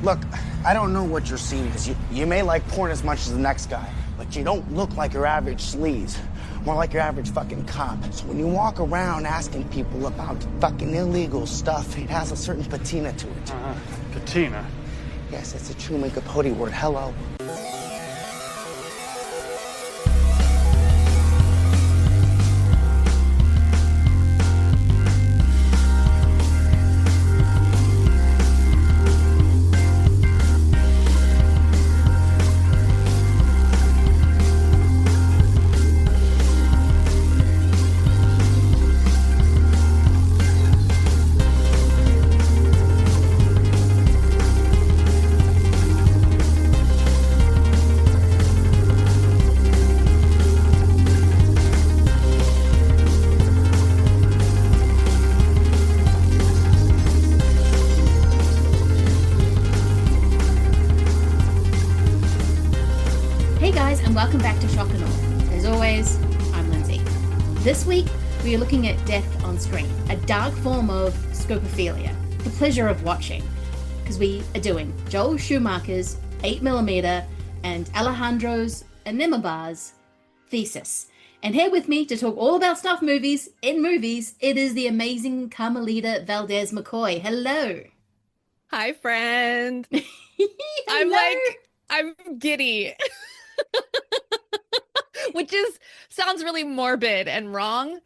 Look, I don't know what you're seeing, because you may like porn as much as the next guy, but you don't look like your average sleaze. More like your average fucking cop. So when you walk around asking people about fucking illegal stuff, it has a certain patina to it. Patina? Yes, it's a Truman Capote word. Hello. Welcome back to Schlock Awe. As always, I'm Lindsay. This week, we are looking at death on screen, a dark form of scopophilia, the pleasure of watching, because we are doing Joel Schumacher's 8mm and Alejandro Amenábars Thesis. And here with me to talk all about stuff movies, in movies, it is the amazing Carmelita Valdez McKoy. Hello. Hi, friend. I'm giddy. Which sounds really morbid and wrong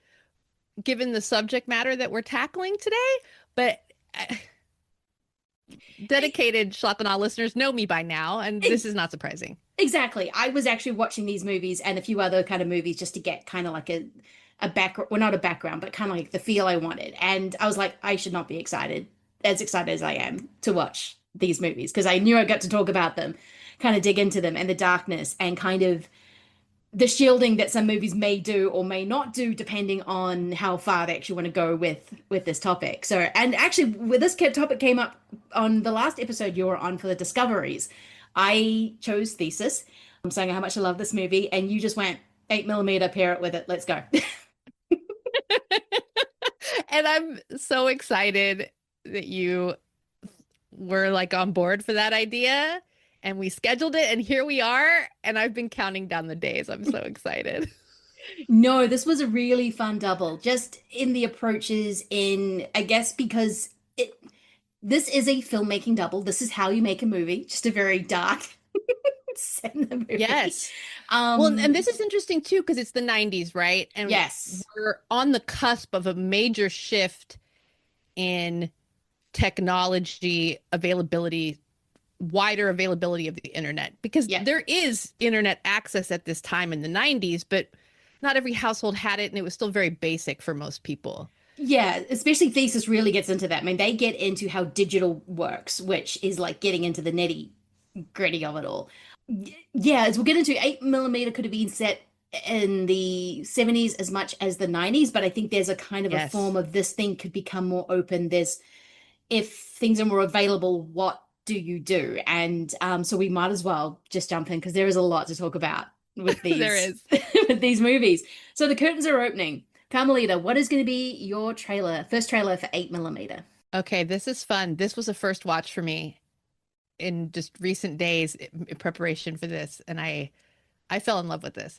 given the subject matter that we're tackling today, but dedicated Schlock Awe listeners know me by now, and this is not surprising. Exactly. I was actually watching these movies and a few other kind of movies just to get kind of like a background, well, not a background, but kind of like the feel I wanted. And I was like, I should not be as excited as I am to watch these movies, because I knew I got to talk about them, kind of dig into them and the darkness and kind of the shielding that some movies may do or may not do, depending on how far they actually want to go with this topic. So, and actually, with this topic came up on the last episode you were on for the Discoveries. I chose Thesis. I'm saying how much I love this movie, and you just went 8mm, pair it with it. Let's go. And I'm so excited that you were like on board for that idea. And we scheduled it, and here we are. And I've been counting down the days. I'm so excited. No, this was a really fun double, just in the approaches, I guess, because this is a filmmaking double. This is how you make a movie, just a very dark set in the movie. Yes. Well, and this is interesting, too, because it's the 90s, right? And yes, we're on the cusp of a major shift in technology availability, wider availability of the internet, because there is internet access at this time in the 90s, but not every household had it, and it was still very basic for most people. Yeah, especially Thesis really gets into that. I mean, they get into how digital works, which is like getting into the nitty gritty of it all. Yeah, as we'll get into, 8mm could have been set in the 70s as much as the 90s, but I think there's a kind of a form of this thing could become more open. If things are more available, what do you do? And so we might as well just jump in, because there is a lot to talk about with these. There is. With these movies. So the curtains are opening. Carmelita, what is going to be your first trailer for 8mm? Okay, this is fun. This was a first watch for me in just recent days in preparation for this, and I fell in love with this.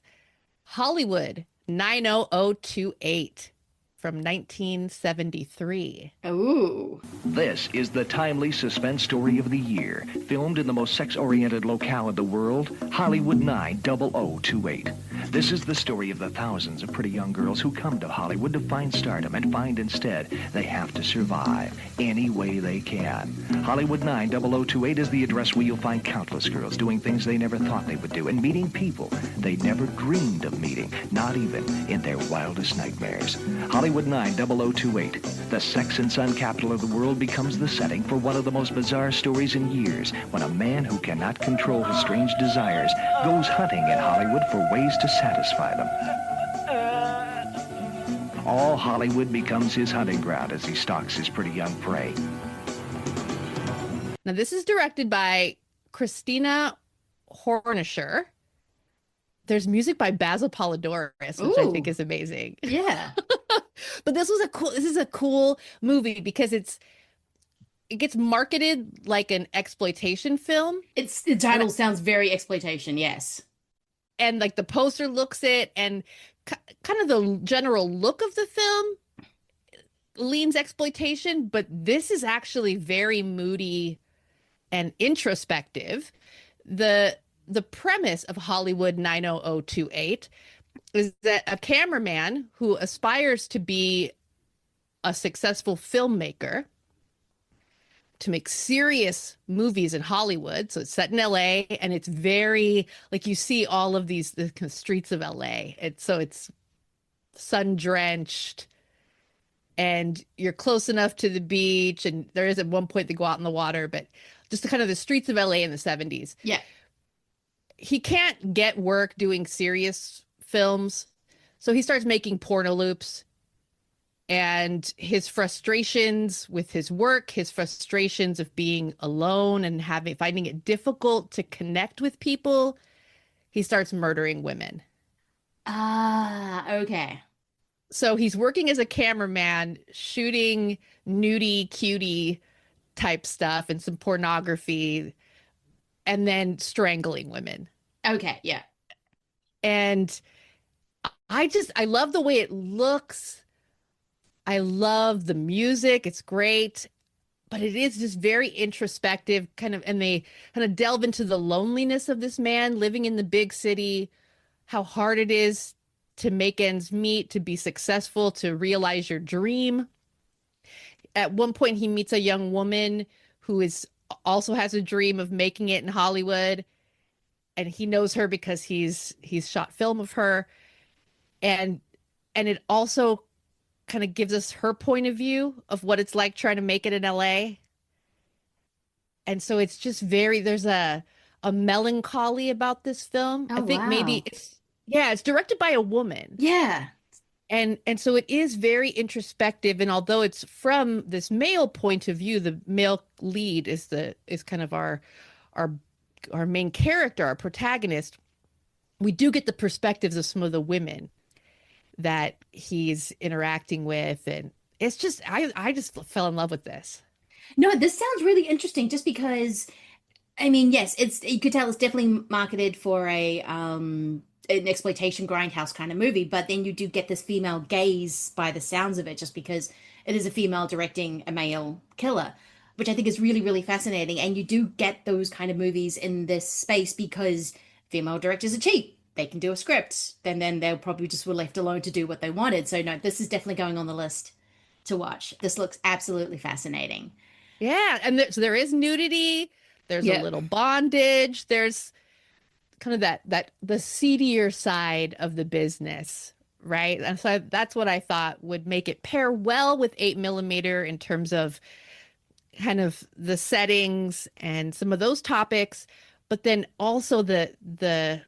Hollywood 90028 from 1973. Ooh. This is the timely suspense story of the year, filmed in the most sex-oriented locale in the world, Hollywood 90028. This is the story of the thousands of pretty young girls who come to Hollywood to find stardom and find instead they have to survive any way they can. Hollywood 90028 is the address where you'll find countless girls doing things they never thought they would do and meeting people they never dreamed of meeting, not even in their wildest nightmares. Hollywood 90028, the sex and sun capital of the world, becomes the setting for one of the most bizarre stories in years, when a man who cannot control his strange desires goes hunting in Hollywood for ways to satisfy them. All Hollywood becomes his hunting ground as he stalks his pretty young prey. Now, this is directed by Christina Hornisher. There's music by Basil Polidorus, which I think is amazing. Yeah. But this is a cool movie because it gets marketed like an exploitation film. The title sounds very exploitation, yes. And like the poster looks it, and kind of the general look of the film leans exploitation, but this is actually very moody and introspective. The premise of Hollywood 90028 is that a cameraman who aspires to be a successful filmmaker, to make serious movies in Hollywood. So it's set in LA, and it's very like you see all of the kind of streets of LA. It's sun-drenched, and you're close enough to the beach, and there is at one point they go out in the water, but just the kind of the streets of LA in the 70s. Yeah. He can't get work doing serious films, so he starts making porno loops. And his frustrations with his work, his frustrations of being alone and finding it difficult to connect with people, he starts murdering women. Ah, okay. So he's working as a cameraman, shooting nudie, cutie type stuff and some pornography, and then strangling women. Okay, yeah. And I love the way it looks. I love the music. It's great, but it is just very introspective and they kind of delve into the loneliness of this man living in the big city, how hard it is to make ends meet, to be successful, to realize your dream. At one point, he meets a young woman who also has a dream of making it in Hollywood, and he knows her because he's shot film of her, and it also kind of gives us her point of view of what it's like trying to make it in LA. And so it's just there's a melancholy about this film. Oh, I think wow. maybe it's directed by a woman. Yeah. And so it is very introspective. And although it's from this male point of view, the male lead is kind of our main character, our protagonist. We do get the perspectives of some of the women that he's interacting with, and it's just I just fell in love with this. No, this sounds really interesting just because I mean, yes, you could tell it's definitely marketed for an exploitation grindhouse kind of movie, but then you do get this female gaze by the sounds of it just because it is a female directing a male killer, which I think is really, really fascinating. And you do get those kind of movies in this space because female directors are cheap. They can do a script, and then they'll probably just were left alone to do what they wanted. So no, this is definitely going on the list to watch. This looks absolutely fascinating. Yeah, and so there is nudity. There's a little bondage. There's kind of that the seedier side of the business, right? And so that's what I thought would make it pair well with 8mm in terms of kind of the settings and some of those topics, but then also the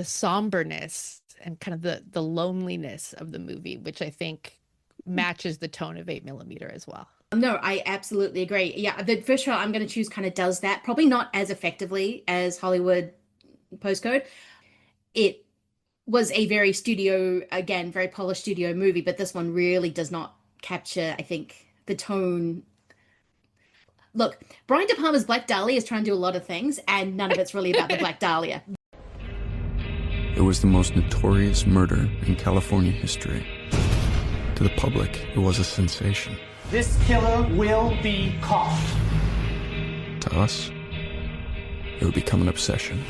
somberness and kind of the loneliness of the movie, which I think matches the tone of 8mm as well. No, I absolutely agree. Yeah, the first show I'm going to choose kind of does that. Probably not as effectively as Hollywood Postcode. It was a very very polished studio movie, but this one really does not capture, I think, the tone. Look, Brian De Palma's Black Dahlia is trying to do a lot of things, and none of it's really about the Black Dahlia. It was the most notorious murder in California history. To the public, it was a sensation. This killer will be caught. To us, it would become an obsession.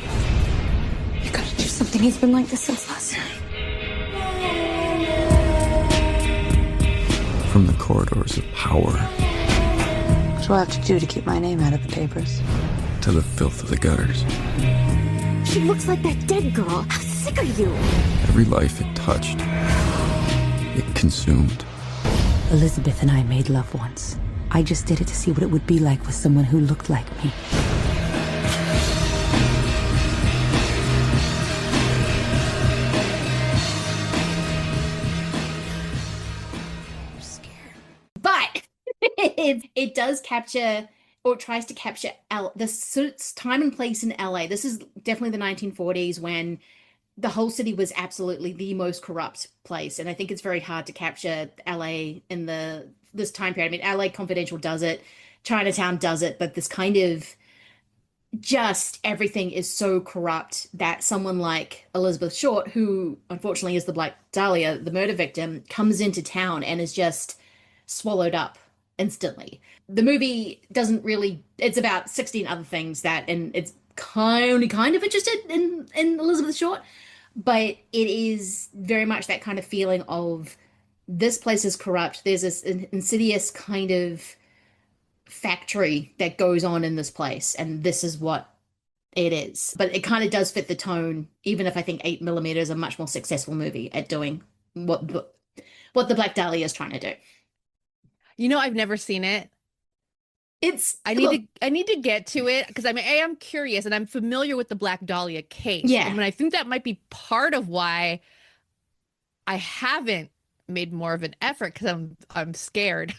You gotta do something. He's been like this since last night. From the corridors of power. What do I have to do to keep my name out of the papers? To the filth of the gutters. She looks like that dead girl. How sick are you? Every life it touched, it consumed. Elizabeth and I made love once. I just did it to see what it would be like with someone who looked like me. I'm scared. But it does capture, or tries to capture, the time and place in LA. This is definitely the 1940s when the whole city was absolutely the most corrupt place. And I think it's very hard to capture LA in this time period. I mean, LA Confidential does it. Chinatown does it, but this kind of just everything is so corrupt that someone like Elizabeth Short, who unfortunately is the Black Dahlia, the murder victim, comes into town and is just swallowed up instantly. The movie doesn't really, it's about 16 other things that, and it's kind of interested in Elizabeth Short, but it is very much that kind of feeling of this place is corrupt. There's this insidious kind of factory that goes on in this place, and this is what it is. But it kind of does fit the tone, even if I think 8mm is a much more successful movie at doing what the Black Dahlia is trying to do. You know, I've never seen it. I need to get to it because I am curious and I'm familiar with the Black Dahlia case. Yeah. And I think that might be part of why I haven't made more of an effort because I'm scared.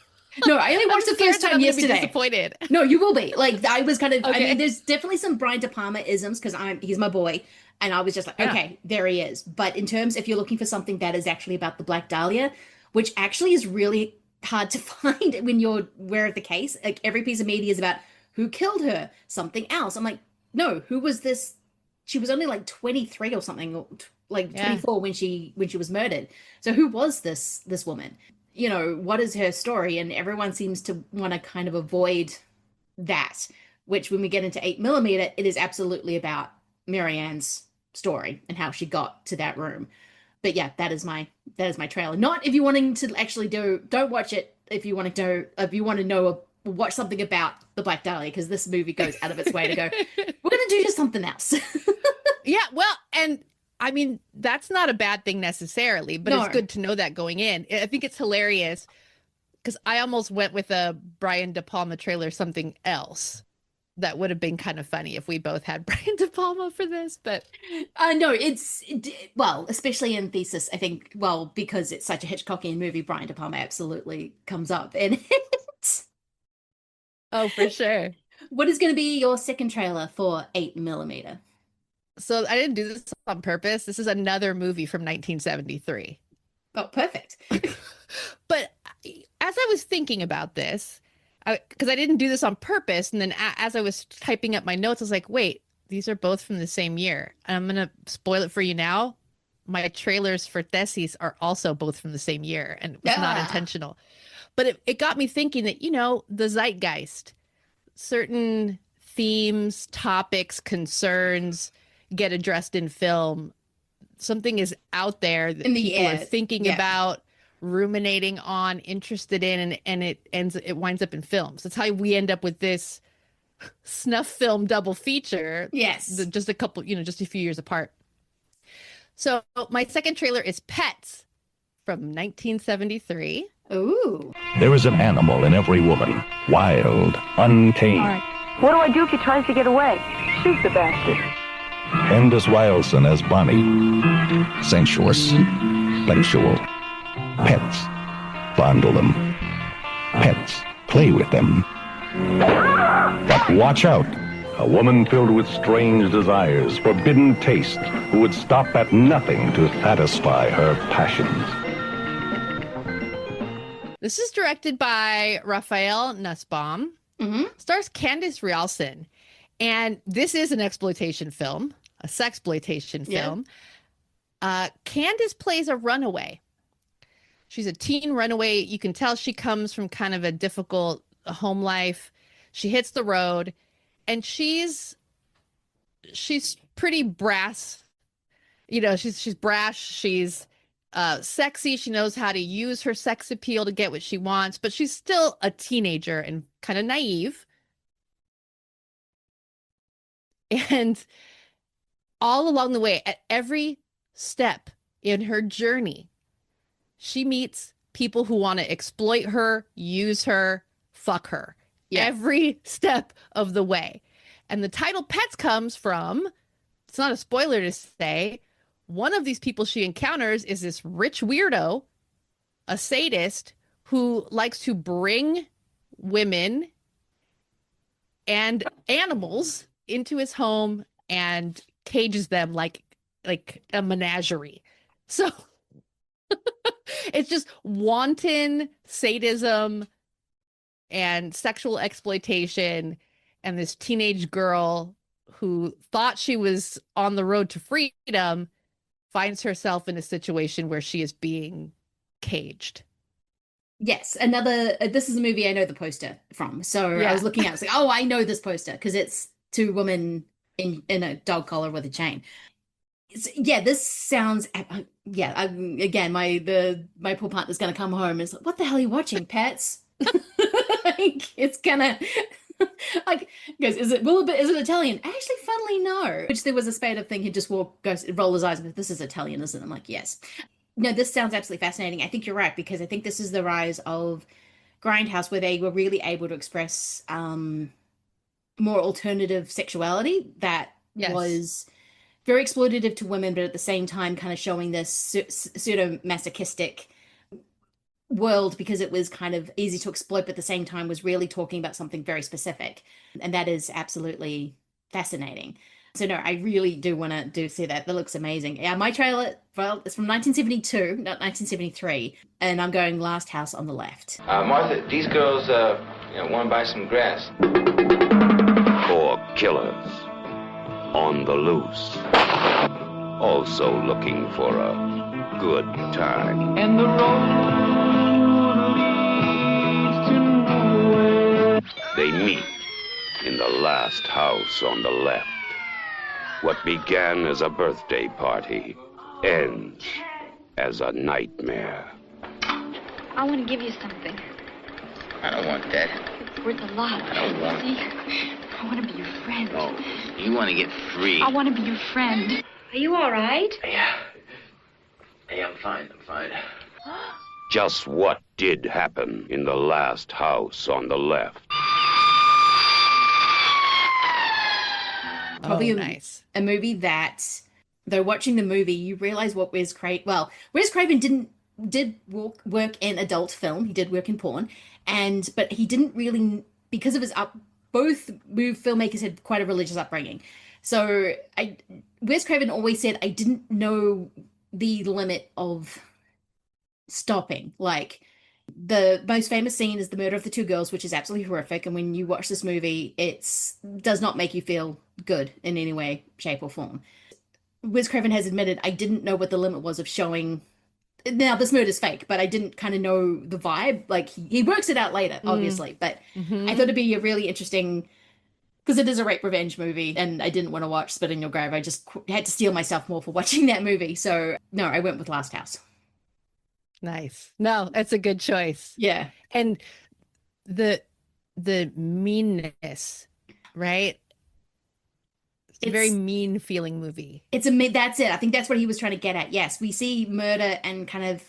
No, I only watched the first time yesterday. Disappointed. No, you will be. Like, I was kind of, okay. I mean, there's definitely some Brian De Palma isms because he's my boy. And I was just like, okay, there he is. But in terms, if you're looking for something that is actually about the Black Dahlia, which actually is really hard to find when you're aware of the case, like every piece of media is about who killed her, something else. I'm like, no, who was this? She was only like 23 or something, or like 24 when she was murdered. So who was this woman? You know, what is her story? And everyone seems to want to kind of avoid that, which when we get into 8mm, it is absolutely about Marianne's story and how she got to that room. But yeah, that is my trailer. Not if you're wanting to actually don't watch it if you want to know watch something about the Black Dahlia, because this movie goes out of its way to go, we're gonna do just something else. Yeah, well, and I mean, that's not a bad thing necessarily, but it's good to know that going in. I think it's hilarious because I almost went with a Brian De Palma trailer, something else. That would have been kind of funny if we both had Brian De Palma for this, but no, well, especially in Thesis, I think, well, because it's such a Hitchcockian movie, Brian De Palma absolutely comes up in it. Oh, for sure. What is going to be your second trailer for 8mm? So I didn't do this on purpose. This is another movie from 1973. Oh, perfect. But as I was thinking about this, because I didn't do this on purpose, and then as I was typing up my notes, I was like, wait, these are both from the same year. And I'm going to spoil it for you now. My trailers for Thesis are also both from the same year, and it was not intentional. But it got me thinking that, you know, the zeitgeist, certain themes, topics, concerns get addressed in film. Something is out there that people are thinking about, ruminating on, interested in, and it winds up in films. That's how we end up with this snuff film double feature. Yes. Just a couple, you know, just a few years apart. So my second trailer is Pets from 1973. Ooh. There is an animal in every woman, wild, untamed. All right. What do I do if he tries to get away? Shoot the bastard. And as wildsome as Bonnie, sensuous, sexual. Pets, fondle them. Pets, play with them. But watch out. A woman filled with strange desires, forbidden taste, who would stop at nothing to satisfy her passions. This is directed by Raphael Nussbaum. Mm-hmm. Stars Candice Rialson. And this is an exploitation film, a sexploitation film. Candice plays a runaway. She's a teen runaway. You can tell she comes from kind of a difficult home life. She hits the road, and she's pretty brass. You know, she's brash. She's sexy. She knows how to use her sex appeal to get what she wants, but she's still a teenager and kind of naive. And all along the way, at every step in her journey, she meets people who want to exploit her, use her, fuck her. Yeah. Every step of the way. And the title Pets comes from, it's not a spoiler to say, one of these people she encounters is this rich weirdo, a sadist, who likes to bring women and animals into his home and cages them like a menagerie. So it's just wanton sadism and sexual exploitation, and this teenage girl who thought she was on the road to freedom finds herself in a situation where she is being caged. Yes, this is a movie I know the poster from. So Yeah. I was looking at it, it's like, oh, I know this poster because it's two women in a dog collar with a chain. This sounds, again, my poor partner's gonna come home and it's like, what the hell are you watching, Pets? Like, it's gonna like, goes, is it Italian? Actually, funnily, no. Which there was a spade of thing, he'd just roll his eyes and go, this is Italian, isn't it? I'm like, yes. No, this sounds absolutely fascinating. I think you're right, because I think this is the rise of Grindhouse, where they were really able to express more alternative sexuality that was very exploitative to women, but at the same time kind of showing this pseudo-masochistic world, because it was kind of easy to exploit, but at the same time was really talking about something very specific. And that is absolutely fascinating. So no, I really do want to see that. That looks amazing. Yeah, my trailer, well, it's from 1972, not 1973, and I'm going Last House on the Left. Martha, these girls want to buy some grass. 4 killers on the loose, also looking for a good time. And the road leads to nowhere. They meet in the last house on the left. What began as a birthday party ends as a nightmare. I want to give you something. I don't want that. It's worth a lot. I don't want it. See? I want to be your friend. Oh, you want to get free. I want to be your friend. Are you all right? Yeah. Hey, I'm fine. Just what did happen in the last house on the left? Probably nice. A movie that, though watching the movie, you realize what Wes Craven did work in adult film. He did work in porn, but he didn't really, because of his both filmmakers had quite a religious upbringing. So Wes Craven always said, I didn't know the limit of stopping. Like, the most famous scene is the murder of the 2 girls, which is absolutely horrific. And when you watch this movie, does not make you feel good in any way, shape, or form. Wes Craven has admitted, I didn't know what the limit was of showing. Now, this murder's fake, but I didn't kind of know the vibe. Like, he works it out later, obviously. But I thought it'd be a really interesting, because it is a rape revenge movie, and I didn't want to watch Spit in Your Grave. I just had to steel myself more for watching that movie. So, no, I went with Last House. Nice. No, that's a good choice. Yeah. And the meanness, right? It's a very mean feeling movie. That's it. I think that's what he was trying to get at. Yes, we see murder and kind of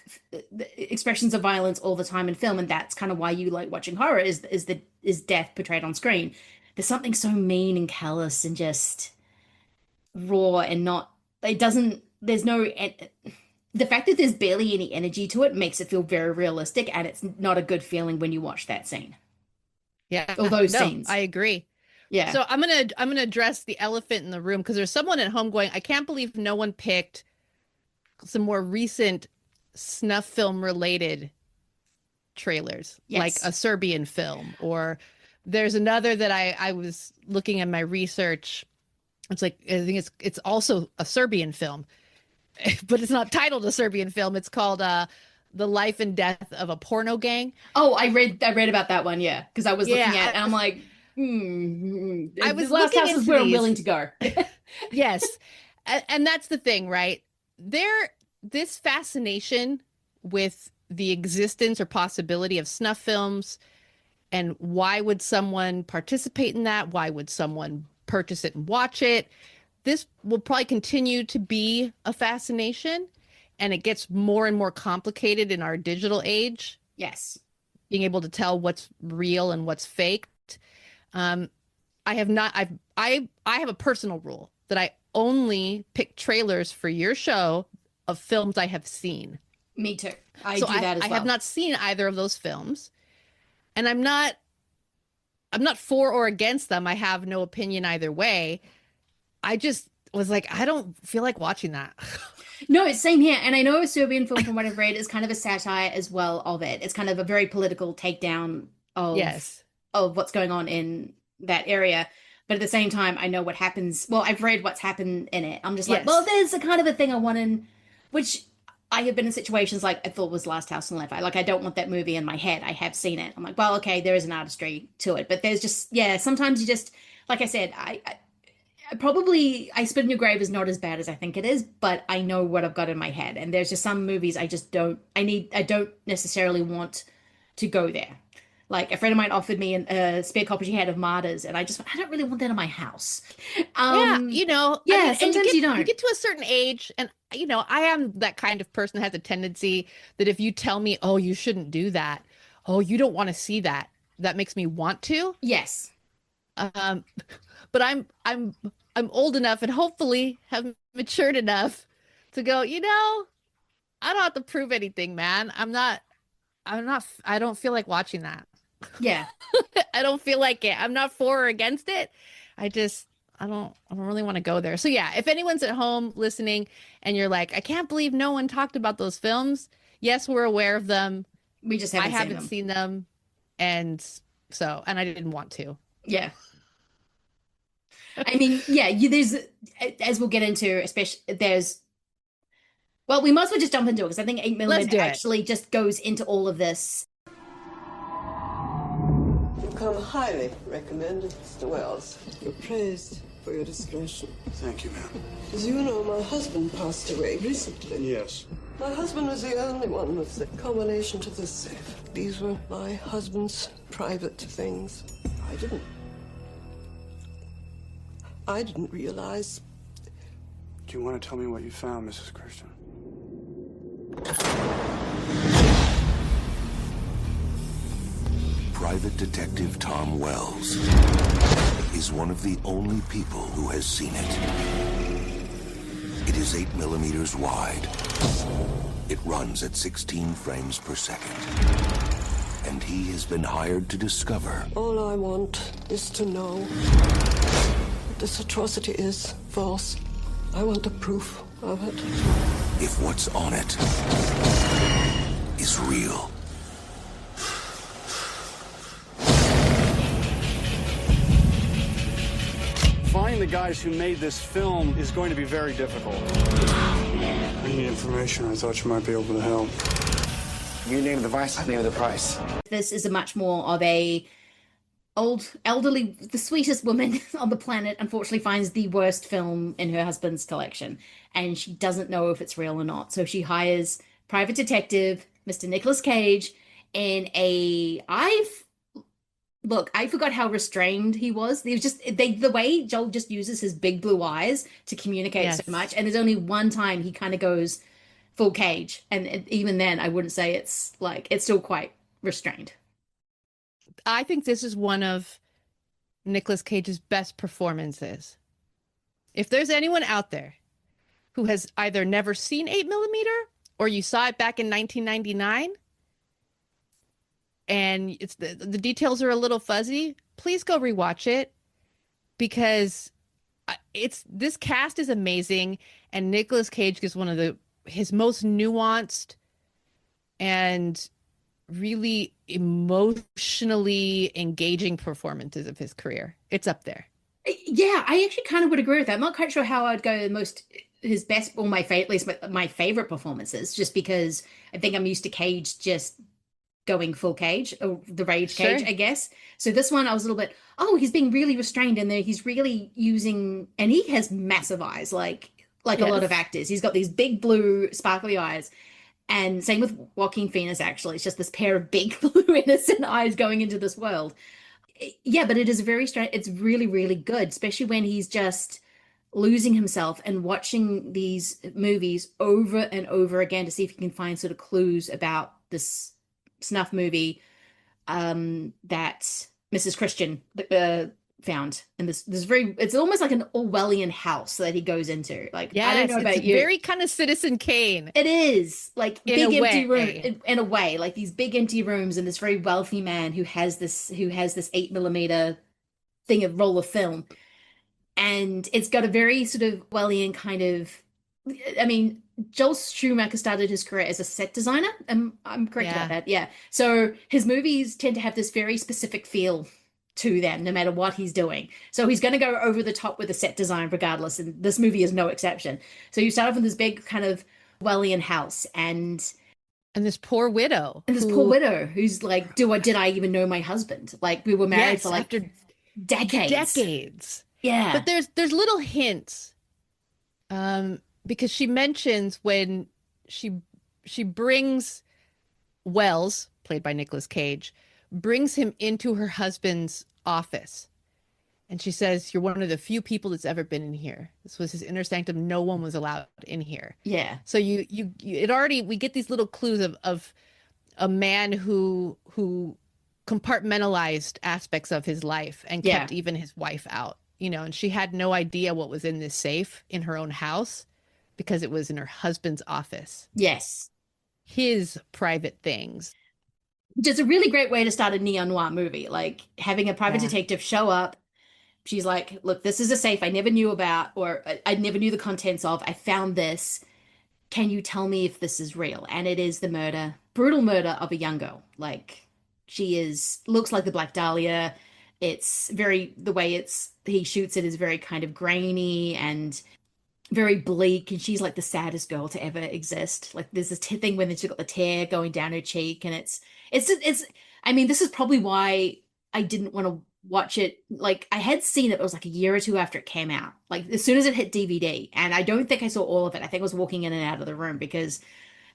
expressions of violence all the time in film, and that's kind of why you like watching horror is death portrayed on screen. There's something so mean and callous and just raw, and the fact that there's barely any energy to it makes it feel very realistic, and it's not a good feeling when you watch that scene. Yeah. Or those scenes. I agree. Yeah. So I'm gonna address the elephant in the room, because there's someone at home going, I can't believe no one picked some more recent snuff film related trailers, like a Serbian film, or there's another that I was looking at my research. It's like, I think it's also a Serbian film, but it's not titled a Serbian film. It's called The Life and Death of a Porno Gang. Oh, I read about that one, yeah, because I was looking at it, and I'm like, I was Last House is where I'm willing to go. Yes, and that's the thing, right? This fascination with the existence or possibility of snuff films, and why would someone participate in that? Why would someone purchase it and watch it? This will probably continue to be a fascination, and it gets more and more complicated in our digital age. Yes. Being able to tell what's real and what's faked. I have a personal rule that I only pick trailers for your show of films I have seen. Me too. I do that as well. I have not seen either of those films, and I'm not for or against them. I have no opinion either way. I just was like, I don't feel like watching that. No, it's same here. And I know a Serbian film, from what I've read, is kind of a satire as well of it. It's kind of a very political takedown of Yes. of what's going on in that area. But at the same time, I know what happens. Well, I've read what's happened in it. I'm just like, Yes. well, there's a kind of a thing I want in, which I have been in situations like I thought was Last House on Left. Like, I don't want that movie in my head. I have seen it. I'm like, well, okay, there is an artistry to it. But there's just, yeah, sometimes you just, like I said, I Spit in Your Grave is not as bad as I think it is, but I know what I've got in my head. And there's just some movies I just don't, I don't necessarily want to go there. Like a friend of mine offered me a spare copy she had of Martyrs, and I don't really want that in my house. Yeah, Yeah, I mean, sometimes you don't. You get to a certain age, and I am that kind of person that has a tendency that if you tell me, oh, you shouldn't do that, oh, you don't want to see that, that makes me want to. Yes. But I'm old enough and hopefully have matured enough to go, I don't have to prove anything, man. I don't feel like watching that. Yeah. I don't feel like it. I'm not for or against it. I don't really want to go there. So yeah, if anyone's at home listening and you're like, I can't believe no one talked about those films. Yes, we're aware of them. We just haven't seen them. And I didn't want to. Yeah. I mean, yeah, there's, as we'll get into, especially well, we might as well just jump into it because I think 8mm actually just goes into all of this. You come highly recommended, Mr. Wells. You're praised for your discretion. Thank you, ma'am. As you know, my husband passed away recently. Yes. My husband was the only one with the combination to this safe. These were my husband's private things. I didn't realize. Do you want to tell me what you found, Mrs. Christian? Private Detective Tom Wells is one of the only people who has seen it. It is 8mm wide. It runs at 16 frames per second. And he has been hired to discover. All I want is to know that this atrocity is false. I want the proof of it. If what's on it is real. Finding the guys who made this film is going to be very difficult. I need information. I thought you might be able to help. You name the vice, I name the price. This is a much more of a elderly, the sweetest woman on the planet, unfortunately finds the worst film in her husband's collection, and she doesn't know if it's real or not. So she hires private detective Mr. Nicolas Cage in I forgot how restrained he was. He was just the way Joel just uses his big blue eyes to communicate so much, and there's only one time he kind of goes full Cage, and even then I wouldn't say it's still quite restrained. I think this is one of Nicolas Cage's best performances. If there's anyone out there who has either never seen 8mm or you saw it back in 1999 and it's the details are a little fuzzy, please go rewatch it, because this cast is amazing, and Nicolas Cage gives one of his most nuanced and really emotionally engaging performances of his career. It's up there. Yeah, I actually kind of would agree with that. I'm not quite sure how I'd go his best or at least my favorite performances, just because I think I'm used to Cage just going full Cage, or the rage Cage, I guess. So this one I was a little bit, he's being really restrained, and he's really using, and he has massive eyes like a lot of actors. He's got these big blue sparkly eyes. And same with Joaquin Phoenix, actually. It's just this pair of big blue innocent eyes going into this world. Yeah, but it is it's really, really good, especially when he's just losing himself and watching these movies over and over again to see if he can find sort of clues about this snuff movie that Mrs. Christian found. And it's almost like an Orwellian house that he goes into. Like, I don't know about you. Very kind of Citizen Kane. It is like big empty room in a way, like these big empty rooms, and this very wealthy man who has this 8mm roll of film, and it's got a very sort of Orwellian kind of, I mean, Joel Schumacher started his career as a set designer. I'm correct about that. Yeah. So his movies tend to have this very specific feel to them, no matter what he's doing. So he's going to go over the top with the set design regardless. And this movie is no exception. So you start off with this big kind of Wellian house and this poor widow. And this poor widow who's like, did I even know my husband? Like we were married for like after decades. Yeah. But there's little hints. Because she mentions when she brings Wells, played by Nicolas Cage, brings him into her husband's office. And she says, "You're one of the few people that's ever been in here. This was his inner sanctum. No one was allowed in here." Yeah. So we get these little clues of a man who compartmentalized aspects of his life and kept even his wife out, and she had no idea what was in this safe in her own house because it was in her husband's office. Yes. His private things. Which is a really great way to start a neo-noir movie, like having a private detective show up. She's like, look, this is a safe I never knew about, or I never knew the contents of. I found this. Can you tell me if this is real? And it is the brutal murder of a young girl. Like, looks like the Black Dahlia. It's the way he shoots it is very kind of grainy and very bleak. And she's like the saddest girl to ever exist. Like there's this thing when she's got the tear going down her cheek. And I mean, this is probably why I didn't want to watch it. Like I had seen it, but it was like a year or two after it came out, like as soon as it hit DVD. And I don't think I saw all of it. I think I was walking in and out of the room because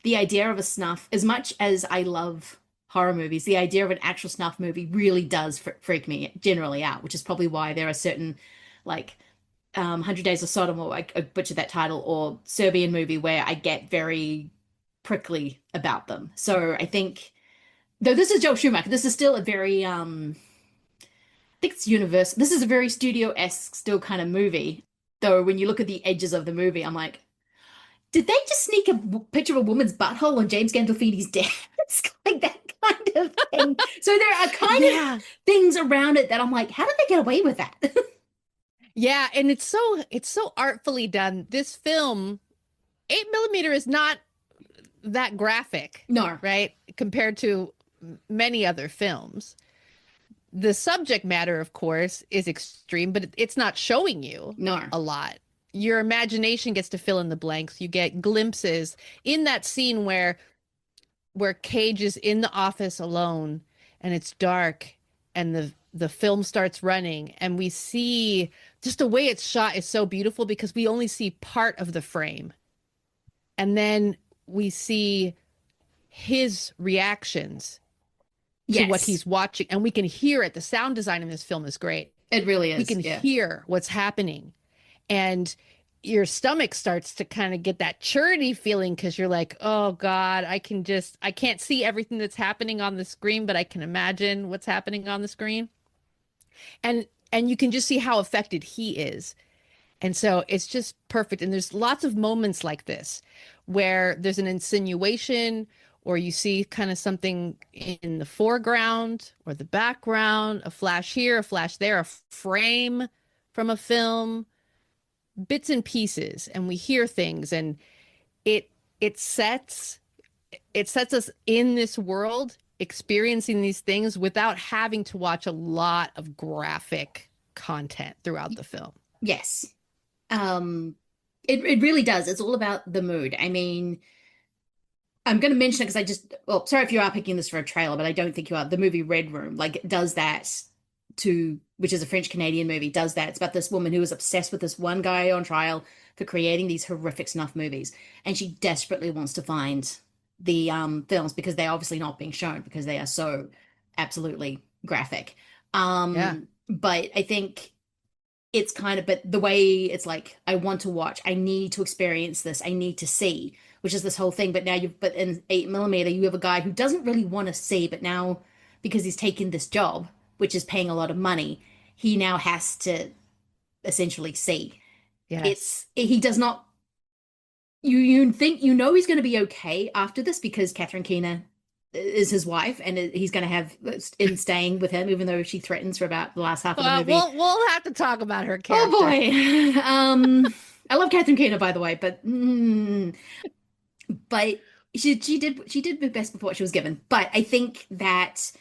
the idea of a snuff, as much as I love horror movies, the idea of an actual snuff movie really does freak me generally out, which is probably why there are certain like 100 Days of Sodom, or I butchered that title, or Serbian movie where I get very prickly about them. So I think, though this is Joel Schumacher, this is still a very I think it's Universal. This is a very studio-esque still kind of movie. Though when you look at the edges of the movie, I'm like, did they just sneak a picture of a woman's butthole on James Gandolfini's desk? Like that kind of thing. So there are kind of things around it that I'm like, how did they get away with that? Yeah, and it's so artfully done. This film, 8mm is not that graphic. No. Right? Compared to many other films. The subject matter, of course, is extreme, but it's not showing you a lot. Your imagination gets to fill in the blanks. You get glimpses in that scene where Cage is in the office alone and it's dark and the film starts running and we see just the way it's shot is so beautiful because we only see part of the frame. And then we see his reactions to what he's watching, and we can hear it. The sound design in this film is great. It really is. We can hear what's happening, and your stomach starts to kind of get that churny feeling because you're like, oh God, I can't see everything that's happening on the screen, but I can imagine what's happening on the screen. And you can just see how affected he is. And so it's just perfect. And there's lots of moments like this where there's an insinuation, or you see kind of something in the foreground or the background, a flash here, a flash there, a frame from a film, bits and pieces, and we hear things, and it sets us in this world, experiencing these things without having to watch a lot of graphic content throughout the film. Yes. It really does. It's all about the mood. I mean, I'm going to mention it because sorry if you are picking this for a trailer, but I don't think you are. The movie Red Room, like, does that which is a French-Canadian movie, does that. It's about this woman who is obsessed with this one guy on trial for creating these horrific snuff movies. And she desperately wants to find the films because they're obviously not being shown because they are so absolutely graphic. But I think it's kind of, but the way it's like, I want to watch, I need to experience this, I need to see, which is this whole thing. But now but in 8mm, you have a guy who doesn't really want to see, but now because he's taken this job, which is paying a lot of money, he now has to essentially see. Yes. He does not, you think, he's going to be okay after this because Catherine Keener is his wife and he's going to have in staying with him, even though she threatens for about the last half of the movie. We'll have to talk about her character. Oh boy. I love Catherine Keener, by the way, but she did the best with what she was given. But I think that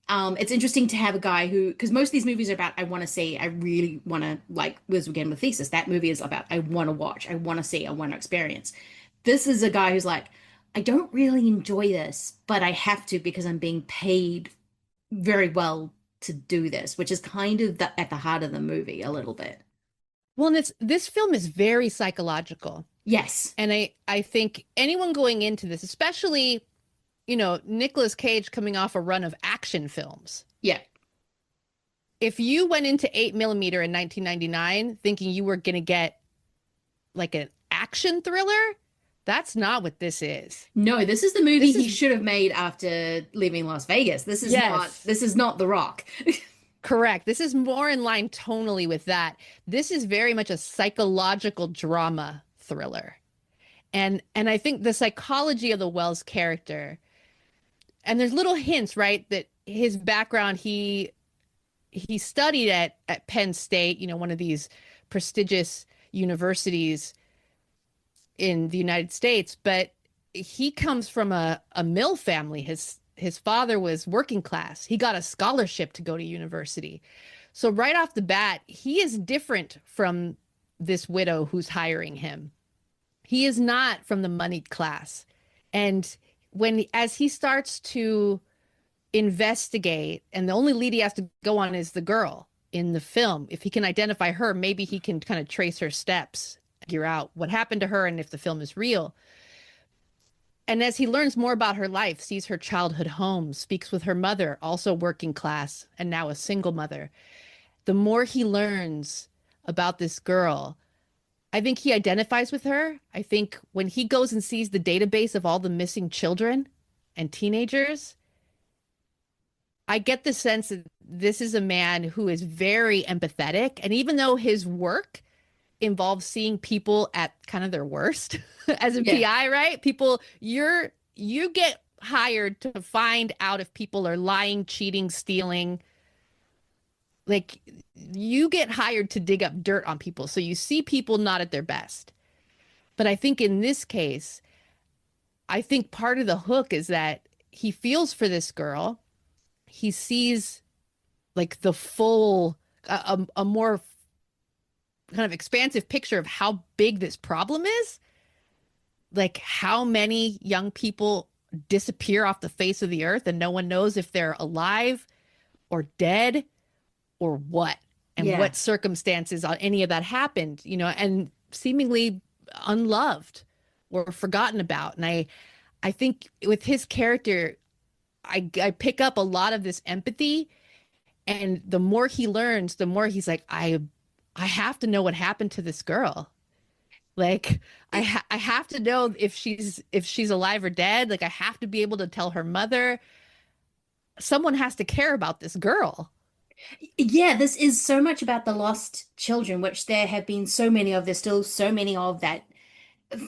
it's interesting to have a guy who, because most of these movies are about I want to see, I really want to, like was again with Thesis. That movie is about I want to watch, I want to see, I want to experience. This is a guy who's like, I don't really enjoy this, but I have to because I'm being paid very well to do this, which is kind of at the heart of the movie a little bit. Well, and this film is very psychological. Yes. And I think anyone going into this, especially, Nicolas Cage coming off a run of action films. Yeah. If you went into 8mm in 1999 thinking you were going to get like an action thriller, that's not what this is. No, this is the movie he should have made after leaving Las Vegas. This is not The Rock. Correct. This is more in line tonally with that. This is very much a psychological drama thriller. And I think the psychology of the Wells character, and there's little hints, right, that his background, he studied at Penn State, one of these prestigious universities in the United States, but he comes from a mill family. His father was working class. He got a scholarship to go to university. So right off the bat, he is different from this widow who's hiring him. He is not from the moneyed class. And as he starts to investigate, and the only lead he has to go on is the girl in the film, if he can identify her, maybe he can kind of trace her steps, figure out what happened to her and if the film is real. And as he learns more about her life, sees her childhood home, speaks with her mother, also working class, and now a single mother, the more he learns about this girl, I think he identifies with her. I think when he goes and sees the database of all the missing children and teenagers, I get the sense that this is a man who is very empathetic. And even though his work involves seeing people at kind of their worst as a PI, right? People, you get hired to find out if people are lying, cheating, stealing. Like, you get hired to dig up dirt on people. So you see people not at their best. But I think in this case, I think part of the hook is that he feels for this girl. He sees like the full, a more kind of expansive picture of how big this problem is. Like how many young people disappear off the face of the earth and no one knows if they're alive or dead or what, and what circumstances on any of that happened, and seemingly unloved or forgotten about. And I think with his character, I pick up a lot of this empathy, and the more he learns, the more he's like, I have to know what happened to this girl. Like I have to know if she's alive or dead. Like I have to be able to tell her mother. Someone has to care about this girl. Yeah, this is so much about the lost children, which there have been so many of. There's still so many of that,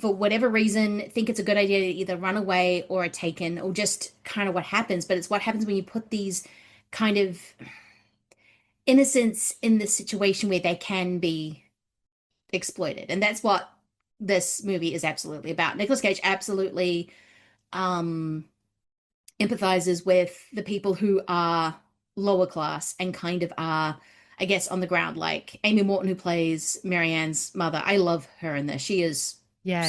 for whatever reason, think it's a good idea to either run away or are taken, or just kind of what happens. But it's what happens when you put these kind of innocents in this situation where they can be exploited. And that's what this movie is absolutely about. Nicolas Cage absolutely empathizes with the people who are lower class and kind of are, I guess, on the ground. Like Amy Morton, who plays Marianne's mother. I love her in this. She is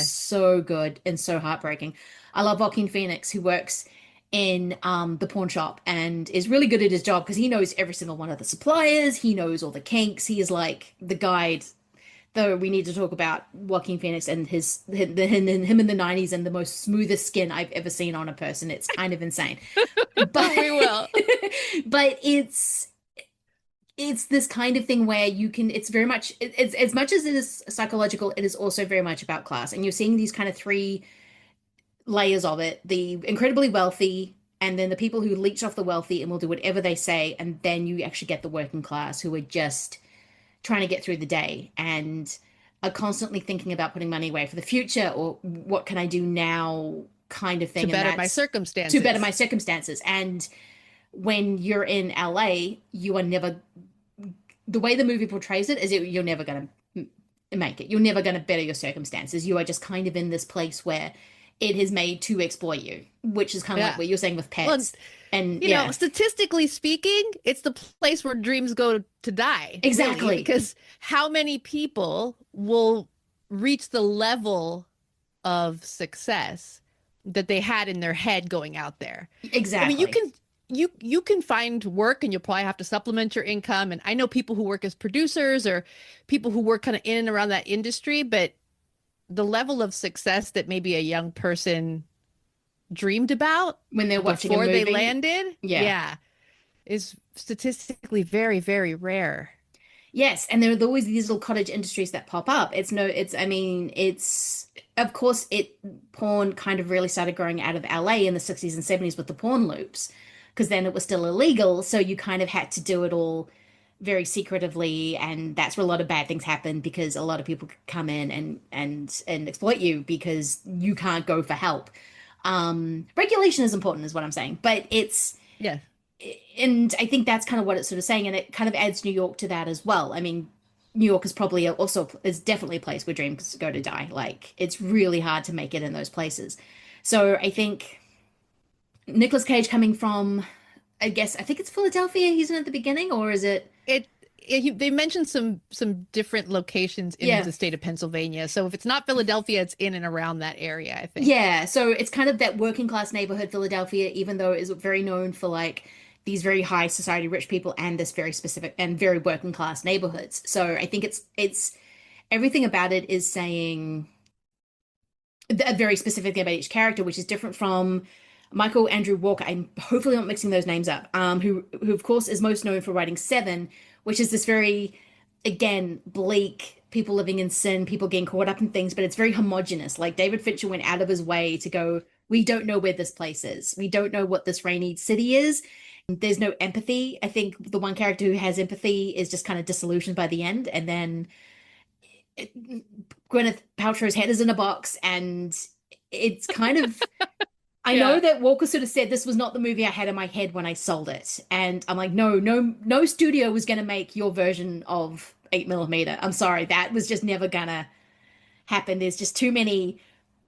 so good and so heartbreaking. I love Joaquin Phoenix, who works in the pawn shop and is really good at his job because he knows every single one of the suppliers. He knows all the kinks. He is like the guide. Though we need to talk about Joaquin Phoenix and him in the 90s and the most smoothest skin I've ever seen on a person. It's kind of insane. But we will. But it's this kind of thing where you can, it's very much, it's as much as it is psychological, it is also very much about class. And you're seeing these kind of three layers of it: the incredibly wealthy, and then the people who leech off the wealthy and will do whatever they say. And then you actually get the working class who are just trying to get through the day and are constantly thinking about putting money away for the future, or what can I do now kind of thing. To better my circumstances. To better my circumstances. And when you're in LA, you are never, the way the movie portrays it is you're never going to make it. You're never going to better your circumstances. You are just kind of in this place where it is made to exploit you, which is kind of like what you're saying with pets. Well, and you know, statistically speaking, it's the place where dreams go to die. Exactly. Really, because how many people will reach the level of success that they had in their head going out there? Exactly. I mean, you can find work and you'll probably have to supplement your income. And I know people who work as producers or people who work kind of in and around that industry, but the level of success that maybe a young person dreamed about when they're watching before they landed, yeah, is statistically very, very rare. Yes, and there are always these little cottage industries that pop up. Of course, porn kind of really started growing out of LA in the 60s and 70s with the porn loops, because then it was still illegal, so you kind of had to do it all very secretively, and that's where a lot of bad things happen, because a lot of people come in and exploit you because you can't go for help. Regulation is important is what I'm saying, but and I think that's kind of what it's sort of saying, and it kind of adds New York to that as well. I mean, New York is probably is definitely a place where dreams go to die. Like, it's really hard to make it in those places. So I think Nicolas Cage coming from, I think it's Philadelphia he's in at the beginning, or is it? They mentioned some different locations in the state of Pennsylvania. So if it's not Philadelphia, it's in and around that area, I think. Yeah, so it's kind of that working class neighborhood, Philadelphia, even though it is very known for like these very high society rich people and this very specific and very working class neighborhoods. So I think it's everything about it is saying very specifically about each character, which is different from Michael Andrew Walker. I'm hopefully not mixing those names up. Who of course is most known for writing Seven, which is this very, again, bleak, people living in sin, people getting caught up in things, but it's very homogenous. Like, David Fincher went out of his way to go, we don't know where this place is. We don't know what this rainy city is. There's no empathy. I think the one character who has empathy is just kind of disillusioned by the end. And then Gwyneth Paltrow's head is in a box, and it's kind of... I know that Walker sort of said this was not the movie I had in my head when I sold it. And I'm like, no studio was going to make your version of 8mm. I'm sorry, that was just never going to happen. There's just too many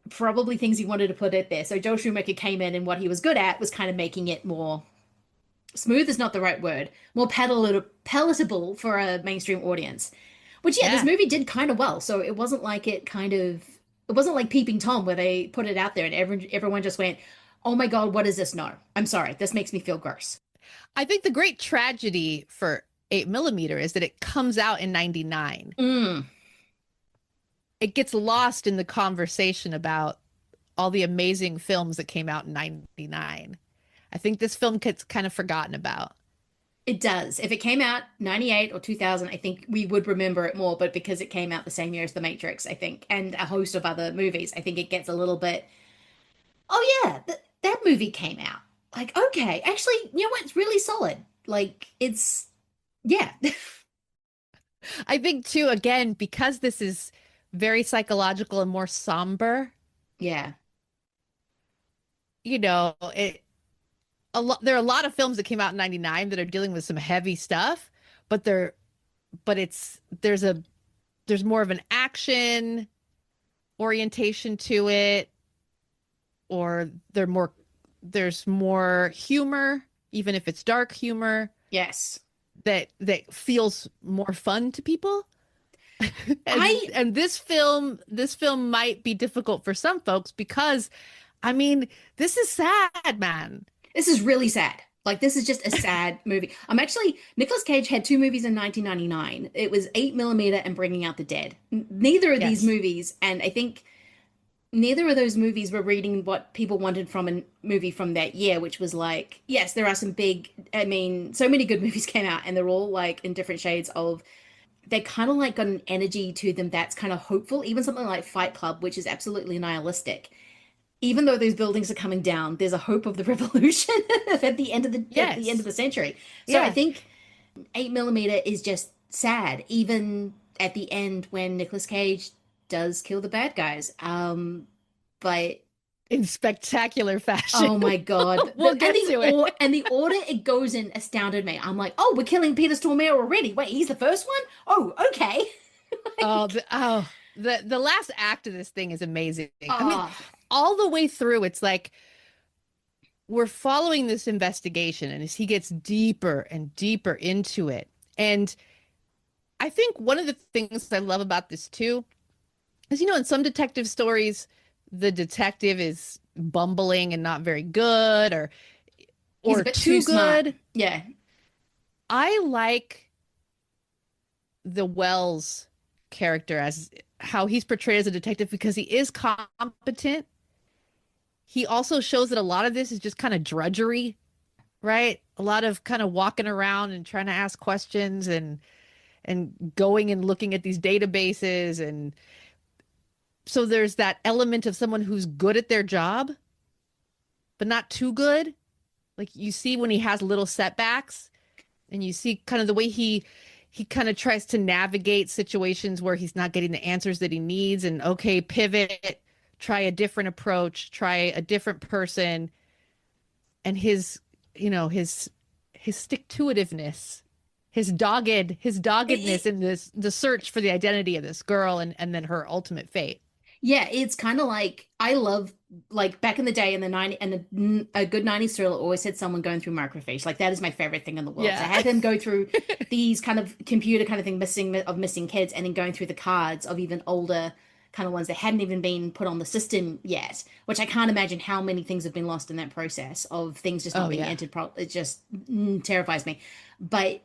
probably things he wanted to put it there. So Joel Schumacher came in, and what he was good at was kind of making it more smooth is not the right word, more palatable for a mainstream audience. Which, this movie did kind of well. So it wasn't like it wasn't like Peeping Tom, where they put it out there and everyone just went, oh my God, what is this? No, I'm sorry. This makes me feel gross. I think the great tragedy for 8mm is that it comes out in 99. It gets lost in the conversation about all the amazing films that came out in 99. I think this film gets kind of forgotten about. It does. If it came out 98 or 2000, I think we would remember it more, but because it came out the same year as The Matrix, I think, and a host of other movies, I think it gets a little bit, oh yeah, that movie came out. Like, okay, actually, you know what? It's really solid. Like, it's, yeah. I think too, again, because this is very psychological and more somber. Yeah. You know, there are a lot of films that came out in 99 that are dealing with some heavy stuff, but there's more of an action orientation to it, or there's more humor, even if it's dark humor. Yes. That feels more fun to people. and this film might be difficult for some folks because, I mean, this is sad, man. This is really sad. Like, this is just a sad movie. Nicolas Cage had two movies in 1999. It was 8mm and Bringing Out the Dead. Neither of these movies, and I think neither of those movies were reading what people wanted from a movie from that year, which was like, yes, there are some so many good movies came out, and they're all like in different shades of, they kind of like got an energy to them that's kind of hopeful. Even something like Fight Club, which is absolutely nihilistic. Even though those buildings are coming down, there's a hope of the revolution at the end of the century. So I think 8mm is just sad, even at the end when Nicolas Cage does kill the bad guys. But in spectacular fashion. Oh my God. We'll get to it. And the order it goes in astounded me. I'm like, oh, we're killing Peter Stormare already. Wait, he's the first one? Oh, okay. The last act of this thing is amazing. I mean, Oh, all the way through, it's like we're following this investigation, and as he gets deeper and deeper into it. And I think one of the things I love about this too is, you know, in some detective stories, the detective is bumbling and not very good, he's or a bit too smart. good. Yeah. I like the Wells character as how he's portrayed as a detective because he is competent. He also shows that a lot of this is just kind of drudgery, right? A lot of kind of walking around and trying to ask questions and going and looking at these databases. And so there's that element of someone who's good at their job, but not too good. Like you see when he has little setbacks, and you see kind of the way he kind of tries to navigate situations where he's not getting the answers that he needs, and okay, pivot, try a different approach, try a different person. And his, you know, his stick-to-itiveness, his doggedness in the search for the identity of this girl, and then her ultimate fate. Yeah, it's kind of like I love, like back in the day in the 90s, and a good 90s thriller always had someone going through microfiche. Like that is my favorite thing in the world. Yeah. So I had him go through these kind of computer kind of thing, missing kids, and then going through the cards of even older kind of ones that hadn't even been put on the system yet, which I can't imagine how many things have been lost in that process of things just not being entered. It just terrifies me. But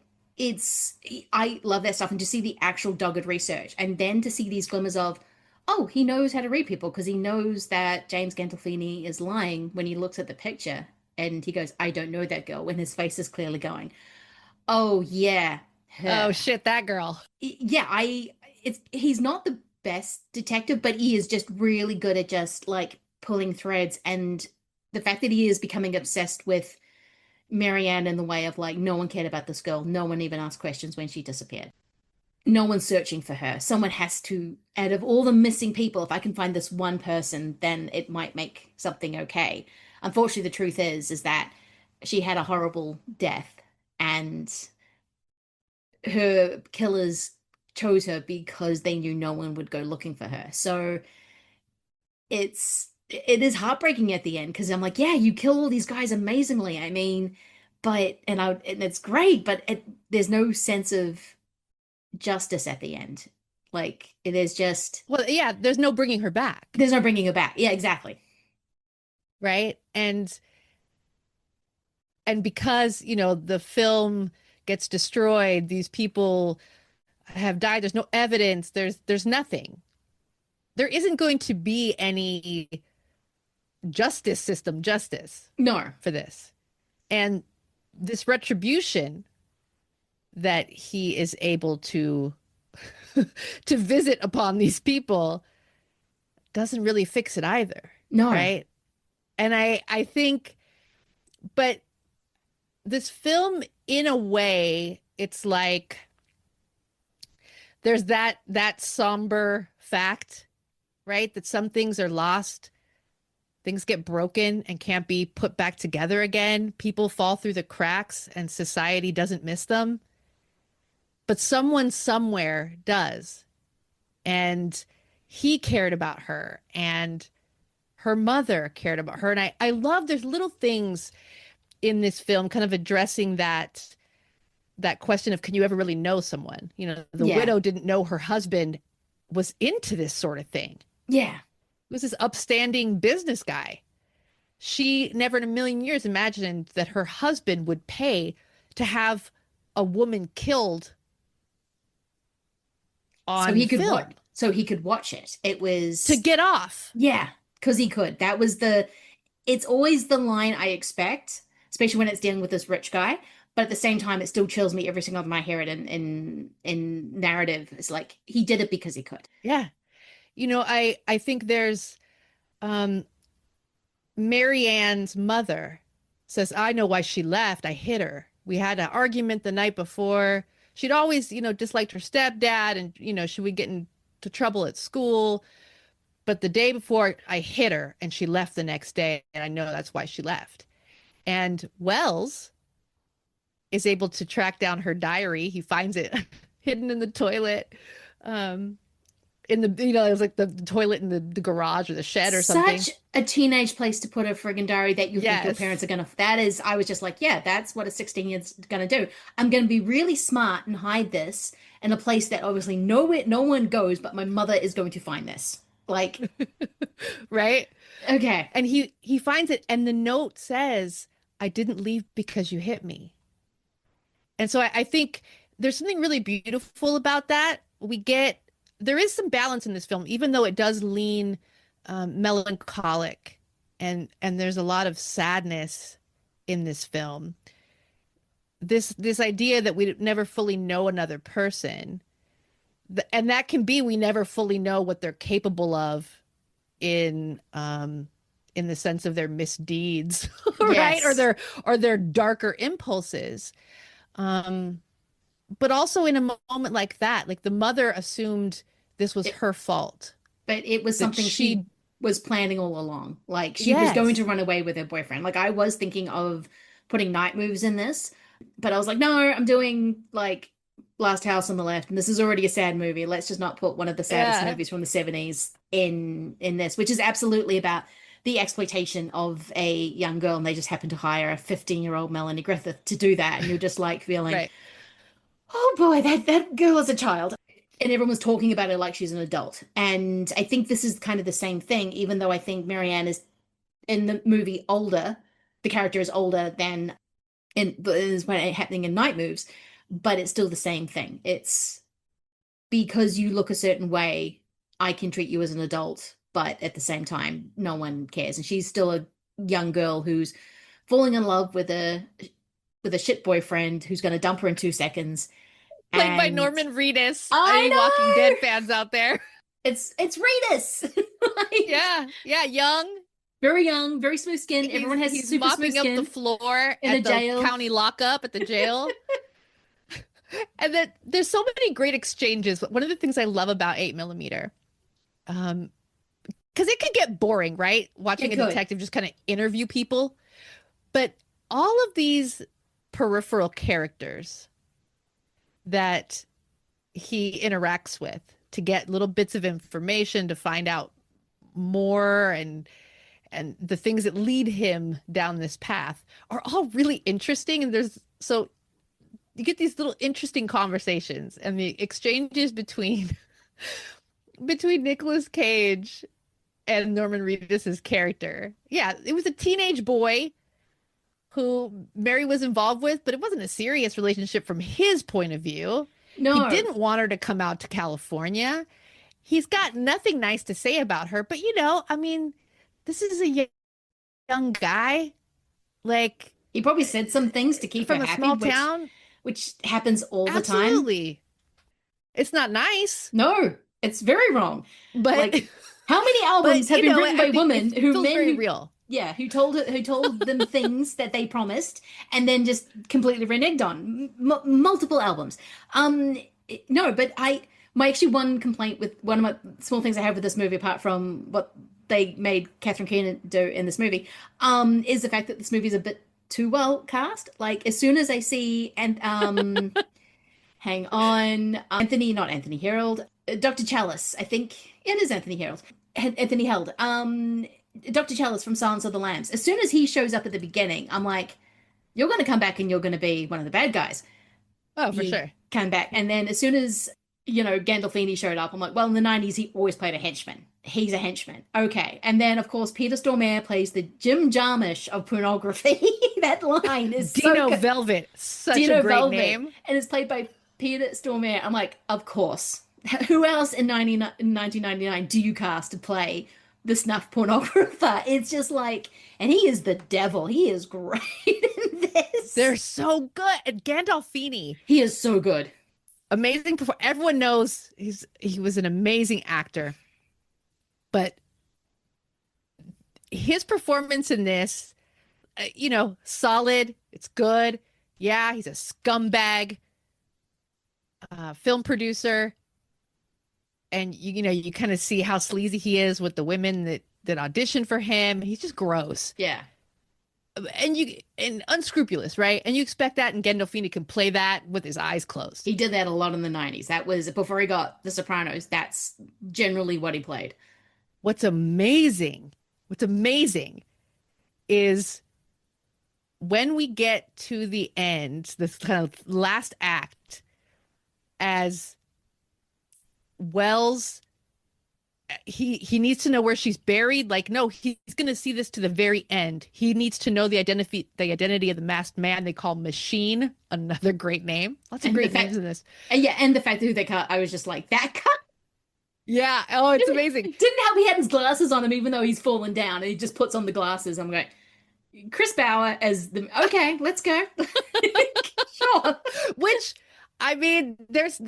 I love that stuff. And to see the actual dogged research, and then to see these glimmers of, oh, he knows how to read people because he knows that James Gandolfini is lying when he looks at the picture and he goes, I don't know that girl, when his face is clearly going, oh yeah, her. Oh shit, that girl. Yeah, he's not the best detective, but he is just really good at just like pulling threads. And the fact that he is becoming obsessed with Marianne in the way of like, no one cared about this girl. No one even asked questions when she disappeared. No one's searching for her. Someone has to, out of all the missing people, if I can find this one person, then it might make something okay. Unfortunately, the truth is that she had a horrible death, and her killers chose her because they knew no one would go looking for her. So it is heartbreaking at the end because I'm like, yeah, you kill all these guys amazingly. I mean, and it's great, but there's no sense of justice at the end. Like it is just, well, yeah, there's no bringing her back. There's no bringing her back. Yeah, exactly. Right. And because, you know, the film gets destroyed, these people have died, there's no evidence, there's nothing. There isn't going to be any justice no for this. And this retribution that he is able to to visit upon these people doesn't really fix it either. No. Right. And I think, but this film, in a way, it's like there's that somber fact, right? That some things are lost. Things get broken and can't be put back together again. People fall through the cracks and society doesn't miss them. But someone somewhere does. And he cared about her, and her mother cared about her. And I love there's little things in this film kind of addressing that question of, can you ever really know someone? You know, the widow didn't know her husband was into this sort of thing. Yeah. He was this upstanding business guy. She never in a million years imagined that her husband would pay to have a woman killed on so he could film. So he could watch it. It was to get off. Yeah, because he could. That was it's always the line I expect, especially when it's dealing with this rich guy. But at the same time, it still chills me every single time I hear it in narrative. It's like he did it because he could. Yeah. You know, I think there's Marianne's mother says, I know why she left. I hit her. We had an argument the night before. She'd always, you know, disliked her stepdad, and, you know, she would get into trouble at school. But the day before, I hit her and she left the next day. And I know that's why she left. And Wells is able to track down her diary. He finds it hidden in the toilet. In the, it was like the toilet in the garage or the shed or something. Such a teenage place to put a friggin' diary that you think your parents are gonna. I was just like, yeah, that's what a 16-year-old's gonna do. I'm gonna be really smart and hide this in a place that obviously no one goes, but my mother is going to find this. Like, right? Okay. And he finds it, and the note says, "I didn't leave because you hit me." And so I think there's something really beautiful about that. There is some balance in this film, even though it does lean melancholic, and there's a lot of sadness in this film. This idea that we never fully know another person, and that can be we never fully know what they're capable of in the sense of their misdeeds, right? Yes. Or their darker impulses. But also in a moment like that, like the mother assumed this was her fault. But it was something she was planning all along. Like she was going to run away with her boyfriend. Like I was thinking of putting night moves in this, but I was like, no, I'm doing like Last House on the Left, and this is already a sad movie. Let's just not put one of the saddest movies from the 70s in this, which is absolutely about the exploitation of a young girl, and they just happen to hire a 15-year-old Melanie Griffith to do that, and you're just like feeling, oh boy, that girl is a child. And everyone was talking about her like she's an adult. And I think this is kind of the same thing, even though I think Marianne is in the movie older. The character is older than is when it's happening in Night Moves, but it's still the same thing. It's because you look a certain way, I can treat you as an adult, but at the same time, no one cares. And she's still a young girl who's falling in love with a shit boyfriend who's going to dump her in 2 seconds. Played by Norman Reedus. I know! Walking Dead fans out there. It's Reedus. Yeah, young. Very young, very smooth skin. Everyone has super mopping smooth skin. up the floor in at a the jail. county lockup at the jail. And then there's so many great exchanges. One of the things I love about 8mm, because it could get boring, right? Watching a detective just kind of interview people. But all of these peripheral characters that he interacts with to get little bits of information, to find out more, and the things that lead him down this path are all really interesting. And so you get these little interesting conversations, and the exchanges between Nicolas Cage and Norman Reedus's character. Yeah, it was a teenage boy who Mary was involved with, but it wasn't a serious relationship from his point of view. No. He didn't want her to come out to California. He's got nothing nice to say about her, but I mean, this is a young guy. Like, he probably said some things to keep from her a happy, small town, which happens all the time. Absolutely. It's not nice. No, it's very wrong. But like, how many albums have been written by women who real? Yeah, who told them things that they promised and then just completely reneged on multiple albums. No, but my actually one complaint with one of my small things I have with this movie, apart from what they made Catherine Keener do in this movie, is the fact that this movie is a bit too well cast. Like, as soon as I see hang on, not Anthony Herald, Dr. Chalice, I think it is Anthony Herald, Anthony Held. Dr. Chalice from Silence of the Lambs. As soon as he shows up at the beginning, I'm like, you're going to come back and you're going to be one of the bad guys. Oh, for sure. Come back. And then as soon as, Gandolfini showed up, I'm like, well, in the 90s, he always played a henchman. He's a henchman. Okay. And then, of course, Peter Stormare plays the Jim Jarmusch of pornography. That line is Dino Velvet. Such a great name. And it's played by Peter Stormare. I'm like, of course. Who else in 1999 do you cast to play the snuff pornographer? It's just like, and he is the devil. He is great in this. They're so good. And Gandolfini, he is so good. Amazing performer. Everyone knows he was an amazing actor, but his performance in this, solid. It's good. Yeah, he's a scumbag film producer. And you kind of see how sleazy he is with the women that audition for him. He's just gross. Yeah. and unscrupulous, right? And you expect that, and Gandolfini can play that with his eyes closed. He did that a lot in the 90s. That was before he got The Sopranos. That's generally what he played. What's amazing is when we get to the end, this kind of last act, as Wells, he needs to know where she's buried. Like, no, he's going to see this to the very end. He needs to know the identity of the masked man they call Machine. Another great name. Lots of great names in this. And yeah, and the fact that who they cut, I was just like, that cut. Yeah. Oh, it's amazing. Didn't help he had his glasses on him, even though he's fallen down, and he just puts on the glasses. I'm going, Chris Bauer as the okay, let's go. Sure. Which, I mean, there's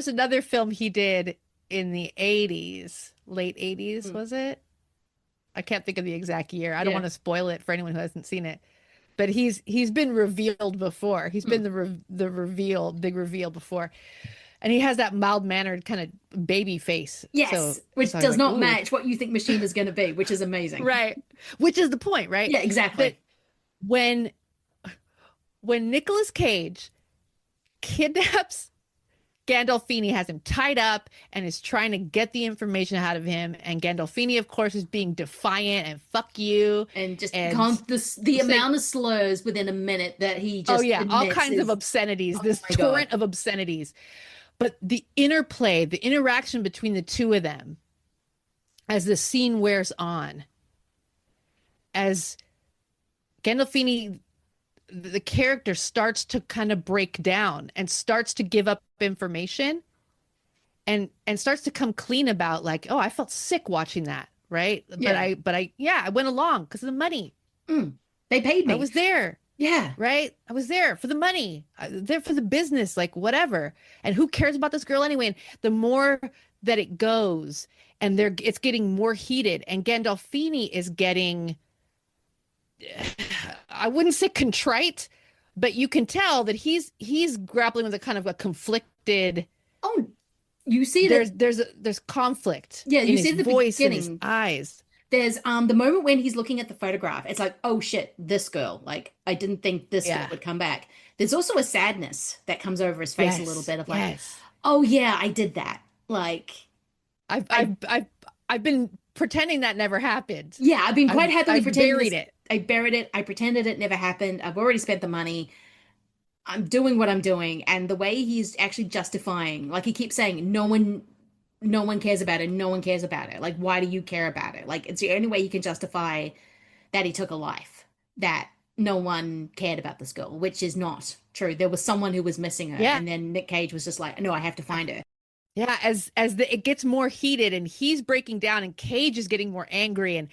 another film he did in the 80s, late 80s, was it? I can't think of the exact year. I don't want to spoil it for anyone who hasn't seen it. But he's been revealed before. He's been the big reveal before. And he has that mild-mannered kind of baby face. Yes, which does not match what you think Machine is going to be, which is amazing. Right. Which is the point, right? Yeah, exactly. But when Nicolas Cage kidnaps Gandolfini, has him tied up and is trying to get the information out of him, and Gandolfini, of course, is being defiant and fuck you, and just the amount of slurs within a minute that he just all kinds of obscenities, this torrent of obscenities. But the interplay, the interaction between the two of them, as the scene wears on, as Gandolfini, the character, starts to kind of break down and starts to give up information and starts to come clean about, like, oh, I felt sick watching that, right? Yeah. But I went along because of the money. They paid me. I was there. Yeah. Right? I was there for the money. There for the business, like whatever. And who cares about this girl anyway? And the more that it goes, and it's getting more heated, and Gandolfini is getting, I wouldn't say contrite, but you can tell that he's grappling with a kind of a conflicted. Oh, you see there's conflict. Yeah, you in see his the voice beginning. and his eyes. There's the moment when he's looking at the photograph. It's like, oh shit, this girl. Like, I didn't think this girl would come back. There's also a sadness that comes over his face a little bit of like, oh yeah, I did that. Like, I've been pretending that never happened. Yeah, I've been quite happily pretending. I buried it. I pretended it never happened. I've already spent the money. I'm doing what I'm doing. And the way he's actually justifying, like he keeps saying, no one cares about it. No one cares about it. Like, why do you care about it? Like, it's the only way you can justify that he took a life, that no one cared about this girl, which is not true. There was someone who was missing her. Yeah. And then Nick Cage was just like, no, I have to find her. Yeah, it gets more heated and he's breaking down and Cage is getting more angry, and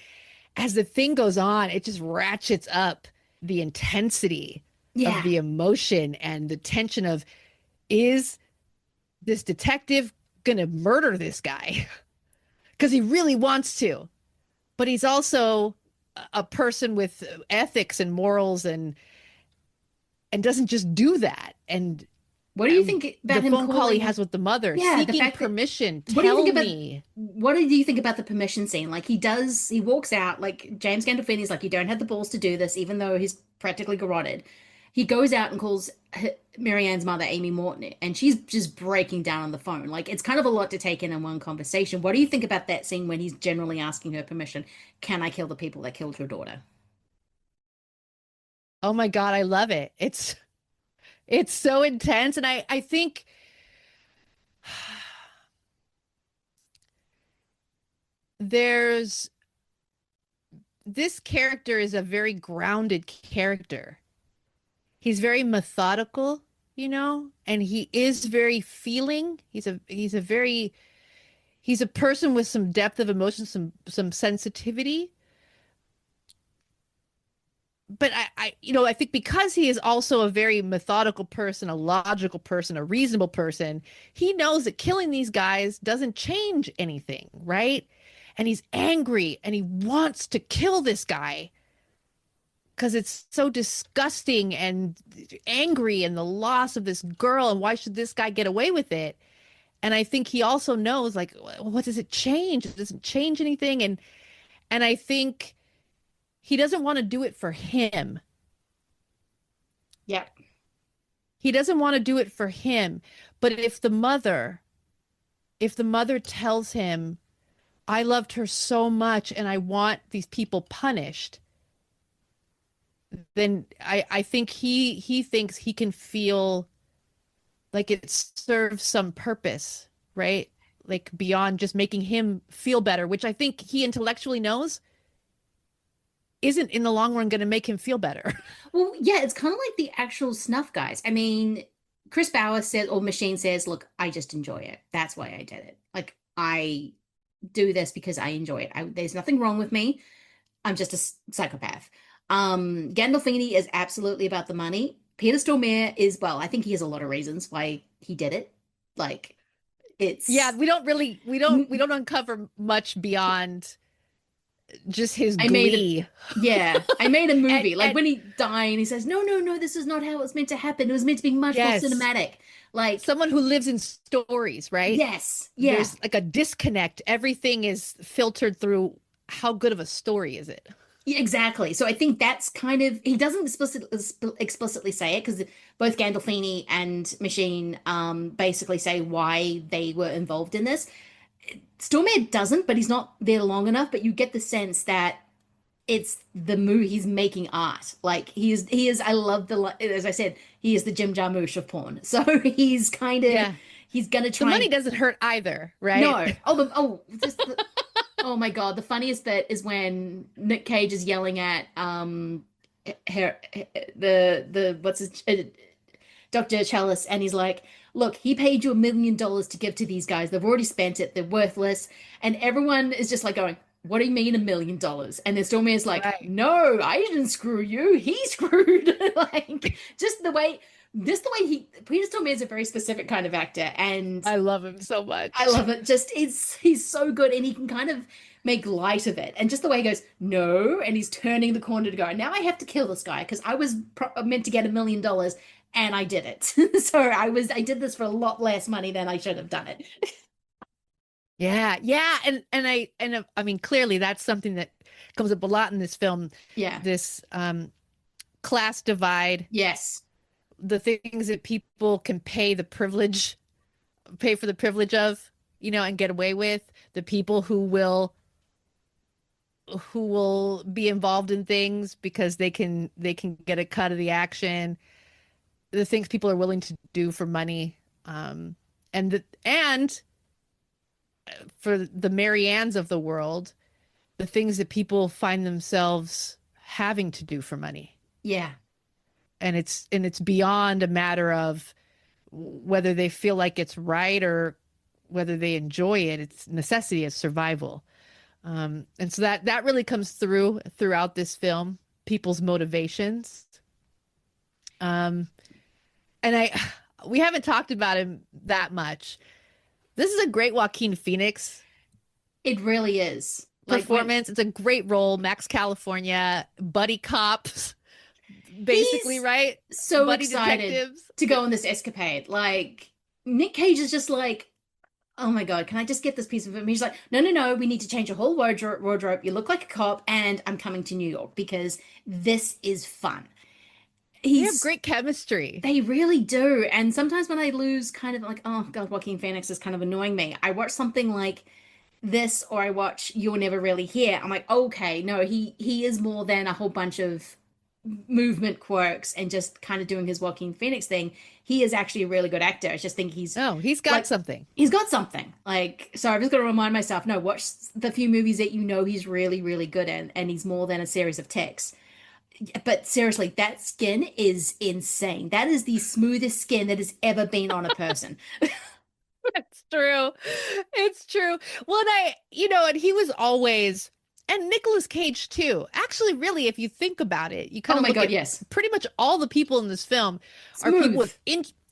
as the thing goes on, it just ratchets up the intensity of the emotion and the tension of, is this detective gonna murder this guy? Because he really wants to, but he's also a person with ethics and morals and doesn't just do that. And what do you think about the him phone call he has with the mother, seeking permission? What do you think about the permission scene? Like, he walks out, like James Gandolfini's like, you don't have the balls to do this, even though he's practically garroted. He goes out and calls Marianne's mother, Amy Morton, and she's just breaking down on the phone. Like, it's kind of a lot to take in one conversation. What do you think about that scene when he's generally asking her permission? Can I kill the people that killed your daughter? Oh my God, I love it. It's so intense. And I think this character is a very grounded character. He's very methodical, and he is very feeling. He's a person with some depth of emotion, some sensitivity. But I think because he is also a very methodical person, a logical person, a reasonable person, he knows that killing these guys doesn't change anything, right? And he's angry and he wants to kill this guy because it's so disgusting and angry, and the loss of this girl, and why should this guy get away with it? And I think he also knows, like, what does it change? It doesn't change anything. And I think he doesn't want to do it for him. Yeah. He doesn't want to do it for him. But if the mother tells him, I loved her so much and I want these people punished, then I think he thinks he can feel like it serves some purpose, right? Like beyond just making him feel better, which I think he intellectually knows isn't in the long run going to make him feel better. Well, yeah, it's kind of like the actual snuff guys. I mean, Chris Bauer says, or Machine says, look, I just enjoy it. That's why I did it. Like, I do this because I enjoy it. There's nothing wrong with me. I'm just a psychopath. Gandolfini is absolutely about the money. Peter Stormare is, well, I think he has a lot of reasons why he did it. Like, it's... Yeah, we don't uncover much beyond just his glee. I made a movie. And when he died and he says, no, this is not how it was meant to happen. It was meant to be much more cinematic. Like someone who lives in stories, right? Yes. Yeah. There's like a disconnect. Everything is filtered through how good of a story is it? Yeah, exactly. So I think that's kind of, he doesn't explicitly say it because both Gandolfini and Machine basically say why they were involved in this. Stormare doesn't, but he's not there long enough. But you get the sense that it's the movie, he's making art. Like he is. I love as I said, he is the Jim Jarmusch of porn. So he's kind of, he's gonna try. The money doesn't hurt either, right? No. Oh my God. The funniest bit is when Nick Cage is yelling at Dr. Chalice, and he's like, look, he paid you $1 million to give to these guys. They've already spent it. They're worthless. And everyone is just like going, what do you mean $1 million? And then Stormare's like, no, I didn't screw you. He screwed. Like, just the way Peter Stormare is a very specific kind of actor. And I love him so much. I love it. Just, he's so good. And he can kind of make light of it. And just the way he goes, no. And he's turning the corner to go, now I have to kill this guy because I was meant to get $1 million. And I did it. So I did this for a lot less money than I should have done it. Yeah. And I mean, clearly that's something that comes up a lot in this film. Yeah. This class divide. Yes. The things that people can pay for the privilege of, and get away with. The people who will be involved in things because they can get a cut of the action. The things people are willing to do for money, and for the Mary Anns of the world, the things that people find themselves having to do for money. Yeah. And it's beyond a matter of whether they feel like it's right or whether they enjoy it. It's necessity, it's survival. And so that really comes throughout this film, people's motivations. And we haven't talked about him that much. This is a great Joaquin Phoenix. It really is. Performance. It's a great role. Max California, buddy cops, basically, right? So buddy excited detectives. To go on this escapade. Like, Nick Cage is just like, oh my God, can I just get this piece of him? He's like, no, we need to change your whole wardrobe. You look like a cop, and I'm coming to New York because this is fun. They have great chemistry. They really do. And sometimes when I lose kind of like, oh God, Joaquin Phoenix is kind of annoying me. I watch something like this, or I watch You're Never Really Here. I'm like, okay, no, he is more than a whole bunch of movement quirks and just kind of doing his Joaquin Phoenix thing. He is actually a really good actor. I just think he's got something. He's got something. Like, so I've just got to remind myself, no, watch the few movies that he's really, really good in, and he's more than a series of ticks. But seriously, that skin is insane. That is the smoothest skin that has ever been on a person. It's true. It's true. Well, and he was always, and Nicolas Cage too. Actually, really, if you think about it, you kind of look at yes. Pretty much all the people in this film are people with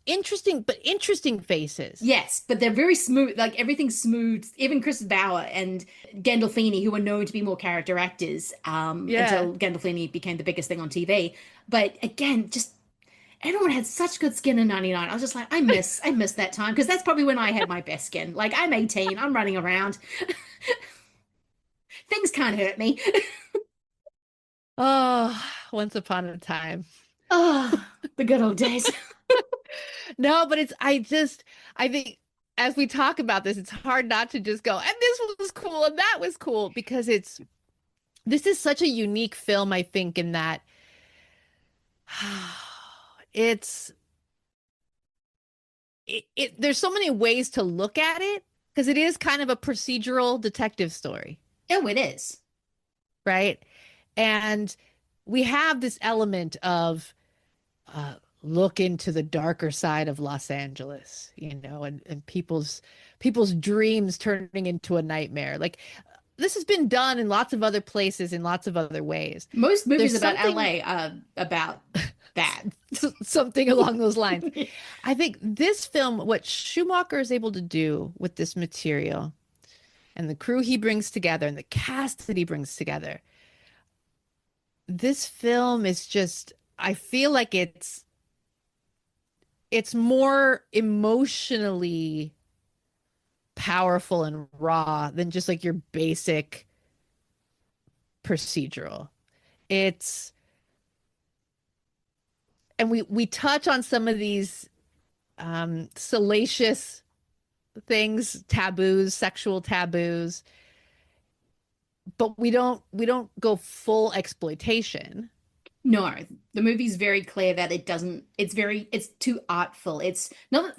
interesting faces. Yes, but they're very smooth. Like, everything's smooth. Even Chris Bauer and Gandolfini, who are known to be more character actors, until Gandolfini became the biggest thing on TV. But again, just everyone had such good skin in '99. I was just like, I miss that time, because that's probably when I had my best skin. Like, I'm 18, I'm running around. Things can't hurt me. Oh, once upon a time. Oh, the good old days. No, but I think as we talk about this, it's hard not to just go, and this was cool and that was cool, because this is such a unique film, I think, in that there's so many ways to look at it, because it is kind of a procedural detective story. Oh, it is. Right? And we have this element of look into the darker side of Los Angeles, and people's dreams turning into a nightmare. Like, this has been done in lots of other places in lots of other ways. Most movies about LA are about that. Something along those lines. I think this film, what Schumacher is able to do with this material and the crew he brings together and the cast that he brings together, this film is just, I feel like it's more emotionally powerful and raw than just like your basic procedural. And we touch on some of these salacious things, taboos, sexual taboos, but we don't go full exploitation. No, the movie's very clear that it's too artful. It's not,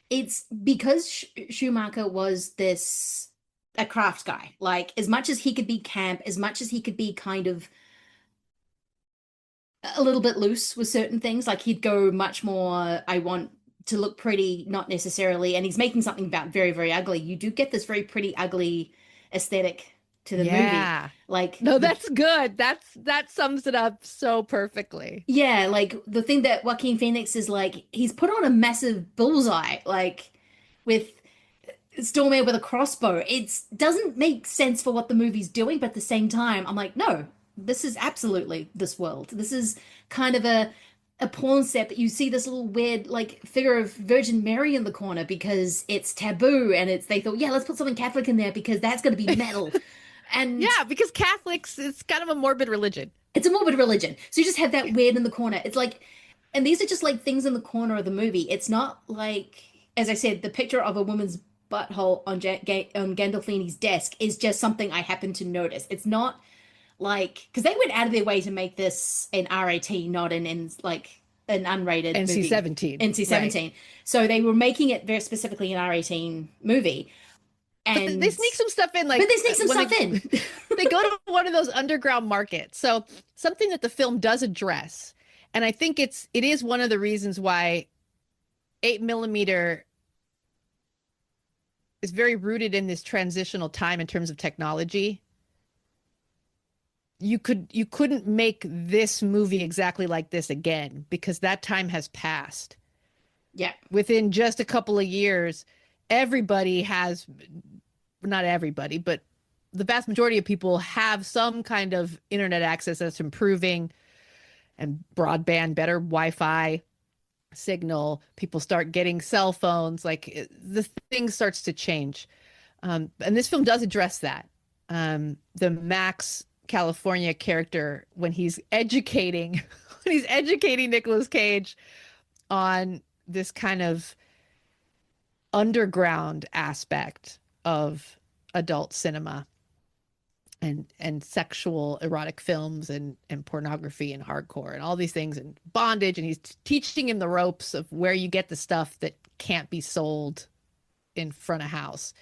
it's because Schumacher was a craft guy. Like, as much as he could be camp, as much as he could be kind of a little bit loose with certain things, like he'd go much more, I want to look pretty, not necessarily, and he's making something about very, very ugly. You do get this very pretty, ugly aesthetic to the movie. Like, no, that's good. That sums it up so perfectly. Yeah, like the thing that Joaquin Phoenix is like, he's put on a massive bullseye, like with Stormare with a crossbow. It doesn't make sense for what the movie's doing, but at the same time, I'm like, no, this is absolutely this world. This is kind of a porn set, but you see this little weird like figure of Virgin Mary in the corner because it's taboo, and they thought, yeah, let's put something Catholic in there because that's going to be metal. And yeah, because Catholics, it's kind of a morbid religion. It's a morbid religion. So you just have that weird in the corner. It's like, and these are just like things in the corner of the movie. It's not like, as I said, the picture of a woman's butthole on Gandolfini's desk is just something I happen to notice. It's not like, because they went out of their way to make this an R18, not an like an unrated NC-17. NC-17. Right. So they were making it very specifically an R18 movie. And but they sneak some stuff in, they go to one of those underground markets. So something that the film does address, and I think it is one of the reasons why 8mm is very rooted in this transitional time in terms of technology. You couldn't make this movie exactly like this again, because that time has passed. Yeah. Within just a couple of years, everybody has, not everybody, but the vast majority of people have some kind of internet access that's improving, and broadband, better Wi-Fi signal. People start getting cell phones. Like, the thing starts to change. And this film does address that. The Max California character, when he's educating Nicolas Cage on this kind of underground aspect of adult cinema and sexual erotic films and pornography and hardcore and all these things and bondage, and he's teaching him the ropes of where you get the stuff that can't be sold in front of house.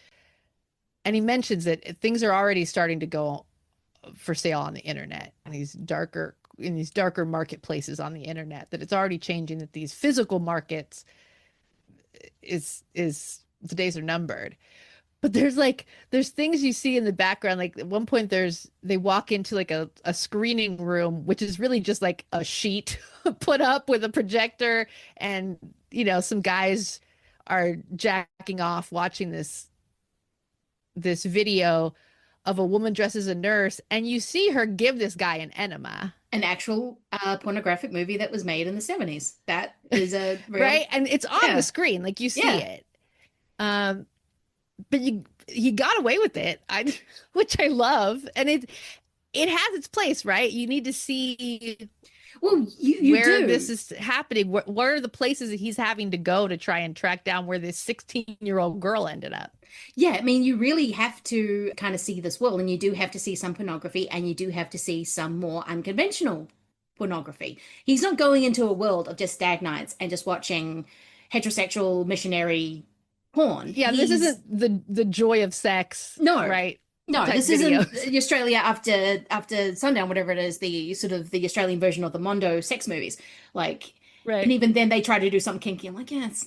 And he mentions that things are already starting to go for sale on the internet, and these darker marketplaces on the internet, that it's already changing, that these physical markets is the days are numbered. But there's things you see in the background. Like, at one point they walk into like a screening room, which is really just like a sheet put up with a projector, and some guys are jacking off watching this video of a woman dressed as a nurse, and you see her give this guy an enema. An actual pornographic movie that was made in the 70s. That is a real... right, and it's on the screen, like you see it. But he got away with it, which I love, and it has its place, right? You need to see well, you where do. this is happening. What are the places that he's having to go to try and track down where this 16-year-old girl ended up? Yeah, I mean, you really have to kind of see this world, and you do have to see some pornography, and you do have to see some more unconventional pornography. He's not going into a world of just stag nights and just watching heterosexual missionary porn. Yeah, this isn't the joy of sex. No, right? No, type this videos. isn't Australia after sundown, whatever it is, the sort of the Australian version of the Mondo sex movies. Like, right. And even then they try to do something kinky. I'm like, yeah, it's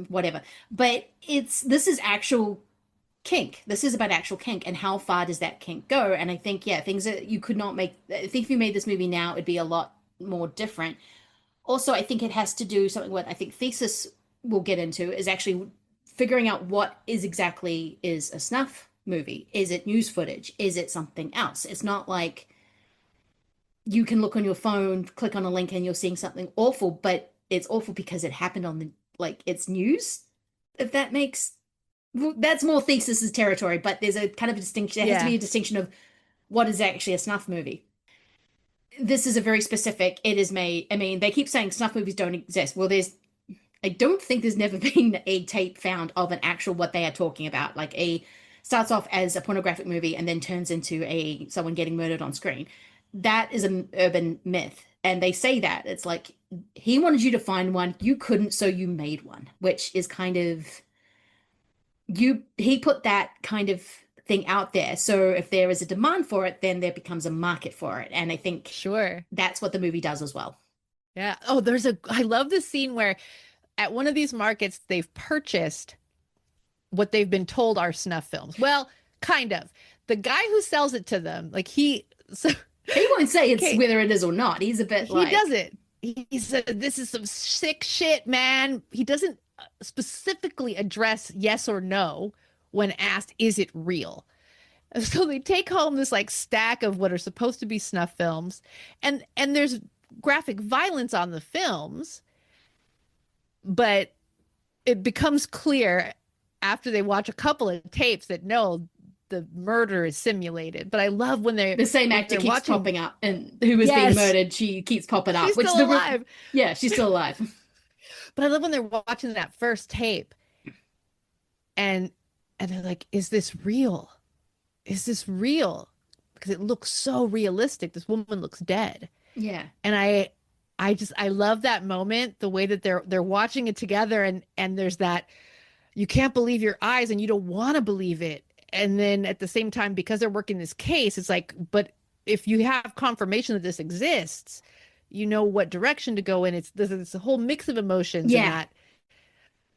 whatever. But this is actual kink. This is about actual kink, and how far does that kink go? And I think, yeah, things that you could not make. I think if you made this movie now, it'd be a lot more different. Also, I think it has to do something what I think Thesis will get into is actually figuring out what is exactly is a snuff movie. Is it news footage? Is it something else? It's not like you can look on your phone, click on a link, and you're seeing something awful, but it's awful because it happened on the, like, it's news. If that makes, that's more Thesis's territory, but there's a kind of a distinction. There has to be a distinction of what is actually a snuff movie. This is a very specific, it is made, I mean, they keep saying snuff movies don't exist. Well, I don't think there's never been a tape found of an actual, what they are talking about. Like starts off as a pornographic movie and then turns into someone getting murdered on screen. That is an urban myth. And they say that it's like, he wanted you to find one, you couldn't, so you made one, which is kind of, he put that kind of thing out there. So if there is a demand for it, then there becomes a market for it. And I think that's what the movie does as well. Yeah. Oh, I love this scene where at one of these markets, they've purchased what they've been told are snuff films. Well, kind of. The guy who sells it to them, like he won't say it's whether it is or not. He's a bit like... He doesn't. He said, this is some sick shit, man. He doesn't specifically address yes or no when asked, is it real? So they take home this like stack of what are supposed to be snuff films, and there's graphic violence on the films, but it becomes clear after they watch a couple of tapes that no, the murder is simulated. But I love when the same actor keeps popping up, and who was being murdered, she keeps popping up. She's still alive. Yeah, she's still alive. But I love when they're watching that first tape, and they're like, is this real? Is this real? Because it looks so realistic. This woman looks dead. Yeah. And I love that moment, the way that they're watching it together, and there's that, you can't believe your eyes and you don't want to believe it. And then at the same time, because they're working this case, it's like, but if you have confirmation that this exists, you know what direction to go in. It's a whole mix of emotions. Yeah.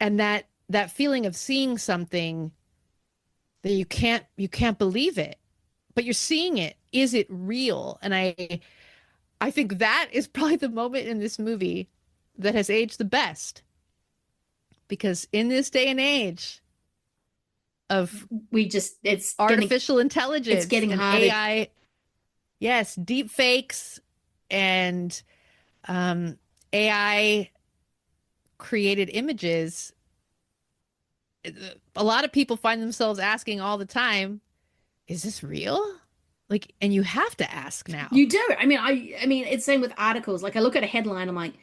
And that feeling of seeing something that you can't believe it, but you're seeing it. Is it real? And I think that is probably the moment in this movie that has aged the best, because in this day and age of it's artificial intelligence, it's getting and hard. AI, yes, deep fakes and AI created images. A lot of people find themselves asking all the time, is this real? Like, and you have to ask now. You do. I mean, it's same with articles. Like, I look at a headline, I'm like,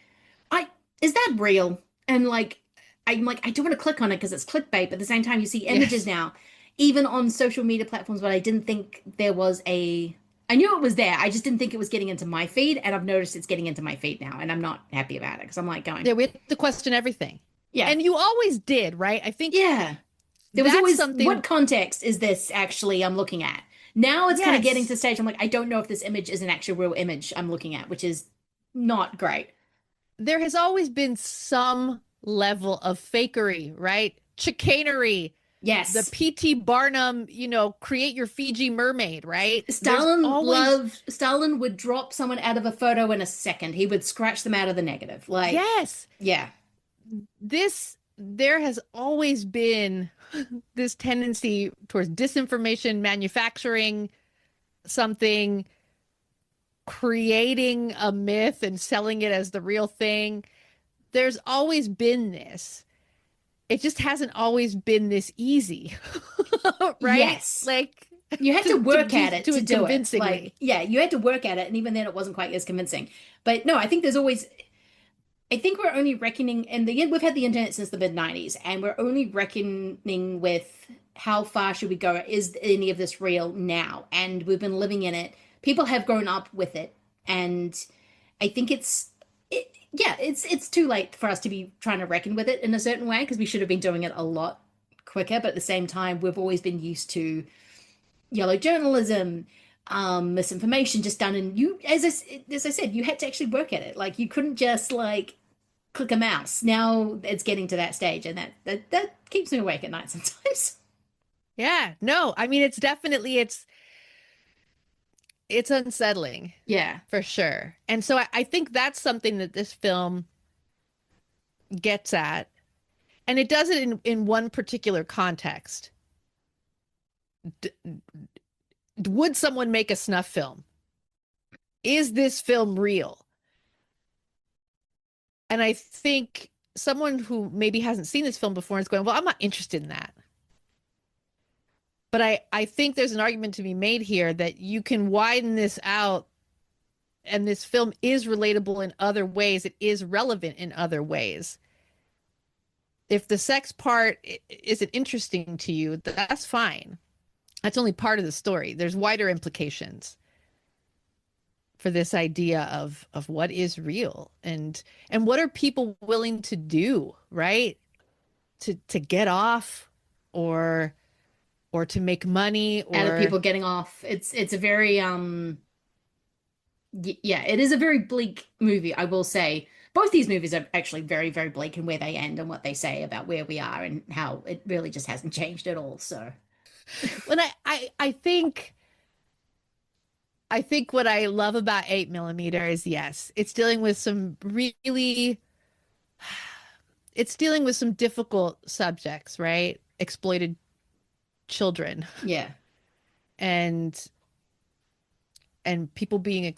is that real? And I'm like, I don't want to click on it because it's clickbait. But at the same time, you see images now, even on social media platforms, but I didn't think there was I knew it was there. I just didn't think it was getting into my feed. And I've noticed it's getting into my feed now. And I'm not happy about it because I'm like going. Yeah, we have to question everything. Yeah. And you always did, right? I think. Yeah. There was always something. What context is this actually I'm looking at? Now it's kind of getting to the stage. I'm like, I don't know if this image is an actual real image I'm looking at, which is not great. There has always been some level of fakery, right? Chicanery. Yes. The P.T. Barnum, create your Fiji mermaid, right? Stalin would drop someone out of a photo in a second. He would scratch them out of the negative. Like, yes. Yeah. There has always been this tendency towards disinformation, manufacturing something, creating a myth and selling it as the real thing. There's always been this. It just hasn't always been this easy, right? Yes. Like, You had to work at it to do it. convincingly. Like, yeah, you had to work at it, and even then it wasn't quite as convincing. But no, I think there's always, I think we're only reckoning, and we've had the internet since the mid-90s, and we're only reckoning with how far should we go? Is any of this real now? And we've been living in it. People have grown up with it, and I think it's too late for us to be trying to reckon with it in a certain way, because we should have been doing it a lot quicker. But at the same time, we've always been used to yellow journalism, misinformation just done, and you, as I said, you had to actually work at it. Like, you couldn't just like click a mouse. Now it's getting to that stage, and that keeps me awake at night sometimes. Yeah, no, I mean, it's definitely, it's unsettling. Yeah, for sure. And so I think that's something that this film gets at, and it does it in one particular context. Would someone make a snuff film? Is this film real? And I think someone who maybe hasn't seen this film before is going, well, I'm not interested in that. But I think there's an argument to be made here that you can widen this out, and this film is relatable in other ways. It is relevant in other ways. If the sex part isn't interesting to you, that's fine. That's only part of the story. There's wider implications for this idea of what is real, and what are people willing to do, right? To get off, or to make money, or out of people getting off. It's a very it is a very bleak movie, I will say. Both these movies are actually very, very bleak in where they end and what they say about where we are and how it really just hasn't changed at all. So when I think what I love about 8mm is, yes, it's dealing with some difficult subjects, right? Exploited children. Yeah. And people being,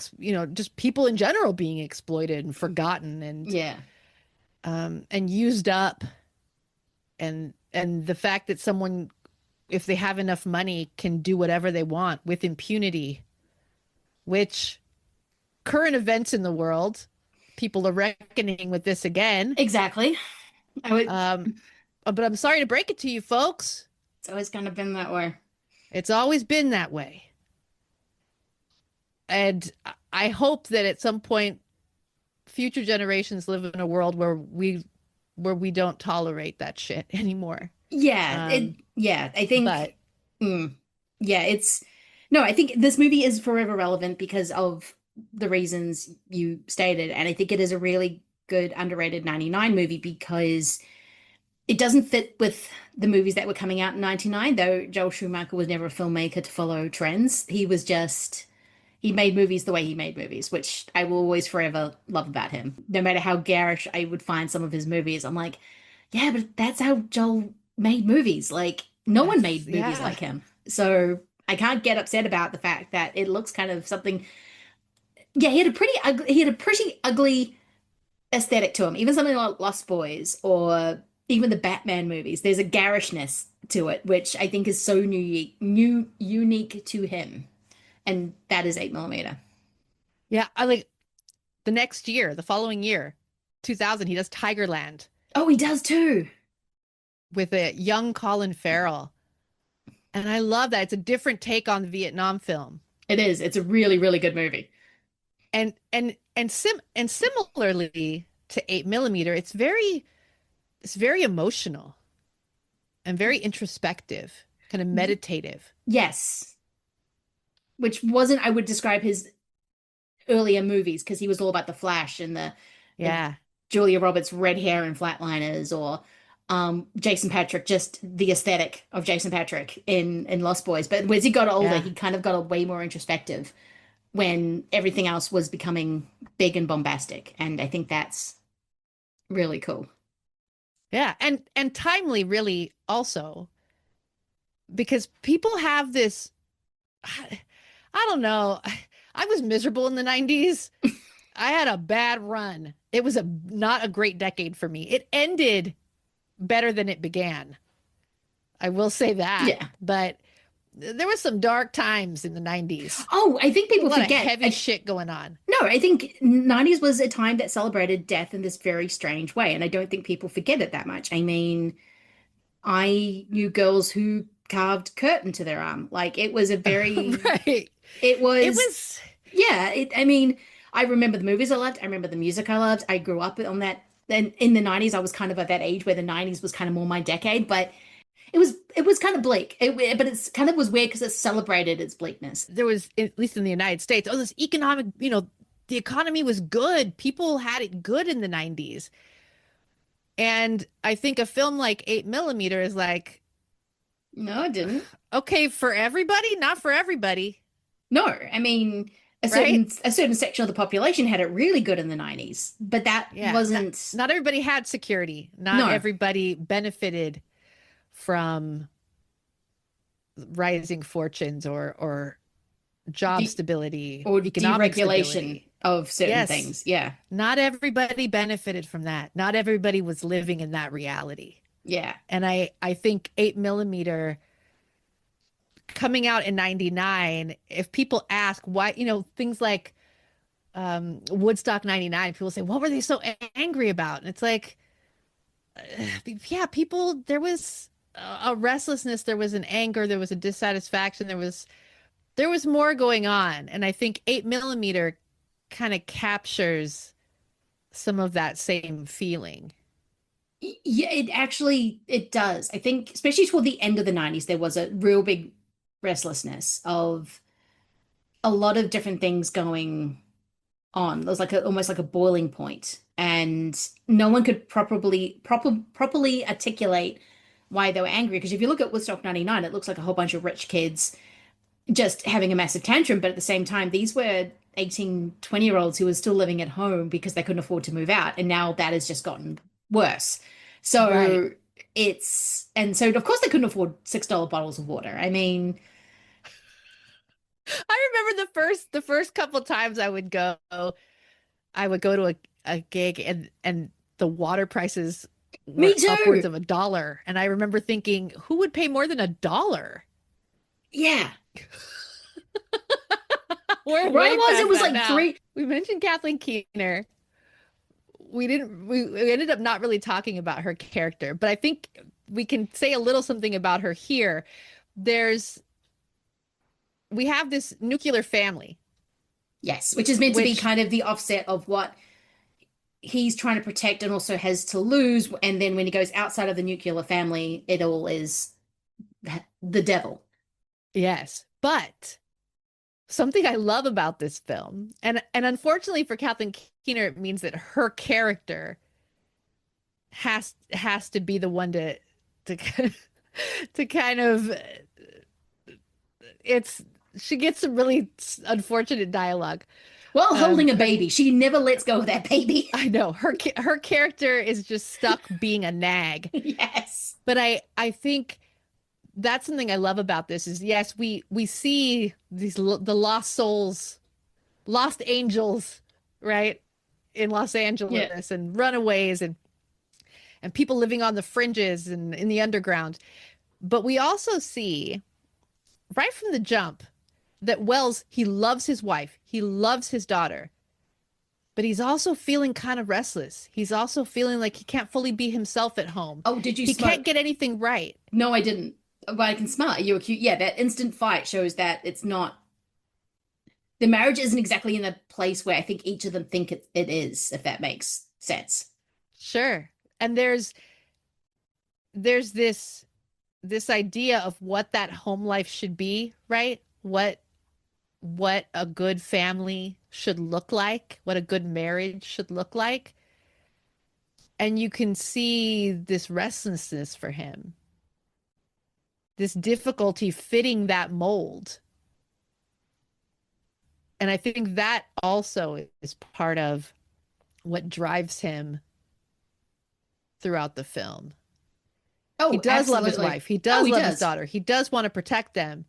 just people in general being exploited and forgotten, and and used up, and the fact that someone, if they have enough money, can do whatever they want with impunity, which current events in the world, people are reckoning with this again. Exactly. But I'm sorry to break it to you folks. It's always kind of been that way. It's always been that way. And I hope that at some point future generations live in a world where we don't tolerate that shit anymore. Yeah. I think, I think this movie is forever relevant because of the reasons you stated. And I think it is a really good, underrated 99 movie because it doesn't fit with the movies that were coming out in 99, though Joel Schumacher was never a filmmaker to follow trends. He made movies the way he made movies, which I will always forever love about him. No matter how garish I would find some of his movies, I'm like, yeah, but that's how Joel made movies. Like, no one made movies like him. So I can't get upset about the fact that it looks kind of something. Yeah, he had a pretty ugly aesthetic to him. Even something like Lost Boys or even the Batman movies. There's a garishness to it, which I think is so unique to him. And that is 8mm. Yeah, I like the following year, 2000, he does Tigerland. Oh, he does too. With a young Colin Farrell. And I love that. It's a different take on the Vietnam film. It is. It's a really, really good movie. And similarly to 8mm, it's very emotional and very introspective, kind of meditative. Yes. Which wasn't, I would describe his earlier movies, because he was all about the flash and the Julia Roberts red hair and flatliners, or Jason Patrick, just the aesthetic of Jason Patrick in Lost Boys. But as he got older, he kind of got way more introspective when everything else was becoming big and bombastic. And I think that's really cool. Yeah, and timely, really, also, because people have this, I don't know, I was miserable in the 90s. I had a bad run. It was not a great decade for me. It ended better than it began. I will say that. Yeah. But there was some dark times in the 90s. Oh, I think people a lot forget of heavy shit going on. No, I think 90s was a time that celebrated death in this very strange way, and I don't think people forget it that much. I mean, I knew girls who carved curtain to their arm. Like, it was a very right. It was yeah. I mean, I remember the movies I loved. I remember the music I loved. I grew up on that. Then in the 90s, I was kind of at that age where the 90s was kind of more my decade, but it was kind of bleak. But it's kind of was weird because it celebrated its bleakness. There was, at least in the United States, this economic, the economy was good. People had it good in the 90s. And I think a film like 8mm is like, no, it didn't. Okay, for everybody, not for everybody. No, I mean, a certain section of the population had it really good in the 90s, but that wasn't. Not everybody had security. Not everybody benefited from rising fortunes or job stability or economic deregulation stability of certain things. Yeah, not everybody benefited from that. Not everybody was living in that reality. Yeah, and I think 8mm coming out in 99, if people ask why, things like Woodstock 99, people say, what were they so angry about? And it's like, yeah, people, there was a restlessness, there was an anger, there was a dissatisfaction, there was more going on. And I think 8mm kind of captures some of that same feeling. Yeah, it does. I think especially toward the end of the 90s, there was a real big restlessness of a lot of different things going on. There was like almost like a boiling point, and no one could properly articulate why they were angry. Because if you look at Woodstock 99, it looks like a whole bunch of rich kids just having a massive tantrum, but at the same time, these were 18, 20-year-olds who were still living at home because they couldn't afford to move out, and now that has just gotten worse. So so of course they couldn't afford $6 bottles of water. I mean, I remember the first couple times I would go to a gig and the water prices were upwards of $1. And I remember thinking, who would pay more than $1? Yeah. It was like $3. We mentioned Kathleen Keener. We ended up not really talking about her character, but I think we can say a little something about her here. We have this nuclear family. Yes, which is meant to be kind of the offset of what he's trying to protect and also has to lose. And then when he goes outside of the nuclear family, it all is the devil. Yes, but something I love about this film, and unfortunately for Kathleen Keener, it means that her character has to be the one to kind of she gets some really unfortunate dialogue. Well, holding a baby, she never lets go of that baby. I know her character is just stuck being a nag. Yes, but I think that's something I love about this is, yes, we see the lost souls, lost angels, right, in Los Angeles, and runaways and people living on the fringes and in the underground. But we also see right from the jump that Wells, he loves his wife, he loves his daughter, but he's also feeling kind of restless. He's also feeling like he can't fully be himself at home. Oh, did you? He can't get anything right. No, I didn't. But I can smell it. You were cute. Yeah, that instant fight shows that it's not. The marriage isn't exactly in a place where I think each of them think it is, if that makes sense. Sure. And there's this idea of what that home life should be, right? What a good family should look like, what a good marriage should look like. And you can see this restlessness for him, this difficulty fitting that mold. And I think that also is part of what drives him throughout the film. Oh, he does absolutely. love his wife. He does love his daughter. He does want to protect them.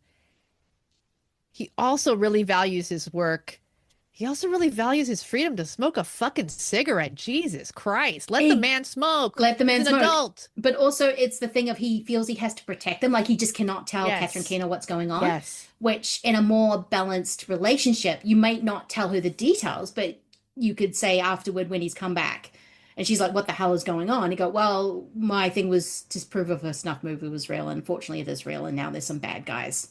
He also really values his work. he also really values his freedom to smoke a fucking cigarette. Jesus Christ. Let the man smoke. Let the man He's smoke. An adult. But also it's the thing of he feels he has to protect them. Like he just cannot tell Catherine Keener what's going on. Yes. Which in a more balanced relationship, you might not tell her the details, but you could say afterward when he's come back and she's like, what the hell is going on? You go, well, my thing was to prove if a snuff movie was real. And unfortunately it is real. And now there's some bad guys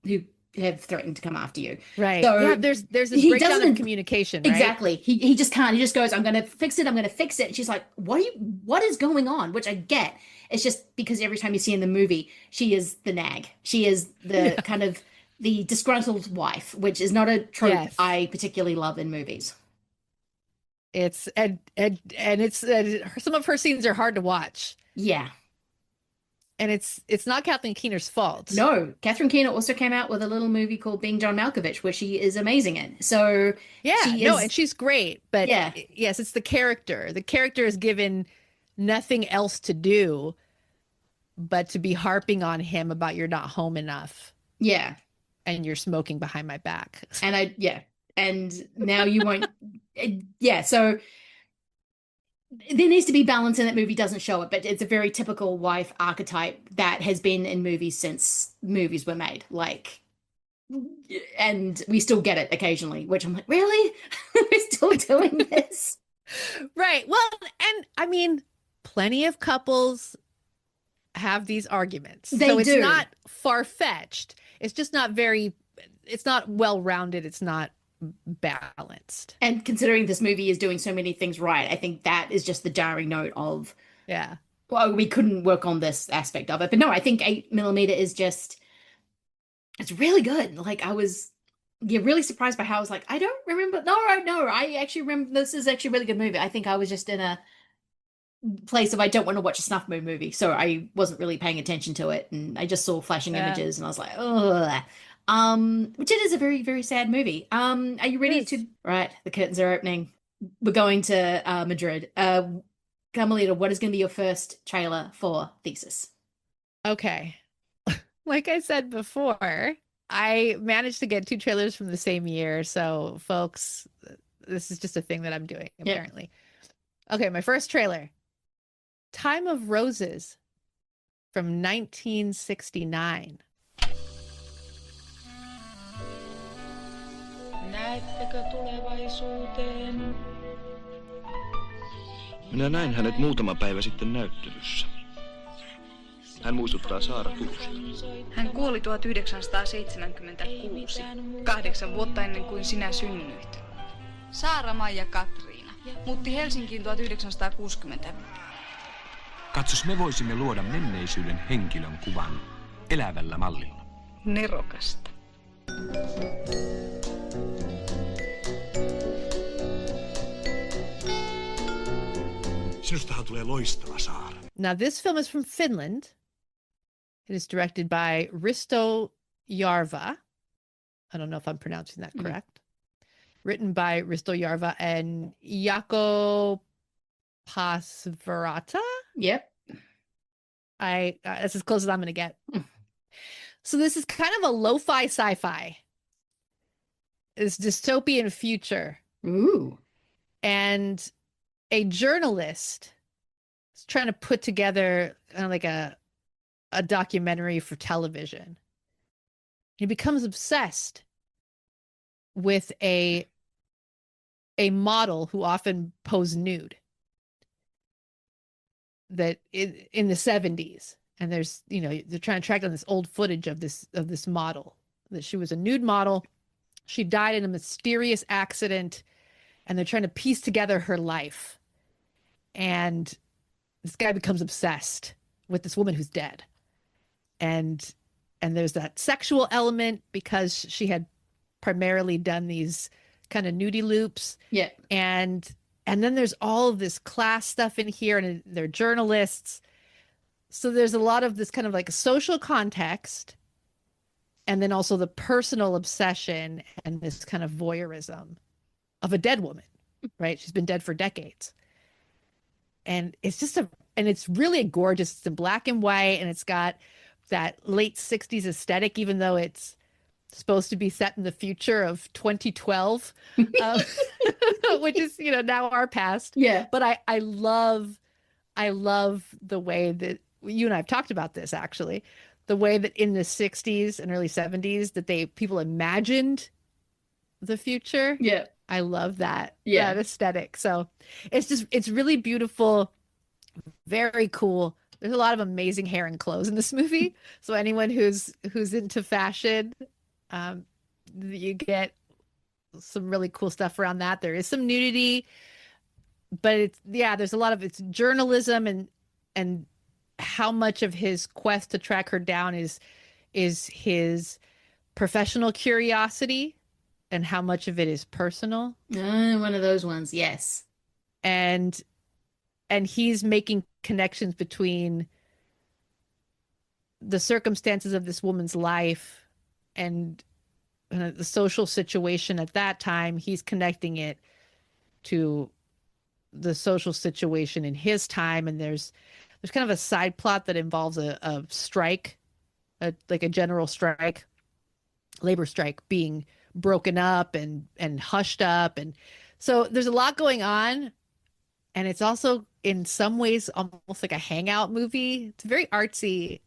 who have threatened to come after you. Right. So yeah, there's this breakdown of communication, right? Exactly. He just can't. He just goes, I'm gonna fix it, I'm gonna fix it. And she's like, what is going on? Which I get. It's just because every time you see in the movie, she is the nag. She is the kind of the disgruntled wife, which is not a trope I particularly love in movies. It's and it's some of her scenes are hard to watch. Yeah. And it's not Kathleen Keener's fault. No, Catherine Keener also came out with a little movie called Being John Malkovich, which she is amazing in. So and she's great. But yeah, yes, it's the character. The character is given nothing else to do but to be harping on him about you're not home enough. Yeah, and you're smoking behind my back. And and now you won't. So. There needs to be balance, and that movie doesn't show it, but it's a very typical wife archetype that has been in movies since movies were made. Like, and we still get it occasionally, which I'm like, really? We're still doing this? Right. Well, and I mean, plenty of couples have these arguments. So it's not far-fetched. It's just not it's not well-rounded. It's not balanced. And considering this movie is doing so many things right, I think that is just the jarring note of well, we couldn't work on this aspect of it. But no, I think 8mm is just, it's really good. Like I was really surprised by how I was like, I don't remember. No, I actually remember this is actually a really good movie. I think I was just in a place of I don't want to watch a snuff movie, so I wasn't really paying attention to it, and I just saw flashing images and I was like, ugh. Which it is a very, very sad movie. Are you ready to? Right, the curtains are opening. We're going to Madrid. Carmelita, what is going to be your first trailer for Thesis? Okay. Like I said before, I managed to get 2 trailers from the same year. So, folks, this is just a thing that I'm doing, apparently. Yep. Okay, my first trailer. Time of Roses from 1969. Näettekö tulevaisuuteen? Minä näin hänet muutama päivä sitten näyttelyssä. Hän muistuttaa Saara Turusta. Hän kuoli 1976, 8 vuotta ennen kuin sinä synnyit. Saara Maija Katriina muutti Helsinkiin 1960. Katsos, me voisimme luoda menneisyyden henkilön kuvan elävällä mallilla. Nerokasta. Sinustahan tulee loistava, Saara. Now, this film is from Finland. It is directed by Risto Jarva. I don't know if I'm pronouncing that correct. Written by Risto Jarva and Jaakko Pasvarata. Yep. That's as close as I'm going to get. So this is kind of a lo-fi sci-fi. It's dystopian future. Ooh. And a journalist is trying to put together kind of like a documentary for television. He becomes obsessed with a model who often posed nude that in the 70s. And there's, they're trying to track down this old footage of this model, that she was a nude model. She died in a mysterious accident, and they're trying to piece together her life. And this guy becomes obsessed with this woman who's dead. And there's that sexual element because she had primarily done these kind of nudie loops. Yeah. And then there's all of this class stuff in here, and they're journalists. So there's a lot of this kind of like social context, and then also the personal obsession and this kind of voyeurism of a dead woman, right? She's been dead for decades. And it's just it's really gorgeous. It's in black and white, and it's got that late 60s aesthetic, even though it's supposed to be set in the future of 2012, which is, now our past. Yeah. But I love the way that you and I have talked about this, actually, the way that in the 60s and early 70s that people imagined the future. Yeah. I love that. Yeah. That aesthetic. So it's really beautiful. Very cool. There's a lot of amazing hair and clothes in this movie. So anyone who's into fashion, you get some really cool stuff around that. There is some nudity, but there's a lot of it's journalism and how much of his quest to track her down is his professional curiosity and how much of it is personal. One of those ones, yes. And he's making connections between the circumstances of this woman's life and the social situation at that time. He's connecting it to the social situation in his time. And there's kind of a side plot that involves a strike, like a general strike, labor strike being broken up and hushed up. And so there's a lot going on. And it's also in some ways almost like a hangout movie. It's very artsy.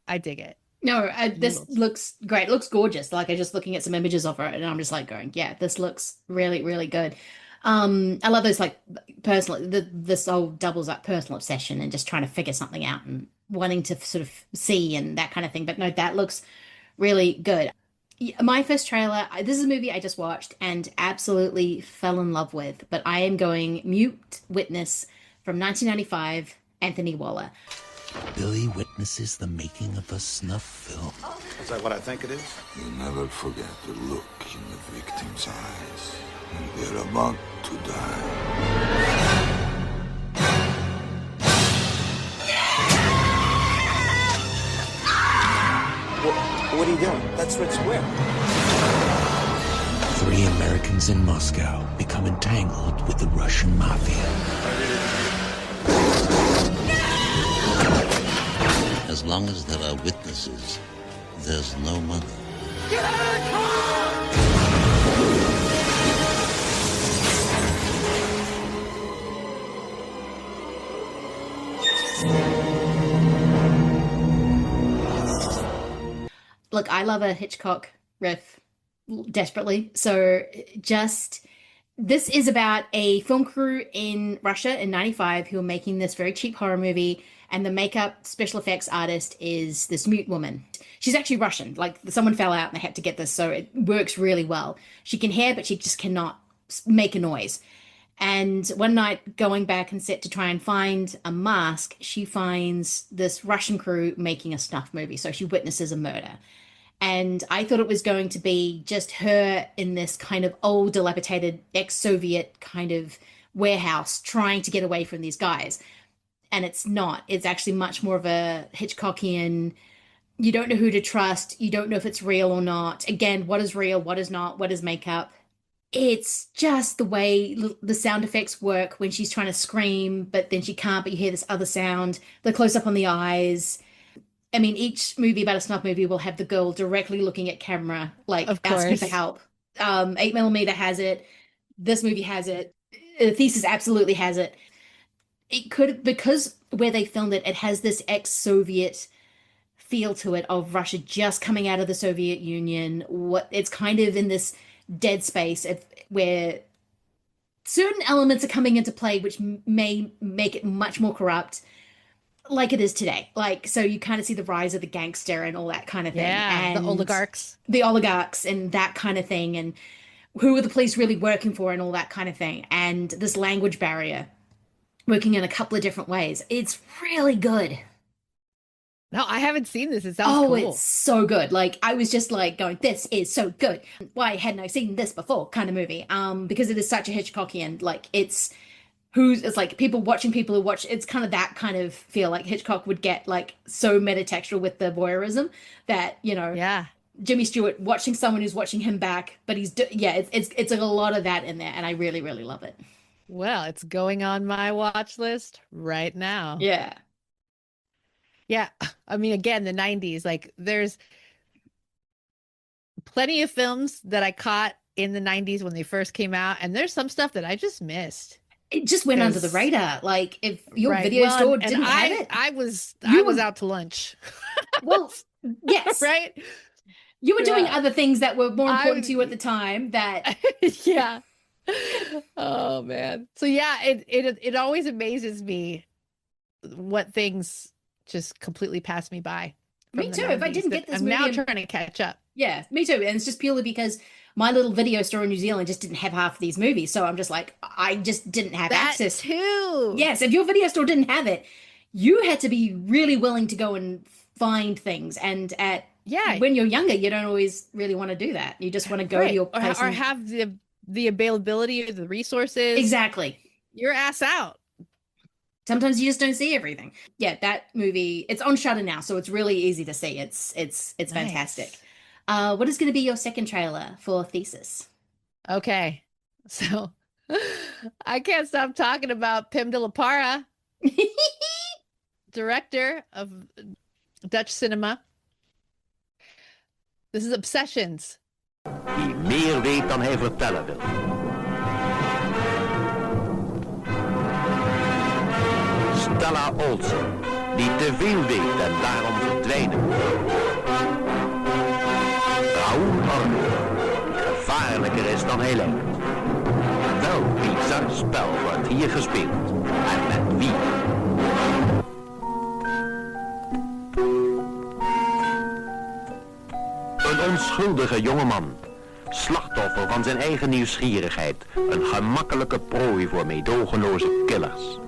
I dig it. No, this looks great. It looks gorgeous. Like I'm just looking at some images of it and I'm just like going, yeah, this looks really, really good. I love those like personal, this all doubles up personal obsession and just trying to figure something out and wanting to sort of see and that kind of thing. But no, that looks really good. My first trailer, this is a movie I just watched and absolutely fell in love with, but I am going Mute Witness from 1995, Anthony Waller. Billy witnesses the making of a snuff film. Is that what I think it is? You never forget the look in the victim's eyes when they're about to die. What are you doing? That's Red Square. 3 Americans in Moscow become entangled with the Russian mafia. As long as there are witnesses, there's no money. Look, I love a Hitchcock riff desperately. So this is about a film crew in Russia in 95 who are making this very cheap horror movie. And the makeup special effects artist is this mute woman. She's actually Russian. Like someone fell out and they had to get this. So it works really well. She can hear, but she just cannot make a noise. And one night going back and set to try and find a mask, she finds this Russian crew making a snuff movie. So she witnesses a murder. And I thought it was going to be just her in this kind of old, dilapidated ex-Soviet kind of warehouse trying to get away from these guys. And it's not. It's actually much more of a Hitchcockian, you don't know who to trust. You don't know if it's real or not. Again, what is real? What is not? What is makeup? It's just the way the sound effects work when she's trying to scream, but then she can't, but you hear this other sound, the close-up on the eyes. I mean, each movie about a snuff movie will have the girl directly looking at camera, like asking for help. 8mm has it. This movie has it. Thesis absolutely has it. It could, because where they filmed it, it has this ex-Soviet feel to it of Russia just coming out of the Soviet Union. It's kind of in this dead space where certain elements are coming into play, which may make it much more corrupt, like it is today. Like, so you kind of see the rise of the gangster and all that kind of thing. Yeah, and the oligarchs. The oligarchs and that kind of thing. And who are the police really working for and all that kind of thing. And this language barrier working in a couple of different ways. It's really good. No, I haven't seen this. It sounds cool. It's so good. Like, I was just like going, this is so good. Why hadn't I seen this before kind of movie? Because it is such a Hitchcockian, like it's like people watching people who watch, it's kind of that kind of feel like Hitchcock would get like so metatextual with the voyeurism that, Jimmy Stewart watching someone who's watching him back, but it's a lot of that in there. And I really, really love it. Well, it's going on my watch list right now. Yeah. Yeah. I mean, again, the 90s, like there's plenty of films that I caught in the 90s when they first came out, and there's some stuff that I just missed. It just went under the radar. Like if your video store didn't have it, I was out to lunch. Well, yes, right. You were doing other things that were more important to you at the time. That yeah. Oh man. So yeah, it always amazes me what things just completely pass me by. Me too. If I didn't get this I'm movie, now trying to catch up. Yeah, me too. And it's just purely because my little video store in New Zealand just didn't have half of these movies. So I'm just like, I just didn't have access. Too. Yes, if your video store didn't have it, you had to be really willing to go and find things. And when you're younger, you don't always really want to do that. You just want to go to your place or have the availability or the resources. Exactly. Your ass out. Sometimes you just don't see everything. Yeah, that movie, it's on Shudder now, so it's really easy to see. It's fantastic. What is going to be your second trailer for Thesis? Okay. So I can't stop talking about Pim de la Parra, director of Dutch cinema. This is Obsessions. Die meer weet dan hij vertellen wil. Stella Olsen, die te veel weet en daarom verdwijnen moet. Raoul Arnold, die gevaarlijker is dan hij lijkt. Welk bizar spel wordt hier gespeeld en met wie? Een onschuldige jongeman, slachtoffer van zijn eigen nieuwsgierigheid, een gemakkelijke prooi voor meedogenloze killers.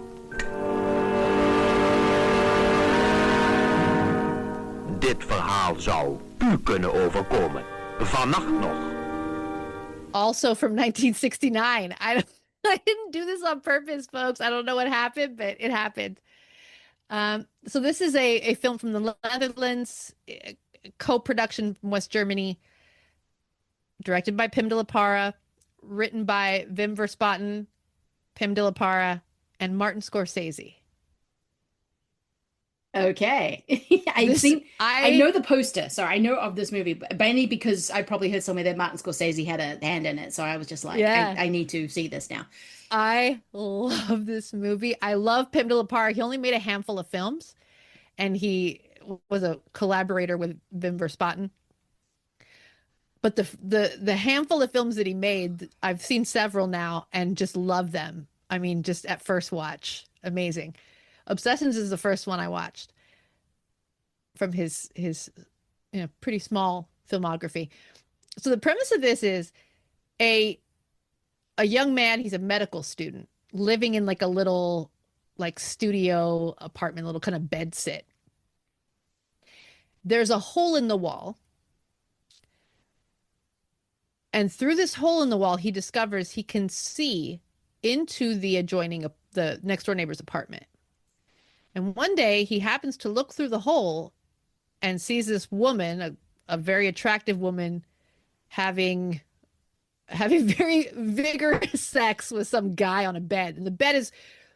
Dit verhaal zou u kunnen overkomen, vannacht nog. Also from 1969. I didn't do this on purpose, folks. I don't know what happened, but it happened. So this is a film from the Netherlands, co-production from West Germany, directed by Pim de la Parra, written by Wim Verspaten, Pim de la Parra, and Martin Scorsese. Okay. I know the poster, so I know of this movie, mainly because I probably heard somewhere that Martin Scorsese had a hand in it. So I was just like, I need to see this now. I love this movie. I love Pim de la Parra. He only made a handful of films, and he was a collaborator with Wim Verspaten. But the handful of films that he made, I've seen several now and just love them. I mean, just at first watch, amazing. Obsessions is the first one I watched from his pretty small filmography. So the premise of this is a young man, he's a medical student living in like a little like studio apartment, little kind of bed sit. There's a hole in the wall. And through this hole in the wall, he discovers he can see into the next door neighbor's apartment. And one day he happens to look through the hole and sees this woman, a very attractive woman, having very vigorous sex with some guy on a bed. And the bed is,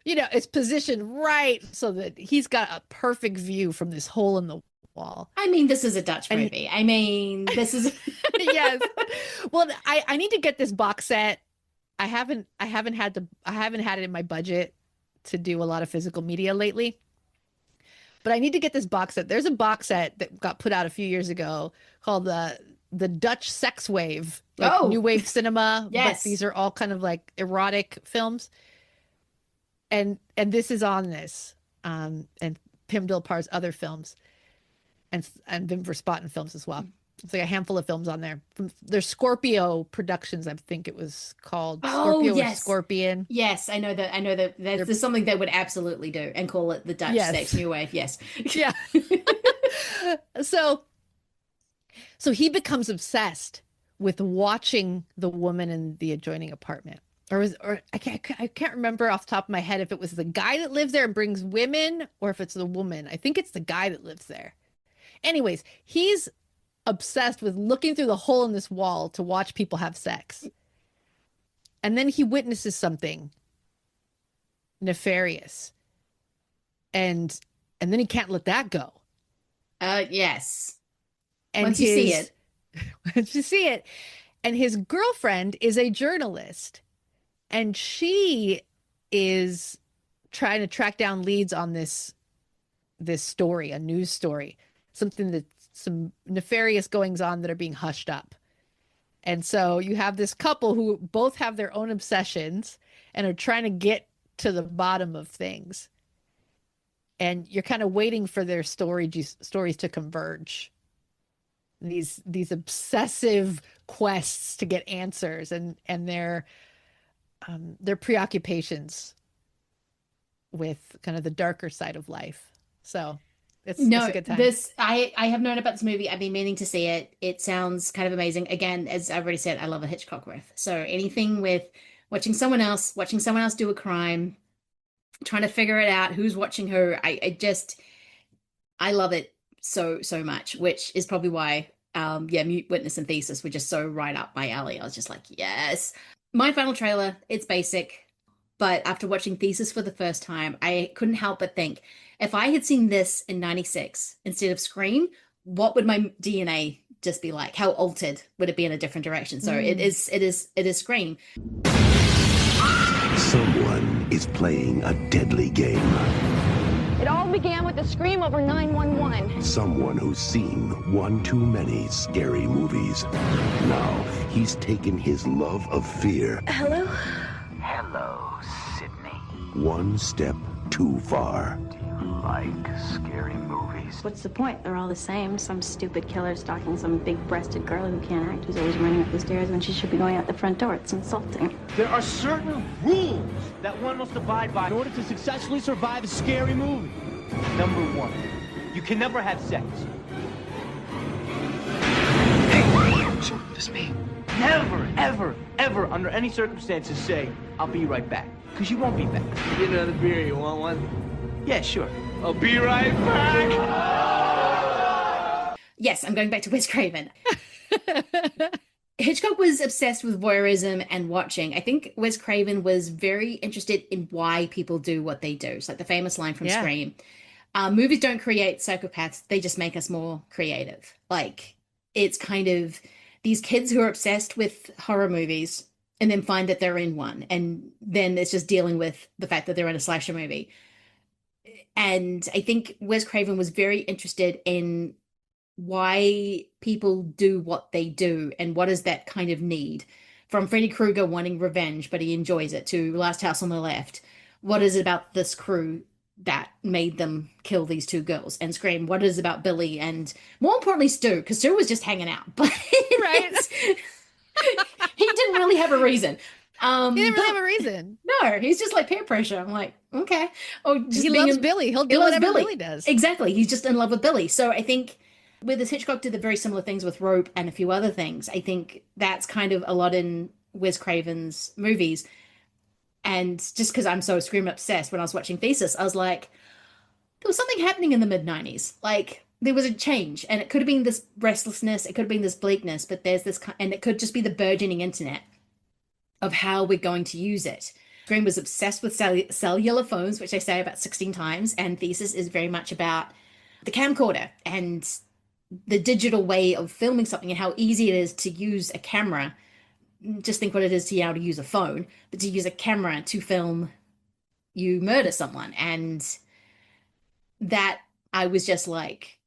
it's positioned right so that he's got a perfect view from this hole in the wall. I mean, this is a Dutch movie. I mean, this is yes. Well, I need to get this box set. I haven't had it in my budget to do a lot of physical media lately. But I need to get this box set. There's a box set that got put out a few years ago called the Dutch Sex Wave, like New Wave cinema. Yes. But these are all kind of like erotic films. And this is on this. And Pim de la Parra's other films. And Wim Verspaten films as well. It's like a handful of films on there. There's Scorpio Productions, I think it was called. Scorpio or Scorpion. Yes, I know that there's something they would absolutely do and call it the Dutch Sex New Wave. Yes. Yeah. So he becomes obsessed with watching the woman in the adjoining apartment. Or I can't remember off the top of my head if it was the guy that lives there and brings women or if it's the woman. I think it's the guy that lives there. Anyways, he's obsessed with looking through the hole in this wall to watch people have sex. And then he witnesses something nefarious. And then he can't let that go. Yes. And once you see it. to see it. And his girlfriend is a journalist, and she is trying to track down leads on this story, a news story, some nefarious goings on that are being hushed up. And so you have this couple who both have their own obsessions and are trying to get to the bottom of things. And you're kind of waiting for their stories to converge. These obsessive quests to get answers and their preoccupations with kind of the darker side of life. So it's a good time. I have known about this movie. I've been meaning to see it. It sounds kind of amazing. Again, as I've already said, I love a Hitchcock riff. So anything with watching someone else do a crime, trying to figure it out, who's watching who, I love it so much, which is probably why Mute, Witness, and Thesis were just so right up my alley. I was just like, yes. My final trailer, it's basic, but after watching Thesis for the first time, I couldn't help but think, if I had seen this in 96 instead of Scream, what would my DNA just be like? How altered would it be in a different direction? So it is Scream. Someone is playing a deadly game. It all began with the scream over 911. Someone who's seen one too many scary movies. Now he's taken his love of fear. Hello? Hello, Sydney. One step too far. Do you like scary movies? What's the point? They're all the same. Some stupid killer stalking some big-breasted girl who can't act, who's always running up the stairs when she should be going out the front door. It's insulting. There are certain rules that one must abide by in order to successfully survive a scary movie. Number 1, you can never have sex. Hey, sure, this me. Never, ever, ever, under any circumstances, say, I'll be right back. Because you won't be back. Get another beer, you want one? Yeah, sure. I'll be right back. Yes, I'm going back to Wes Craven. Hitchcock was obsessed with voyeurism and watching. I think Wes Craven was very interested in why people do what they do. It's like the famous line from Scream. Movies don't create psychopaths. They just make us more creative. Like, it's kind of these kids who are obsessed with horror movies and then find that they're in one. And then it's just dealing with the fact that they're in a slasher movie. And I think Wes Craven was very interested in why people do what they do and what is that kind of need. From Freddy Krueger wanting revenge, but he enjoys it, to Last House on the Left. What is it about this crew that made them kill these two girls? And Scream, what is it about Billy and, more importantly, Stu? Because Stu was just hanging out. But right. He didn't really have a reason. He didn't really have a reason. No, he's just like peer pressure. I'm like, okay. Oh, he loves Billy. He'll do whatever Billy does. Exactly. He's just in love with Billy. So I think with this, Hitchcock did the very similar things with Rope and a few other things. I think that's kind of a lot in Wes Craven's movies. And just because I'm so Scream obsessed, when I was watching Thesis, I was like, there was something happening in the mid-90s. Like, there was a change, and it could have been this restlessness, it could have been this bleakness, but there's this, and it could just be the burgeoning internet of how we're going to use it. Scream was obsessed with cellular phones, which I say about 16 times, and Thesis is very much about the camcorder and the digital way of filming something and how easy it is to use a camera. Just think what it is to be able to use a phone, but to use a camera to film you murder someone. And that, I was just like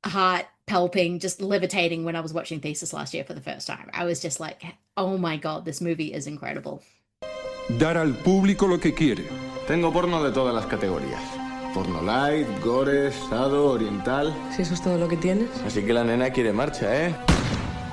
heart palping, just levitating when I was watching Thesis last year for the first time. I was just like, oh my God, this movie is incredible. Dar al público lo que quiere. Tengo porno de todas las categorías. Porno light, gore, sado, oriental. Si eso es todo lo que tienes. Así que la nena quiere marcha, ¿eh?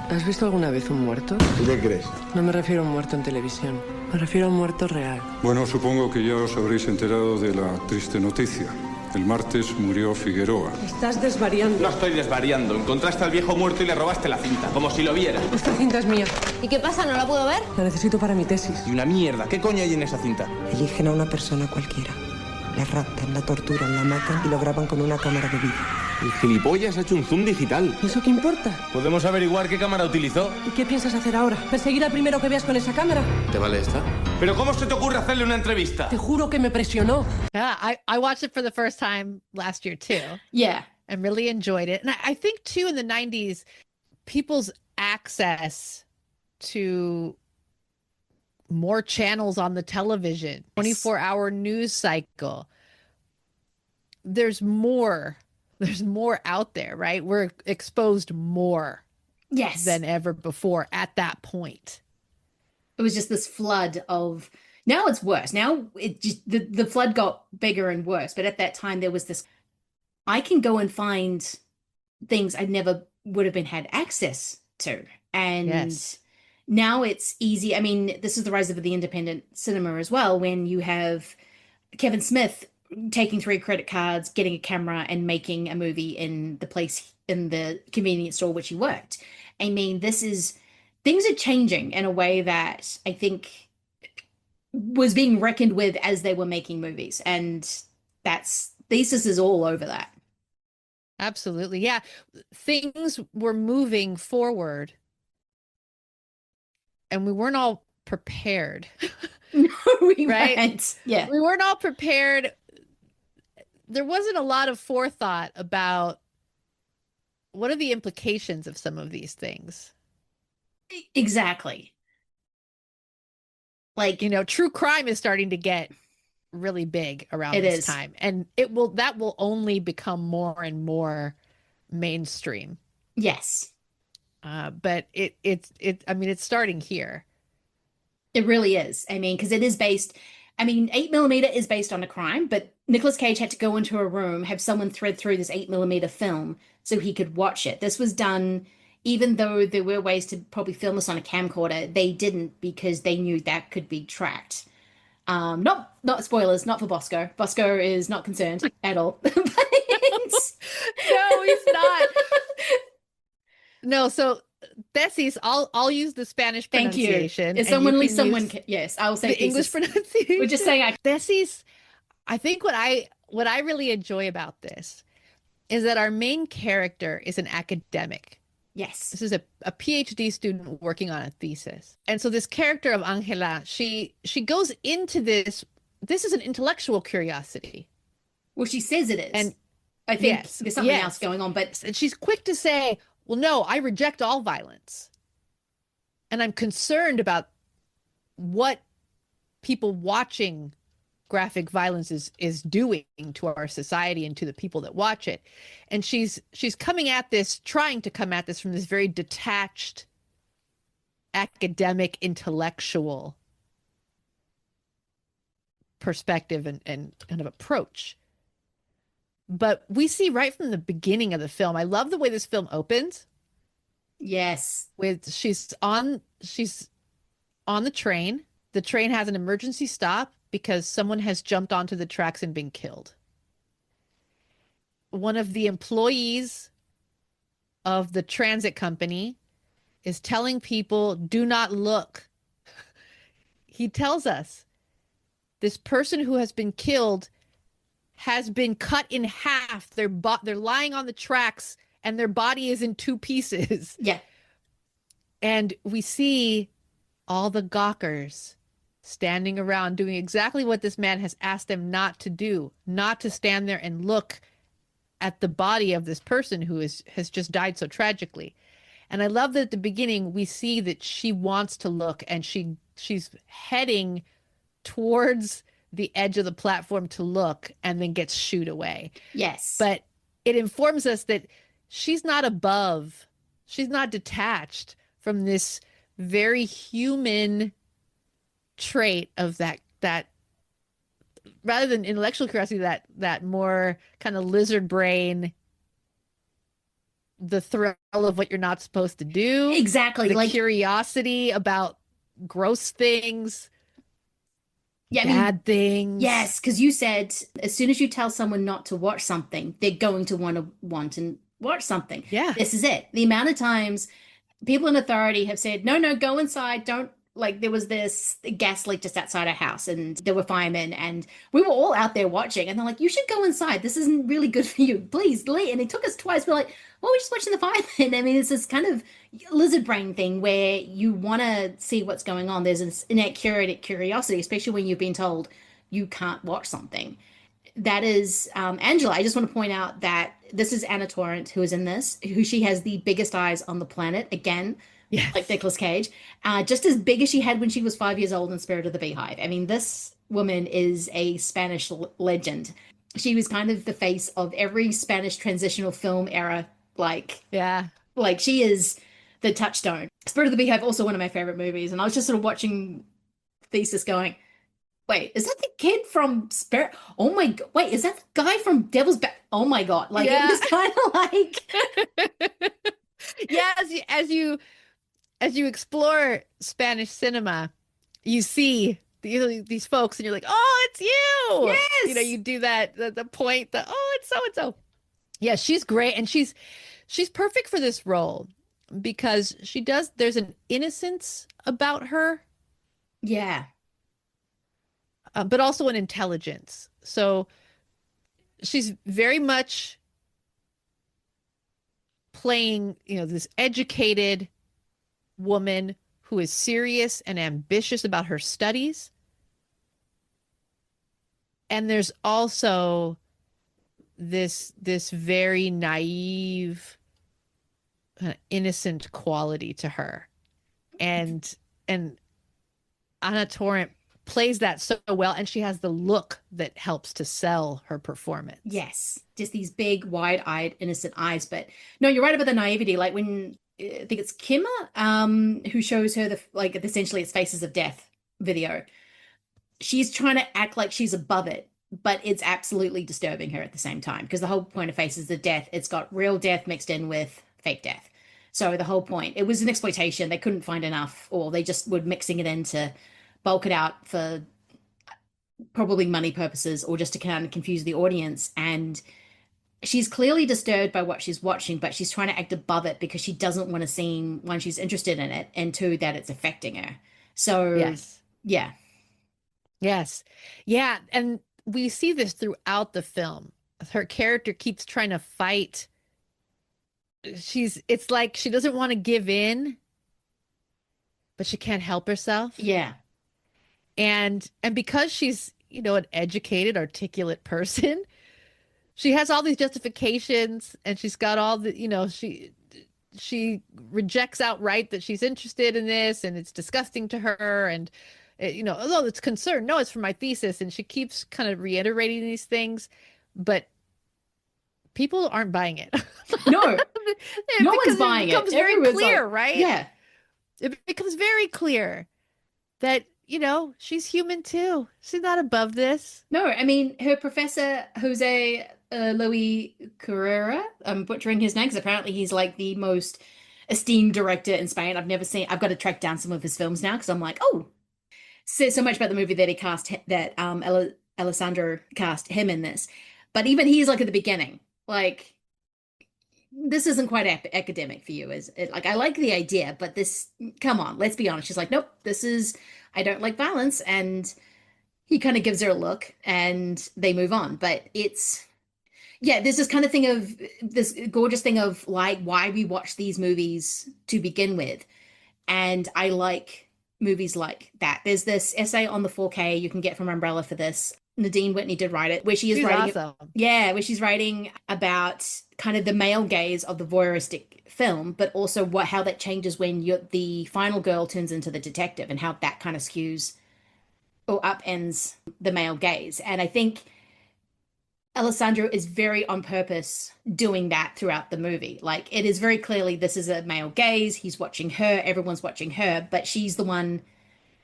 ¿Has visto alguna vez un muerto? ¿Tú qué crees? No me refiero a un muerto en televisión. Me refiero a un muerto real. Bueno, supongo que ya os habréis enterado de la triste noticia. El martes murió Figueroa. Estás desvariando. No estoy desvariando. Encontraste al viejo muerto y le robaste la cinta, como si lo viera. Esta cinta es mía. ¿Y qué pasa? ¿No la puedo ver? La necesito para mi tesis. Y una mierda. ¿Qué coño hay en esa cinta? Eligen a una persona cualquiera. La raptan, la torturan, la matan y lo graban con una cámara de vídeo. El gilipollas ha hecho un zoom digital. ¿Y eso qué importa? ¿Podemos averiguar qué cámara utilizó? ¿Y qué piensas hacer ahora? ¿Perseguir al primero que veas con esa cámara? ¿Te vale esta? ¿Pero cómo se te ocurre hacerle una entrevista? Te juro que me presionó. Yeah, I watched it for the first time last year too. Yeah. And really enjoyed it. And I think too in the 90s, people's access to more channels on the television, 24-hour news cycle. There's more out there, right? We're exposed more than ever before at that point. It was just this flood of, now it's worse. Now it just, the flood got bigger and worse. But at that time there was this, I can go and find things I never would have been had access to. And now it's easy. I mean, this is the rise of the independent cinema as well, when you have Kevin Smith taking 3 credit cards, getting a camera, and making a movie in the place, in the convenience store which he worked. I mean, things are changing in a way that I think was being reckoned with as they were making movies. And Thesis is all over that. Absolutely. Yeah. Things were moving forward and we weren't all prepared. No, we right? weren't. Yeah. We weren't all prepared. There wasn't a lot of forethought about what are the implications of some of these things. Exactly. Like, true crime is starting to get really big around this time, and that will only become more and more mainstream. Yes. But it's starting here. It really is. I mean, because it is based, 8mm is based on a crime, but Nicolas Cage had to go into a room, have someone thread through this 8mm film so he could watch it. This was done, even though there were ways to probably film this on a camcorder, they didn't, because they knew that could be tracked. Not spoilers, not for Bosco. Bosco is not concerned at all. No, he's not. No, so Thesis, I'll use the Spanish pronunciation. Thank you. If someone leaves someone, yes, I will say the English pronunciation. We're just saying Thesis. I think what I really enjoy about this is that our main character is an academic. Yes. This is a PhD student working on a thesis. And so this character of Angela, she goes into this is an intellectual curiosity. Well, she says it is. And I think there's something else going on, but and she's quick to say, well, no, I reject all violence. And I'm concerned about what people watching graphic violence is doing to our society and to the people that watch it. And she's trying to come at this from this very detached, academic, intellectual perspective and kind of approach. But we see right from the beginning of the film, I love the way this film opens. Yes. She's on the train. The train has an emergency stop because someone has jumped onto the tracks and been killed. One of the employees of the transit company is telling people, do not look. He tells us this person who has been killed has been cut in half. They're lying on the tracks and their body is in 2 pieces. Yeah. And we see all the gawkers standing around doing exactly what this man has asked them not to do, not to stand there and look at the body of this person who has just died so tragically. And I love that at the beginning we see that she wants to look and she's heading towards the edge of the platform to look and then gets shooed away. Yes. But it informs us that she's not above, she's not detached from this very human trait of that rather than intellectual curiosity, that more kind of lizard brain, the thrill of what you're not supposed to do. Exactly. The curiosity about gross things. Yeah, bad things. Yes, because you said as soon as you tell someone not to watch something, they're going to want to watch something. Yeah. This is it. The amount of times people in authority have said, no, go inside. Don't, like, there was this gas leak just outside our house and there were firemen and we were all out there watching and they're like, you should go inside. This isn't really good for you. Please leave. And it took us twice. We're like, well, we're just watching the firemen. I mean, it's this kind of lizard brain thing where you want to see what's going on. There's this innate curiosity, especially when you've been told you can't watch something. that is Angela. I just want to point out that this is Anna Torrent who is in this, who she has the biggest eyes on the planet. Again, yes. Like Nicolas Cage, just as big as she had when she was 5 years old in Spirit of the Beehive. I mean, this woman is a Spanish legend. She was kind of the face of every Spanish transitional film era. Like she is the touchstone. Spirit of the Beehive, also one of my favorite movies. And I was just sort of watching Thesis going, wait, is that the kid from Spirit? Oh my God. Wait, is that the guy from Devil's Back? Oh my God. Like, it was kind of like. Yeah, as you explore Spanish cinema, you see these folks and you're like, oh, it's you. Yes. You know, you do that, the point that, oh, it's so-and-so. Yeah, she's great. And she's perfect for this role because there's an innocence about her. Yeah. But also an intelligence. So she's very much playing, this educated woman who is serious and ambitious about her studies. And there's also this very naive, innocent quality to her. And Anna Torrent plays that so well, and she has the look that helps to sell her performance. Yes, just these big, wide-eyed, innocent eyes. But no, you're right about the naivety. Like when I think it's Kimmer, who shows her essentially it's Faces of Death video. She's trying to act like she's above it, but it's absolutely disturbing her at the same time because the whole point of Faces of Death, it's got real death mixed in with fake death. So the whole point, it was an exploitation. They couldn't find enough, or they just were mixing it in to bulk it out for probably money purposes or just to kind of confuse the audience. And she's clearly disturbed by what she's watching, but she's trying to act above it because she doesn't want to seem, one, she's interested in it, and two, that it's affecting her. So yeah. And we see this throughout the film. Her character keeps trying to fight. It's like she doesn't want to give in, but she can't help herself. Yeah. And because she's, an educated, articulate person, she has all these justifications, and she's got all the, she rejects outright that she's interested in this, and it's disgusting to her. And, although it's concerned, no, it's for my thesis. And she keeps kind of reiterating these things, but people aren't buying it. No, no one's buying it. It becomes very clear, right? Yeah. It becomes very clear that, she's human too. She's not above this. No, I mean, her professor, Jose Luis Carrera, I'm butchering his name because apparently he's like the most esteemed director in Spain. I've got to track down some of his films now because I'm like, oh, says so much about the movie that he cast, that Alessandro cast him in this. But even he's like at the beginning, like, this isn't quite academic for you, is it? Like, I like the idea, but this, come on, let's be honest. She's like, nope, I don't like violence. And he kind of gives her a look and they move on. But there's this kind of thing of this gorgeous thing of like why we watch these movies to begin with. And I like movies like that. There's this essay on the 4K you can get from Umbrella for this. Nadine Whitney did write it, where she's writing, awesome. Where she's writing about kind of the male gaze of the voyeuristic film, but also how that changes when the final girl turns into the detective, and how that kind of skews or upends the male gaze. And I think Alessandro is very on purpose doing that throughout the movie. Like, it is very clearly this is a male gaze. He's watching her. Everyone's watching her, but she's the one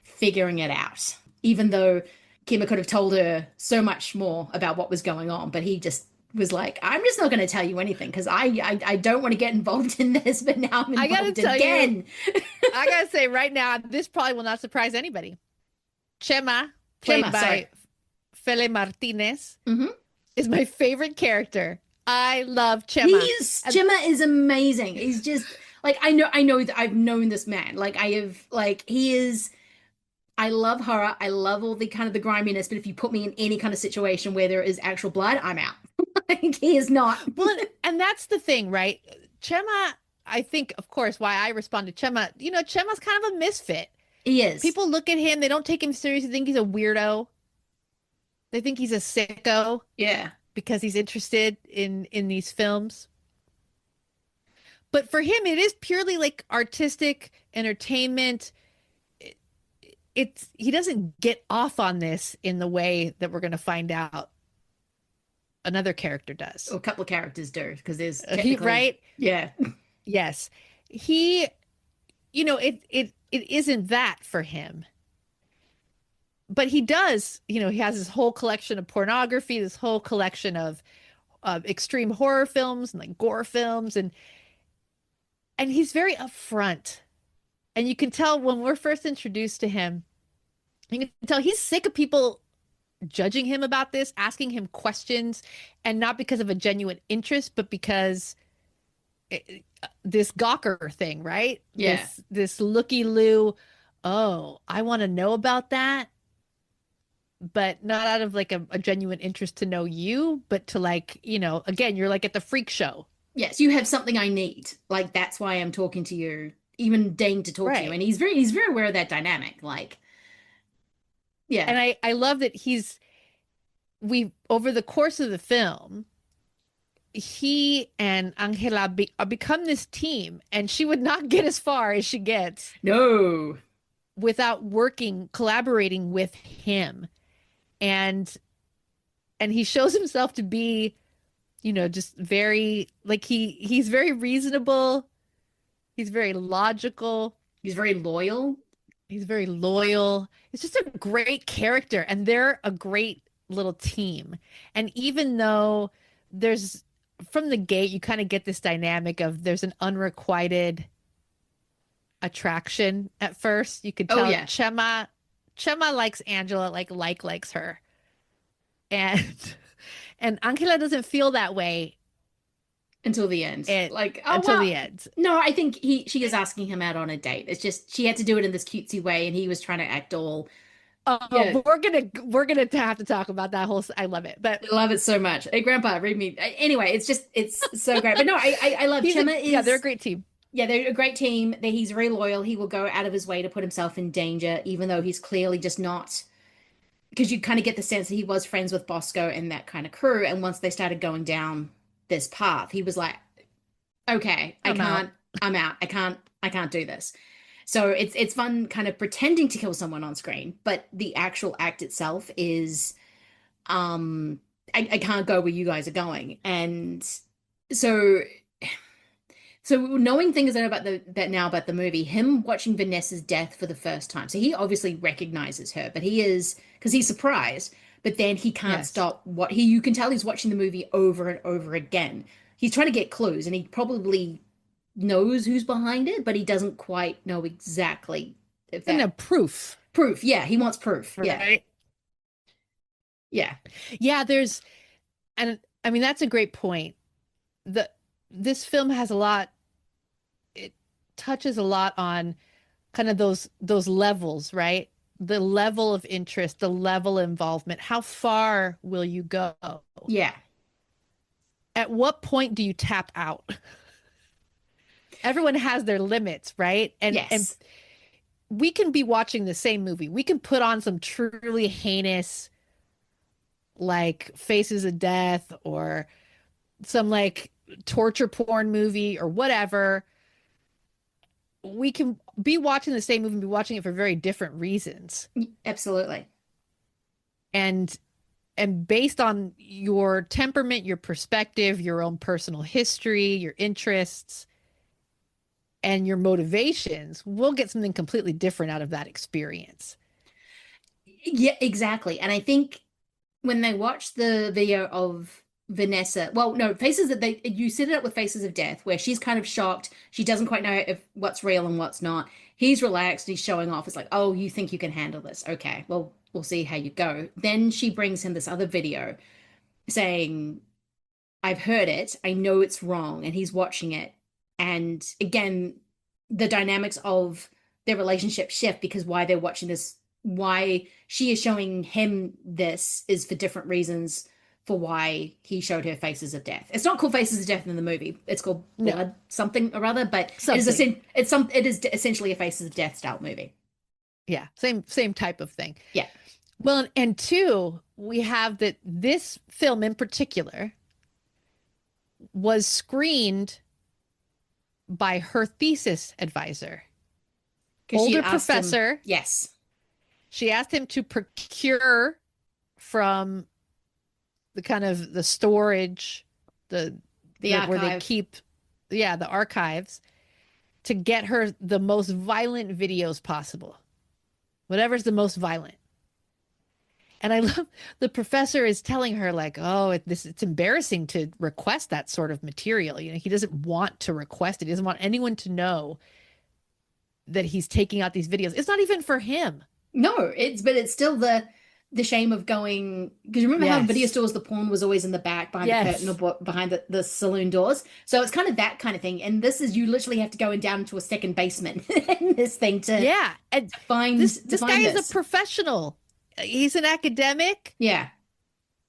figuring it out, even though Kimmer could have told her so much more about what was going on, but he just was like, I'm just not going to tell you anything because I don't want to get involved in this, but now I'm involved again. I got to say right now, this probably will not surprise anybody. Chema, played by Fele Martinez, is my favorite character. I love Chema. Chema is amazing. He's just like, I know that I've known this man. Like, I love horror. I love all the kind of the griminess, but if you put me in any kind of situation where there is actual blood, I'm out. Like, he is not. Well, and that's the thing, right? Chema, I think, of course, why I respond to Chema, Chema's kind of a misfit. He is. People look at him, they don't take him seriously, think he's a weirdo. They think he's a sicko. Yeah. Because he's interested in these films. But for him, it is purely like artistic entertainment. He doesn't get off on this in the way that we're going to find out another character does. Or a couple of characters do, because there's right? Yeah. Yes. He, it isn't that for him. But he does, he has this whole collection of pornography, this whole collection of extreme horror films and like gore films, and he's very upfront. And you can tell when we're first introduced to him, you can tell he's sick of people judging him about this, asking him questions, and not because of a genuine interest, but because this Gawker thing, right? Yeah. This looky-loo, oh, I want to know about that. But not out of like a genuine interest to know you, but to like, again, you're like at the freak show. Yes, you have something I need. Like, that's why I'm talking to you, even deign to talk to you. And he's very aware of that dynamic. Like, yeah. And I love that over the course of the film, he and Angela become this team, and she would not get as far as she gets. No. Without collaborating with him. And he shows himself to be, just very, like he's very reasonable. He's very logical. He's very loyal. He's very loyal. It's just a great character, and they're a great little team. And even though from the gate, you kind of get this dynamic of there's an unrequited attraction at first. You could tell Chema likes Angela, likes her. And Angela doesn't feel that way until the end. Until the end. No, I think she is asking him out on a date. It's just she had to do it in this cutesy way, and he was trying to act all. But we're gonna have to talk about that whole. I love it, but I love it so much. Hey, Grandpa, read me. Anyway, it's so great. But no, I love Chema. They're a great team. Yeah, they're a great team. He's very loyal. He will go out of his way to put himself in danger, even though he's clearly just not. Because you kind of get the sense that he was friends with Bosco and that kind of crew. And once they started going down this path, he was like, okay, I'm out. I can't do this. So it's fun kind of pretending to kill someone on screen, but the actual act itself is, I can't go where you guys are going. And so knowing things about the movie, him watching Vanessa's death for the first time. So he obviously recognizes her, but because he's surprised, but then he can't stop you can tell he's watching the movie over and over again. He's trying to get clues, and he probably knows who's behind it, but he doesn't quite know exactly if that proof. Yeah, he wants proof. Right? Yeah. Yeah, and I mean that's a great point. This film has a lot, it touches a lot on kind of those levels, right? The level of interest, the level of involvement. How far will you go? Yeah. At what point do you tap out? Everyone has their limits, right? And we can be watching the same movie. We can put on some truly heinous, like Faces of Death or some like torture porn movie or whatever. We can be watching the same movie and be watching it for very different reasons. Absolutely. And based on your temperament, your perspective, your own personal history, your interests, and your motivations, we'll get something completely different out of that experience. Yeah, exactly. And I think when they watch the video of Vanessa, you set it up with Faces of Death, where she's kind of shocked. She doesn't quite know if what's real and what's not. He's relaxed. He's showing off. It's like, oh, you think you can handle this? Okay, well, we'll see how you go. Then she brings him this other video saying, I've heard it. I know it's wrong. And he's watching it. And again, the dynamics of their relationship shift, because why they're watching this, why she is showing him this is for different reasons for why he showed her Faces of Death. It's not called Faces of Death in the movie. It's called Blood something or other, but it is essentially a Faces of Death style movie. Yeah, same type of thing. Yeah. Well, and two, we have that this film in particular was screened by her thesis advisor. Older professor. Yes. She asked him to procure from the kind of the storage, where they keep, the archives, to get her the most violent videos possible. Whatever's the most violent. And I love the professor is telling her like, oh, it's embarrassing to request that sort of material. You know, he doesn't want to request it. He doesn't want anyone to know that he's taking out these videos. It's not even for him. No, but it's still the shame of going, because remember how video stores, the porn was always in the back behind the curtain or behind the saloon doors. So it's kind of that kind of thing. And this is, you literally have to go down into a second basement in this thing to and find this guy is a professional. He's an academic. Yeah.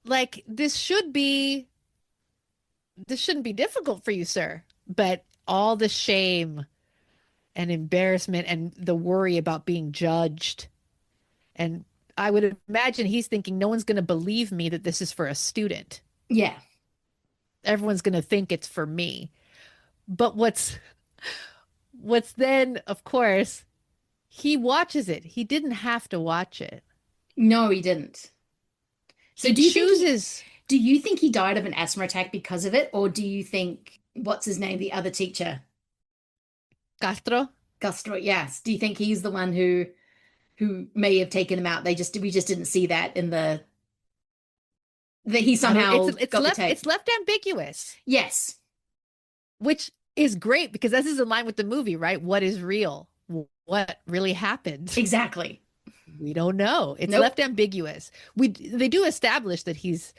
Like this shouldn't be difficult for you, sir. But all the shame and embarrassment and the worry about being judged. And I would imagine he's thinking no one's going to believe me that this is for a student. Yeah. Everyone's going to think it's for me. But what's then, of course, he watches it. He didn't have to watch it. No, he didn't. So he do you chooses. Do you think he died of an asthma attack because of it? Or do you think, what's his name, the other teacher? Castro, yes. Do you think he's the one who may have taken him out? We just didn't see that in that he somehow got the tape. It's left ambiguous. Yes. Which is great because this is in line with the movie, right? What is real? What really happened? Exactly. We don't know. It's left ambiguous. They do establish that he's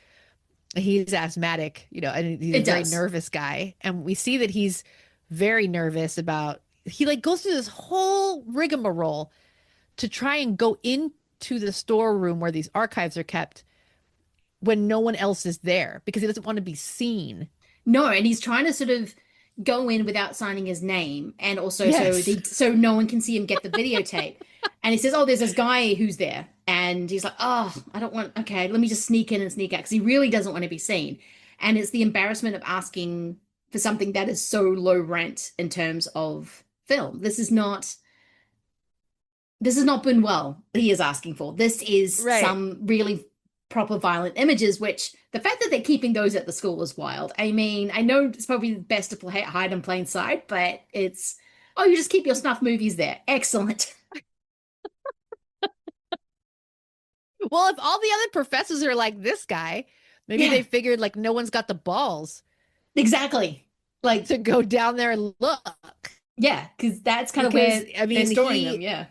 asthmatic, you know, and he's a very nervous guy. And we see that he's very nervous about, he like goes through this whole rigmarole to try and go into the storeroom where these archives are kept when no one else is there because he doesn't want to be seen. No, and he's trying to sort of go in without signing his name, and also so no one can see him get the videotape. And he says, oh, there's this guy who's there. And he's like, oh, I don't want, okay, let me just sneak in and sneak out, because he really doesn't want to be seen. And it's the embarrassment of asking for something that is so low rent in terms of film. This is not Buñuel he is asking for. This is some really proper violent images, which the fact that they're keeping those at the school is wild. I mean, I know it's probably best to hide in plain sight, but it's, oh, you just keep your snuff movies there. Excellent. Well, if all the other professors are like this guy, maybe they figured like no one's got the balls. Exactly. Like to go down there and look. Yeah, because that's kind of where they're storing them. Yeah.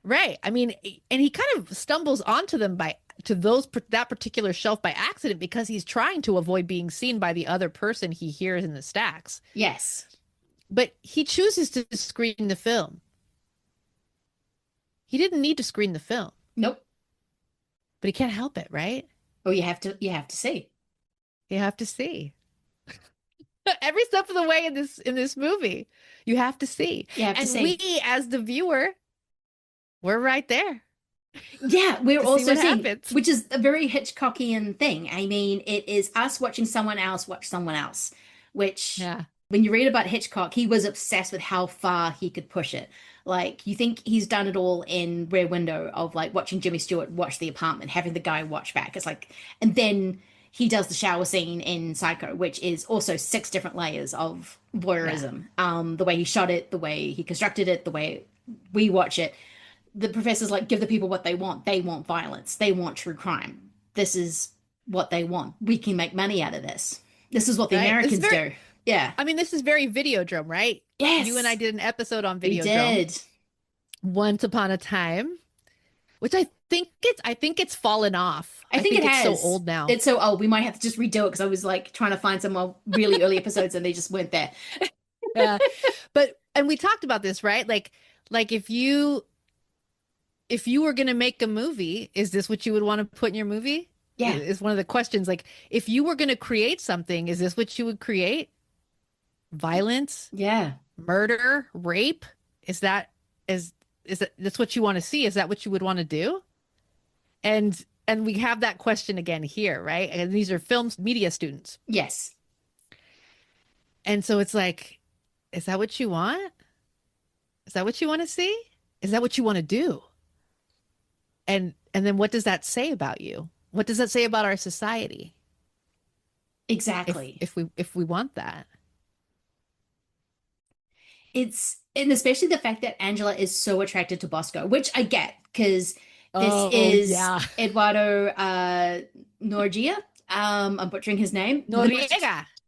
Right. I mean, and he kind of stumbles onto them that particular shelf by accident because he's trying to avoid being seen by the other person he hears in the stacks. Yes. But he chooses to screen the film. He didn't need to screen the film. Nope. But he can't help it, right? Oh, you have to see. You have to see. Every step of the way in this movie, you have to see. We, as the viewer, we're right there. Yeah, we're also seeing, which is a very Hitchcockian thing. I mean, it is us watching someone else watch someone else, which when you read about Hitchcock, he was obsessed with how far he could push it. Like, you think he's done it all in Rear Window of like watching Jimmy Stewart watch The Apartment, having the guy watch back. It's like, and then he does the shower scene in Psycho, which is also 6 different layers of voyeurism. The way he shot it, the way he constructed it, the way we watch it. The professor's like, give the people what they want. They want violence. They want true crime. This is what they want. We can make money out of this. This is what the Americans do. Yeah. I mean, this is very Videodrome, right? Yes. You and I did an episode on Videodrome. We did. Once upon a time, which I think it's fallen off. I think it has. It's so old now. It's so old. We might have to just redo it because I was like trying to find some really early episodes and they just weren't there. Yeah. And we talked about this, right? Like if you were going to make a movie, is this what you would want to put in your movie? Yeah. Is one of the questions. Like, if you were going to create something, is this what you would create? Violence? Yeah. Murder? Rape? Is that's what you want to see? Is that what you would want to do? And And we have that question again here, right? And these are media students. Yes. And so it's like, is that what you want? Is that what you want to see? Is that what you want to do? And then what does that say about you? What does that say about our society? Exactly. If we want that. And especially the fact that Angela is so attracted to Bosco, which I get because this is Eduardo Noriega. I'm butchering his name.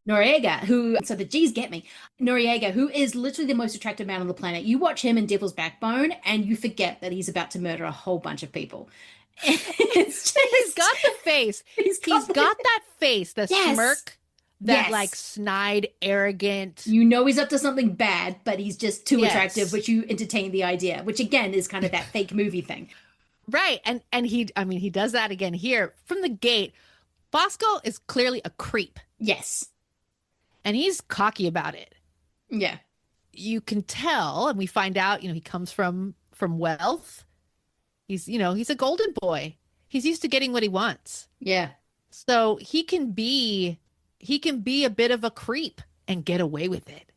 Noriega, so the G's get me. Noriega, who is literally the most attractive man on the planet. You watch him in Devil's Backbone and you forget that he's about to murder a whole bunch of people. He's got the face. He's got that face, the smirk, that like snide, arrogant. You know he's up to something bad, but he's just too attractive, which you entertain the idea, which again is kind of that fake movie thing. Right. And he does that again here from the gate. Bosco is clearly a creep. Yes. And he's cocky about it. Yeah. You can tell, and we find out, he comes from wealth. He's a golden boy. He's used to getting what he wants. Yeah. So he can be a bit of a creep and get away with it.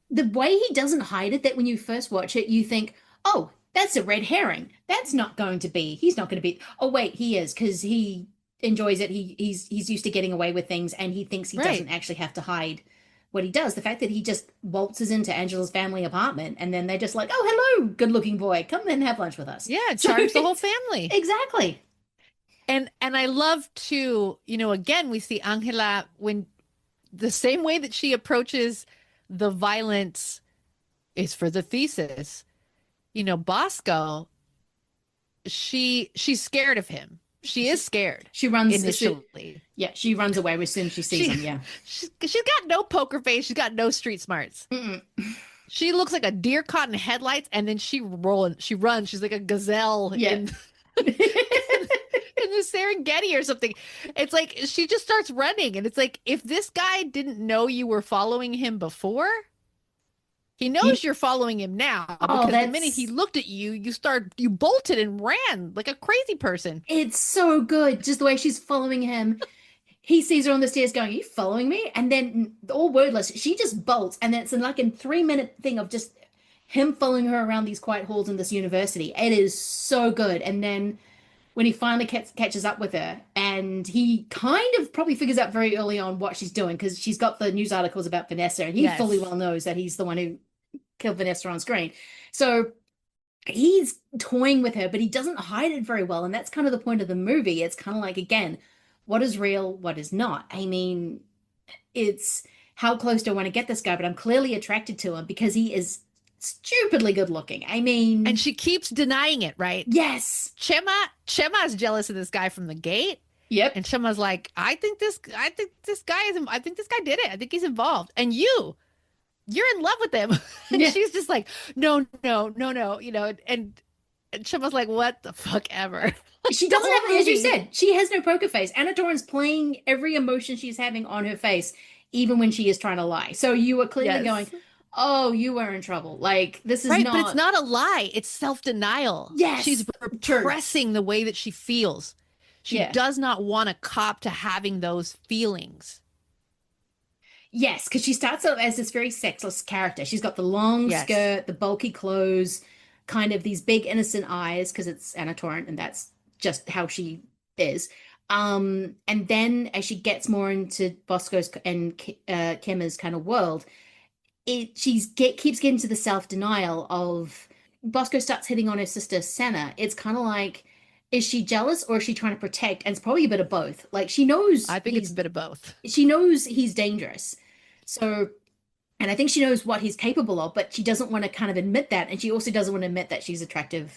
The way he doesn't hide it, that when you first watch it, you think, oh, that's a red herring. He's not going to be. Oh, wait, he is, because he enjoys it. He's used to getting away with things, and he thinks he doesn't actually have to hide what he does. The fact that he just waltzes into Angela's family apartment, and then they're just like, oh, hello, good looking boy, come and have lunch with us. Yeah, charms the whole family. Exactly. And I love to, again, we see Angela when the same way that she approaches the violence is for the thesis. Bosco, she's scared of him. She is scared. She runs initially. She runs away as soon as she sees him. Yeah. She's got no poker face. She's got no street smarts. Mm-mm. She looks like a deer caught in headlights, and then she runs. She's like a gazelle in the Serengeti or something. It's like she just starts running, and it's like, if this guy didn't know you were following him before, he knows you're following him now, because the minute he looked at you, you bolted and ran like a crazy person. It's so good. Just the way she's following him. He sees her on the stairs going, are you following me? And then all wordless, she just bolts. And then it's like a 3-minute thing of just him following her around these quiet halls in this university. It is so good. And then when he finally catches up with her, and he kind of probably figures out very early on what she's doing, because she's got the news articles about Vanessa, and he fully well knows that he's the one who killed Vanessa on screen. So he's toying with her, but he doesn't hide it very well. And that's kind of the point of the movie. It's kind of like, again, what is real, what is not? I mean, it's how close do I want to get this guy? But I'm clearly attracted to him because he is stupidly good looking. I mean, and she keeps denying it, right? Yes. Chema is jealous of this guy from the gate. Yep. And Chema's like, I think this guy did it. I think he's involved. And you're in love with him. And she's just like, no, and Chema's like, what the fuck ever. She doesn't have, as you said, she has no poker face. Anna Torrent's playing every emotion she's having on her face, even when she is trying to lie. So you are clearly going, oh, you were in trouble. Like, this is not. But it's not a lie. It's self-denial. Yes. She's repressing the way that she feels. She does not want to cop to having those feelings. Yes, because she starts out as this very sexless character. She's got the long skirt, the bulky clothes, kind of these big innocent eyes, because it's Anna Torrent, and that's just how she is. And then as she gets more into Bosco's and Kemmer's kind of world, keeps getting to the self-denial of Bosco starts hitting on her sister Senna. It's kind of like, is she jealous or is she trying to protect? And it's probably a bit of both. Like, she knows. I think it's a bit of both. She knows he's dangerous. So, and I think she knows what he's capable of, but she doesn't want to kind of admit that. And she also doesn't want to admit that she's really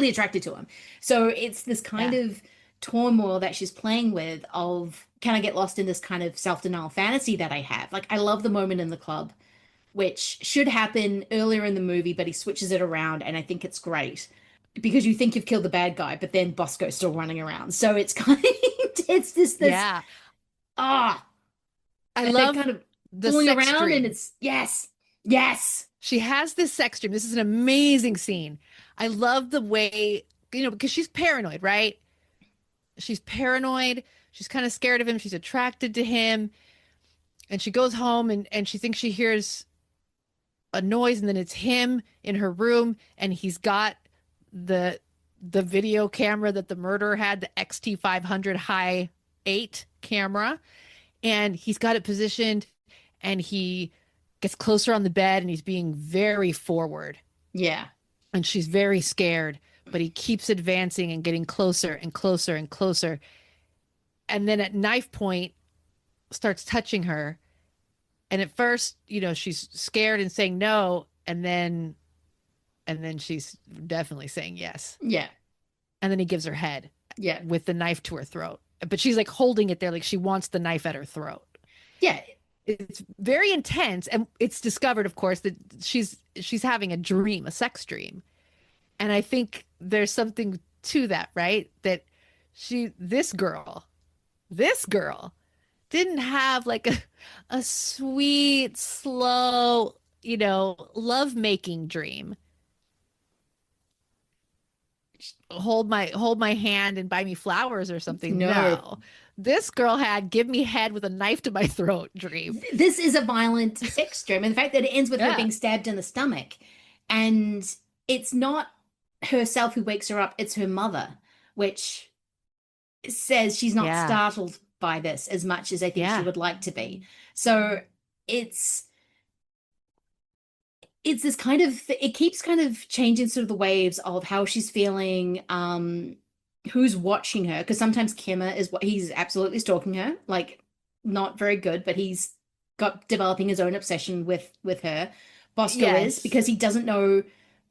attracted to him. So it's this kind of turmoil that she's playing with of, can I get lost in this kind of self-denial fantasy that I have? Like, I love the moment in the club, which should happen earlier in the movie, but he switches it around, and I think it's great. Because you think you've killed the bad guy, but then Bosco's still running around. So it's kind of, it's this. I love kind of the fooling sex around, dream. and it's yes. She has this sex dream. This is an amazing scene. I love the way because she's paranoid, right? She's paranoid. She's kind of scared of him. She's attracted to him. And she goes home and she thinks she hears a noise, and then it's him in her room, and he's got the video camera that the murderer had, the XT500 High 8 camera, and he's got it positioned, and he gets closer on the bed, and he's being very forward. Yeah. And she's very scared, but he keeps advancing and getting closer and closer and closer. And then at knife point starts touching her. And at first, she's scared and saying no, and then she's definitely saying yes. Yeah. And then he gives her head. Yeah. With the knife to her throat. But she's like holding it there like she wants the knife at her throat. Yeah. It's very intense, and it's discovered, of course, that she's having a dream, a sex dream. And I think there's something to that, right? That this girl didn't have like a sweet, slow, love-making dream. Hold my hand and buy me flowers or something. No. This girl had give me head with a knife to my throat dream. This is a violent sex dream. And the fact that it ends with her being stabbed in the stomach. And it's not herself who wakes her up, it's her mother, which says she's not startled by this as much as I think she would like to be. So it's this kind of, it keeps kind of changing sort of the waves of how she's feeling, who's watching her, because sometimes Kimmer is what he's absolutely stalking her, like not very good, but he's developing his own obsession with her. Bosco is, because he doesn't know,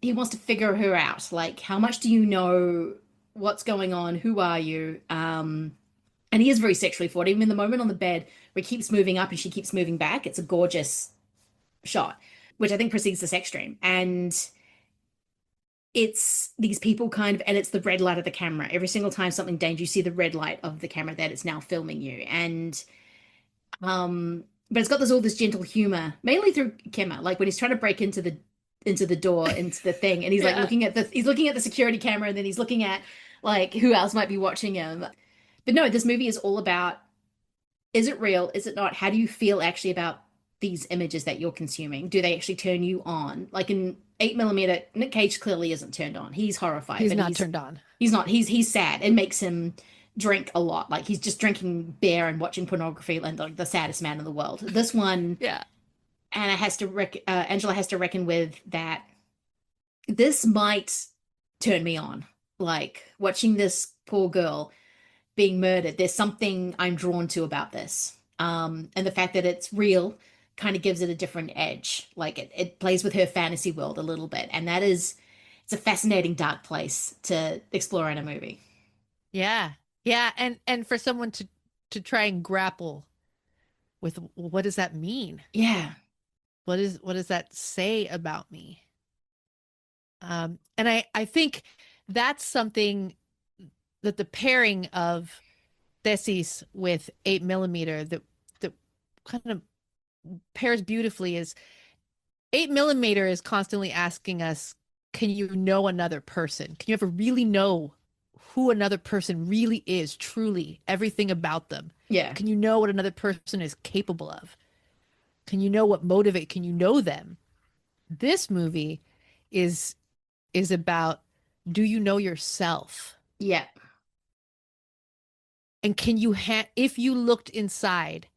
he wants to figure her out, like how much do you know, what's going on, who are you? And he is very sexually forward. Even in the moment on the bed where he keeps moving up and she keeps moving back, it's a gorgeous shot, which I think precedes the sex dream. And it's these people kind of, and it's the red light of the camera. Every single time something dangerous, you see the red light of the camera that it's now filming you. And, but it's got all this gentle humor, mainly through Kimmer, like when he's trying to break into the door, into the thing. And he's like looking at the security camera, and then he's looking at like who else might be watching him. But no, this movie is all about, is it real? Is it not? How do you feel actually about these images that you're consuming? Do they actually turn you on? Like in 8mm, Nick Cage clearly isn't turned on. He's horrified. He's not turned on. He's not. He's sad. It makes him drink a lot. Like he's just drinking beer and watching pornography, and like the saddest man in the world. This one, Angela has to reckon with that. This might turn me on. Like watching this poor girl being murdered, there's something I'm drawn to about this. And the fact that it's real kind of gives it a different edge. Like it plays with her fantasy world a little bit. And it's a fascinating dark place to explore in a movie. Yeah. Yeah. And for someone to try and grapple with, what does that mean? Yeah. What does that say about me? And I think that's something that the pairing of Thesis with 8mm that kind of pairs beautifully is 8mm is constantly asking us, can you know another person? Can you ever really know who another person really is, truly, everything about them? Yeah. Can you know what another person is capable of? Can you know what motivates? Can you know them? This movie is about, do you know yourself? Yeah. And can you, if you looked inside,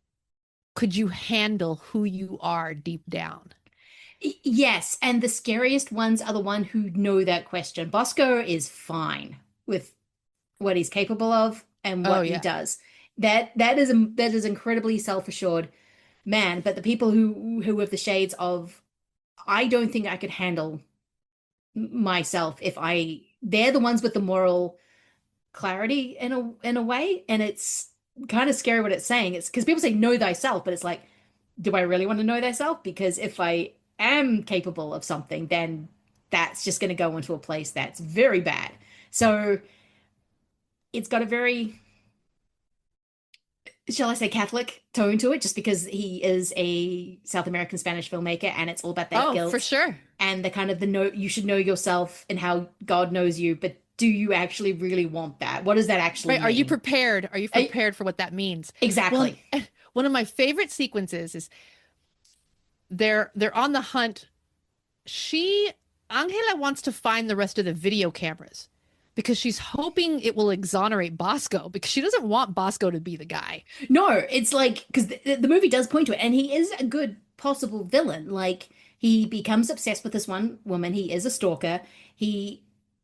could you handle who you are deep down? Yes. And the scariest ones are the ones who know that question. Bosco is fine with what he's capable of and what he does. That is incredibly self-assured man. But the people who have the shades of, I don't think I could handle myself they're the ones with the moral clarity in a way. And it's kind of scary what it's saying. It's because people say know thyself, but it's like, do I really want to know thyself? Because if I am capable of something, then that's just going to go into a place that's very bad. So it's got a very, shall I say, Catholic tone to it, just because he is a South American Spanish filmmaker, and it's all about that guilt. For sure. And the kind of you should know yourself and how God knows you, but do you actually really want that? What does that actually mean? Are you prepared? Are you prepared for what that means? Exactly. Well, one of my favorite sequences is they're on the hunt. Angela wants to find the rest of the video cameras because she's hoping it will exonerate Bosco, because she doesn't want Bosco to be the guy. No, it's like, because the movie does point to it, and he is a good possible villain. Like, he becomes obsessed with this one woman. He is a stalker.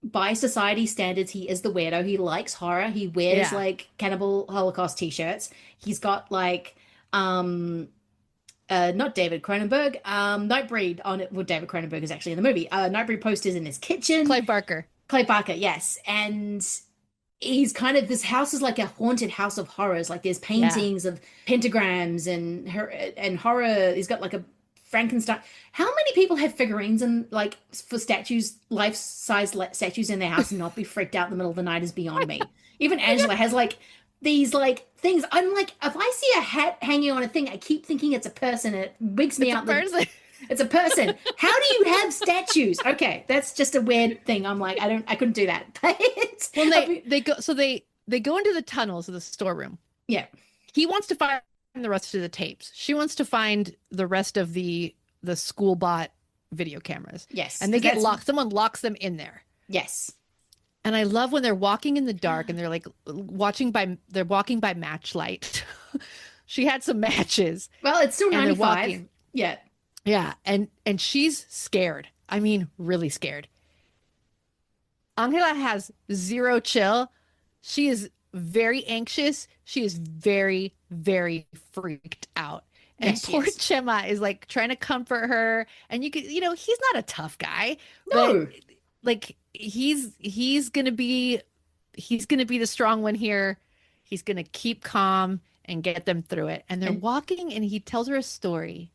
By society standards, he is the weirdo. He likes horror. He wears like Cannibal Holocaust t-shirts. He's got like not David Cronenberg, Nightbreed on it. Well, David Cronenberg is actually in the movie. Nightbreed posters in his kitchen. Clive Barker, yes. And he's kind of, this house is like a haunted house of horrors. Like, there's paintings of pentagrams and horror. He's got like a Frankenstein. How many people have figurines and like for statues, life-size statues in their house and not be freaked out in the middle of the night is beyond me. Even Angela has like these like things. I'm like, if I see a hat hanging on a thing, I keep thinking it's a person. It wigs me out. It's a person. How do you have statues? Okay, that's just a weird thing. I'm like, I couldn't do that. Well, they go into the tunnels of the storeroom. Yeah. He wants to find the rest of the tapes. She wants to find the rest of the school bought video cameras. Yes. And they get locked. Someone locks them in there. Yes. And I love when they're walking in the dark and they're like walking by matchlight. She had some matches. Well, it's still 95. Yeah. Yeah. And she's scared. I mean, really scared. Angela has zero chill. She is very anxious. She is very, very freaked out. And Yes, poor yes. Chema is like trying to comfort her. And he's not a tough guy. No. But like he's gonna be the strong one here. He's gonna keep calm and get them through it. And they're walking, and he tells her a story.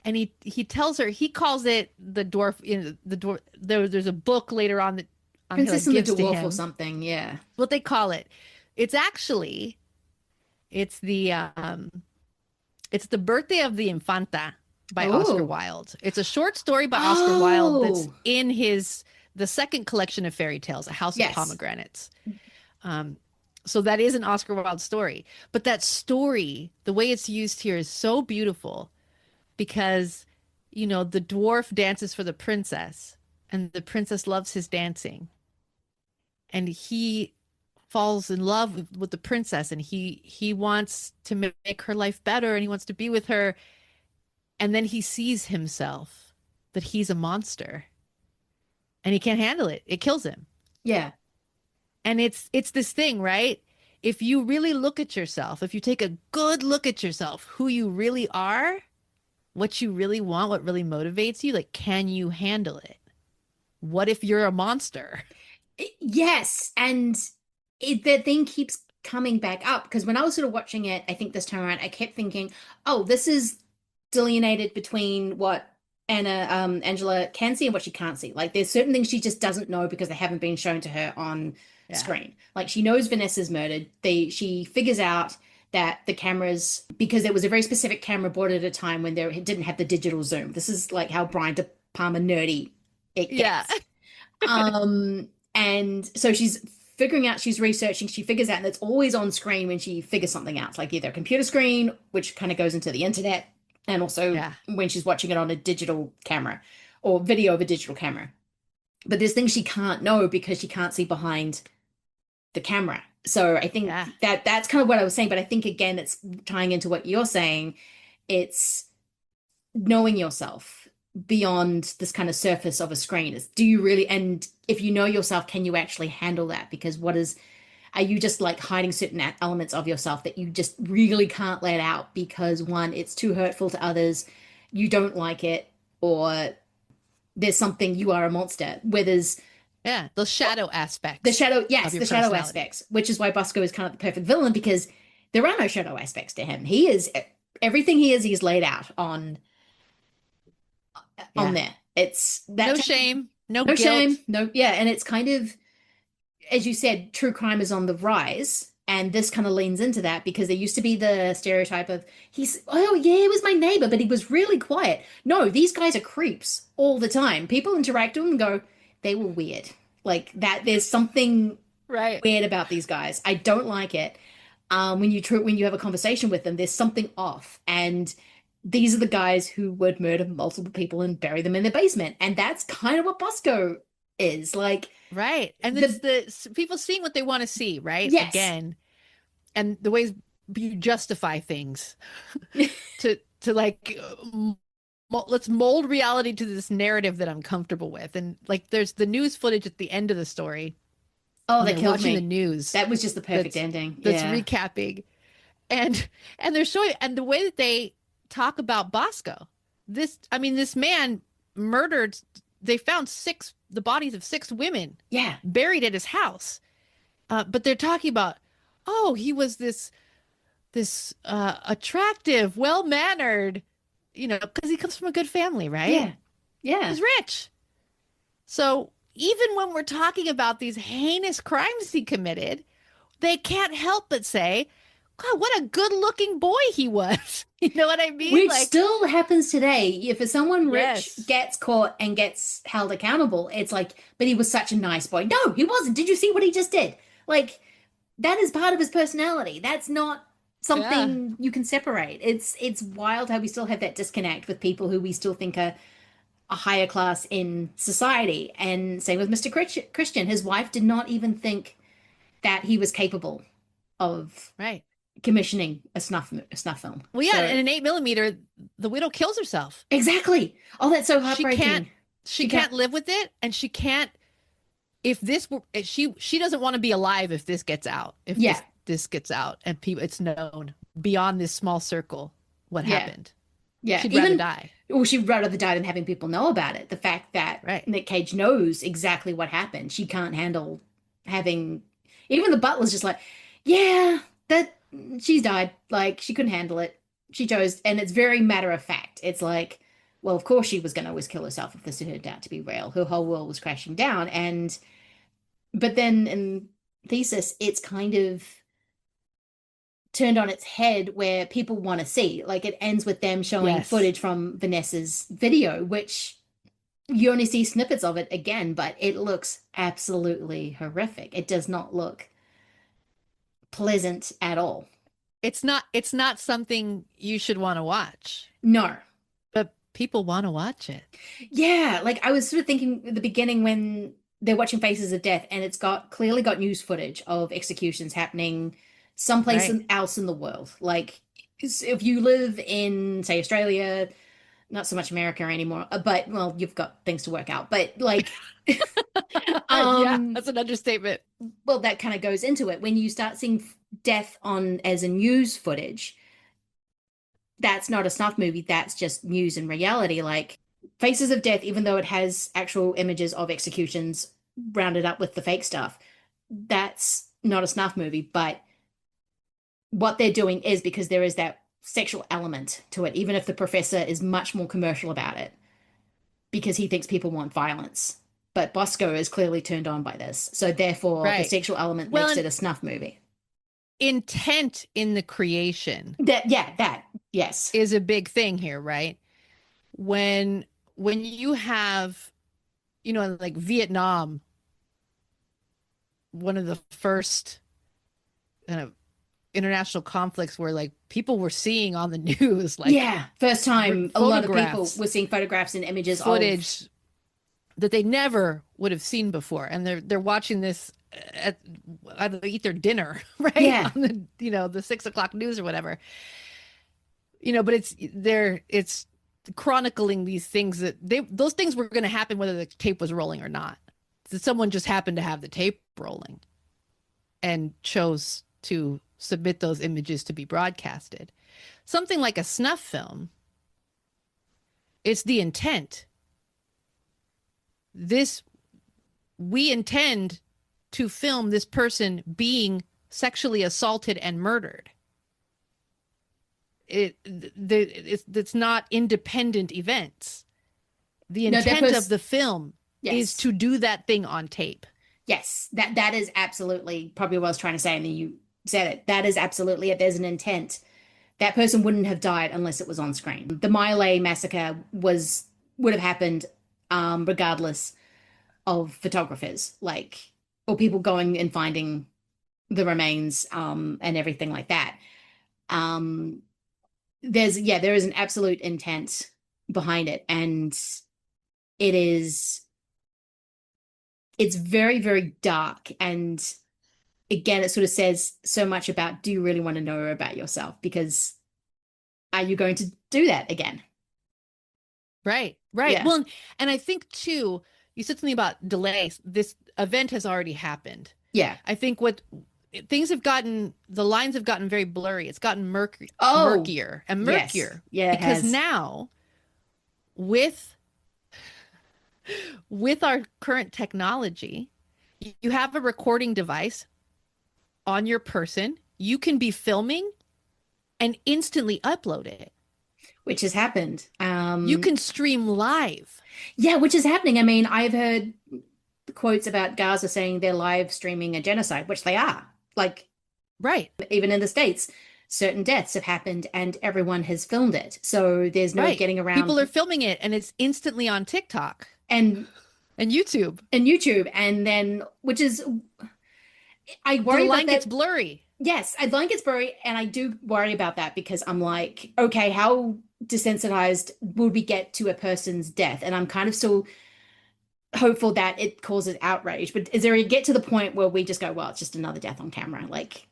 And he tells her, he calls it the dwarf. The dwarf. There's a book later on that Princess and the gives to Dwarf him. or something. Yeah. What they call it. It's the Birthday of the Infanta by Oscar Wilde. It's a short story by Oscar Wilde that's in the second collection of fairy tales, A House of Pomegranates. So that is an Oscar Wilde story. But that story, the way it's used here is so beautiful because, the dwarf dances for the princess and the princess loves his dancing. And he falls in love with the princess, and he wants to make her life better, and he wants to be with her. And then he sees himself that he's a monster and he can't handle it. It kills him. Yeah. And it's this thing, right? If you really look at yourself, if you take a good look at yourself, who you really are, what you really want, what really motivates you, like, can you handle it? What if you're a monster? Yes. And that thing keeps coming back up, because when I was sort of watching it, I think this time around, I kept thinking, oh, this is delineated between what Angela can see and what she can't see. Like, there's certain things she just doesn't know because they haven't been shown to her on screen. Like, she knows Vanessa's murdered. She figures out that the cameras, because there was a very specific camera bought at a time when they didn't have the digital zoom. This is like how Brian De Palma nerdy it gets. And so she's figuring out, she's researching, she figures out, and it's always on screen when she figures something out. It's like either a computer screen, which kind of goes into the internet, and also when she's watching it on a digital camera or video of a digital camera. But there's things she can't know because she can't see behind the camera. So I think that's kind of what I was saying. But I think, again, it's tying into what you're saying. It's knowing yourself beyond this kind of surface of a screen. Do you really, and if you know yourself, can you actually handle that? Because are you just like hiding certain elements of yourself that you just really can't let out because, one, it's too hurtful to others, you don't like it, or there's something, you are a monster, where there's the shadow aspects. The shadow aspects, which is why Bosco is kind of the perfect villain, because there are no shadow aspects to him. He is everything he's laid out on there. It's no shame, no guilt. Shame, and it's kind of, as you said, true crime is on the rise, and this kind of leans into that, because there used to be the stereotype of he was my neighbor, but he was really quiet. No, these guys are creeps all the time. People interact with them and go, they were weird. Like that, there's something right weird about these guys. I don't like it. When you have a conversation with them, there's something off. And these are the guys who would murder multiple people and bury them in their basement. And that's kind of what Bosco is like. Right. And it's the people seeing what they want to see, right? Yes. Again. And the ways you justify things to like, let's mold reality to this narrative that I'm comfortable with. And like, there's the news footage at the end of the story. Oh, that killed me. The news. That was just the perfect ending. That's recapping. And they're showing, and the way that they talk about Bosco, this man murdered, they found the bodies of 6 women buried at his house. But they're talking about, oh, he was this attractive, well-mannered, because he comes from a good family, right? Yeah. He's rich. So even when we're talking about these heinous crimes he committed, they can't help but say, God, what a good-looking boy he was. You know what I mean? Which still happens today. If someone rich gets caught and gets held accountable, it's like, but he was such a nice boy. No, he wasn't. Did you see what he just did? Like, that is part of his personality. That's not something you can separate. It's wild how we still have that disconnect with people who we still think are a higher class in society. And same with Mr. Christian. His wife did not even think that he was capable of commissioning a snuff film. Well, yeah, so, in an 8mm, the widow kills herself. Exactly. Oh, that's so heartbreaking. She can't live with it, and she can't. If this were, she doesn't want to be alive if this gets out. If this gets out and it's known beyond this small circle what happened. Yeah, she'd rather die. Well, she'd rather die than having people know about it. The fact that Nick Cage knows exactly what happened, she can't handle having. Even the butler's just like, yeah, that she's died. Like, she couldn't handle it. She chose, and it's very matter of fact. It's like, well, of course she was going to always kill herself if this turned out to be real. Her whole world was crashing down. But then in Thesis, it's kind of turned on its head where people want to see. Like, it ends with them showing footage from Vanessa's video, which you only see snippets of it again, but it looks absolutely horrific. It does not look pleasant at all. It's not something you should want to watch. No. But people want to watch it. Yeah, like I was sort of thinking at the beginning when they're watching Faces of Death, and it's clearly got news footage of executions happening someplace else in the world. Like, if you live in, say, Australia, not so much America anymore, but, well, you've got things to work out. But, like, yeah, that's an understatement. Well, that kind of goes into it. When you start seeing death as a news footage, that's not a snuff movie. That's just news and reality. Like, Faces of Death, even though it has actual images of executions rounded up with the fake stuff, that's not a snuff movie. But what they're doing is, because there is that sexual element to it, even if the professor is much more commercial about it, because he thinks people want violence. But Bosco is clearly turned on by this. So therefore, the sexual element makes it a snuff movie. Intent in the creation. Yes. Is a big thing here, right? When you have, like Vietnam, one of the first kind of international conflicts where like people were seeing on the news, like first time a lot of people were seeing photographs and images, footage that they never would have seen before, and they're watching this at eat their dinner, right? Yeah, on the the 6 o'clock news or whatever. But it's chronicling these things that those things were going to happen whether the tape was rolling or not. So someone just happened to have the tape rolling and chose to submit those images to be broadcasted. Something like a snuff film, it's the intent. We intend to film this person being sexually assaulted and murdered. It's not independent events. The intent of the film is to do that thing on tape. Yes, that is absolutely probably what I was trying to say, and then you said it. That is absolutely it. There's an intent. That person wouldn't have died unless it was on screen. The Miley massacre would have happened regardless of photographers, like, or people going and finding the remains and everything like that. There is an absolute intent behind it, and it's very, very dark. And again, it sort of says so much about, do you really want to know about yourself? Because are you going to do that again? Right. Yeah. Well, and I think too, you said something about delay. This event has already happened. Yeah. I think the lines have gotten very blurry. It's gotten murkier and murkier. Yes. Yeah, it because has. now with our current technology, you have a recording device on your person. You can be filming and instantly upload it. Which has happened. You can stream live. Yeah, which is happening. I mean, I've heard quotes about Gaza saying they're live streaming a genocide, which they are. Like, right. Even in the States, certain deaths have happened and everyone has filmed it. So there's no getting around. People are filming it and it's instantly on TikTok and YouTube. And then, which is, I worry the line about that. Gets blurry. Yes, the line gets blurry, and I do worry about that because I'm like, okay, how desensitized would we get to a person's death? And I'm kind of still hopeful that it causes outrage. But is there a get to the point where we just go, well, it's just another death on camera? Like,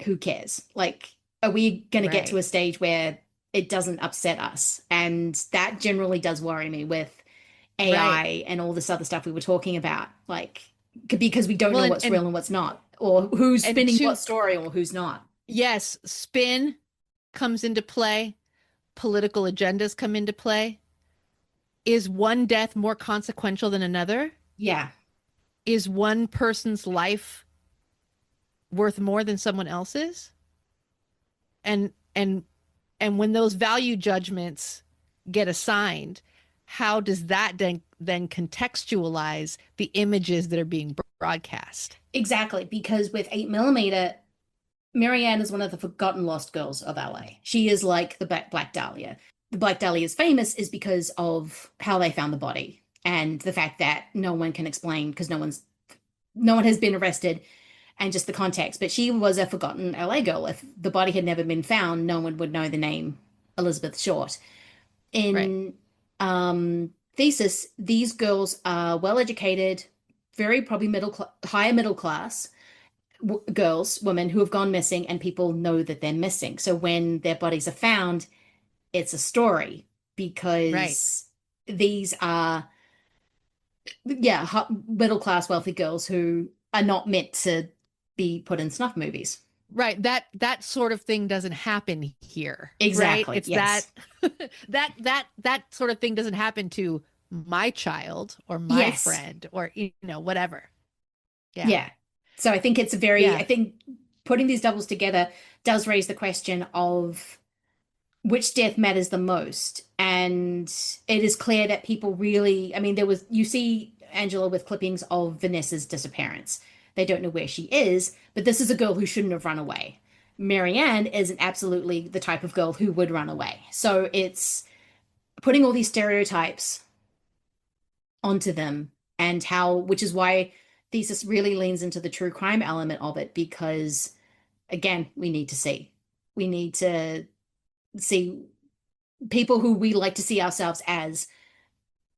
who cares? Like, are we going to get to a stage where it doesn't upset us? And that generally does worry me with AI and all this other stuff we were talking about, like, because we don't know what's real and what's not, or who's spinning what story or who's not. Yes, spin comes into play. Political agendas come into play. Is one death more consequential than another? Yeah. Is one person's life worth more than someone else's? And when those value judgments get assigned, how does that then contextualize the images that are being broadcast? Exactly, because with 8mm, Marianne is one of the forgotten lost girls of LA. She is like the Black Dahlia. The Black Dahlia is famous is because of how they found the body and the fact that no one can explain because no one has been arrested, and just the context. But she was a forgotten LA girl. If the body had never been found, no one would know the name Elizabeth Short. In Thesis, these girls are well-educated, very probably higher middle class women who have gone missing, and people know that they're missing. So when their bodies are found, it's a story, because these are, middle class, wealthy girls who are not meant to be put in snuff movies. Right. That sort of thing doesn't happen here. Exactly. Right? It's yes. that sort of thing doesn't happen to my child or my friend or, whatever. Yeah. Yeah. So I think it's I think putting these doubles together does raise the question of which death matters the most. And it is clear that people really, I mean, you see Angela with clippings of Vanessa's disappearance. They don't know where she is, but this is a girl who shouldn't have run away. Marianne is absolutely the type of girl who would run away. So it's putting all these stereotypes onto them, and which is why Thesis really leans into the true crime element of it, because again, we need to see people who we like to see ourselves as,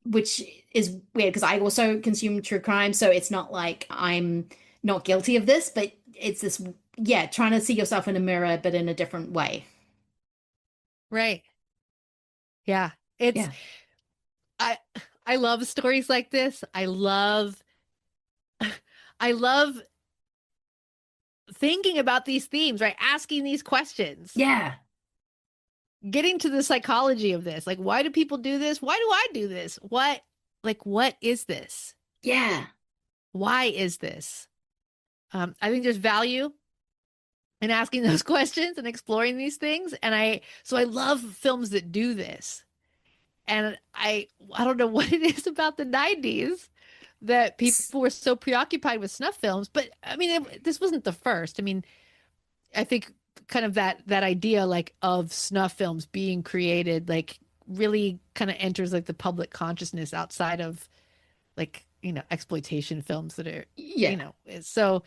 which is weird because I also consume true crime. So it's not like I'm not guilty of this, but it's this, trying to see yourself in a mirror, but in a different way. Right. Yeah. I love stories like this. I love thinking about these themes, right? Asking these questions. Yeah. Getting to the psychology of this. Like, why do people do this? Why do I do this? What is this? Yeah. Why is this? I think there's value in asking those questions and exploring these things. And I love films that do this. And I don't know what it is about the 90s that people were so preoccupied with snuff films, but I mean, this wasn't the first. I mean, I think kind of that idea like of snuff films being created, like really kind of enters like the public consciousness outside of like exploitation films that are, Yeah. so,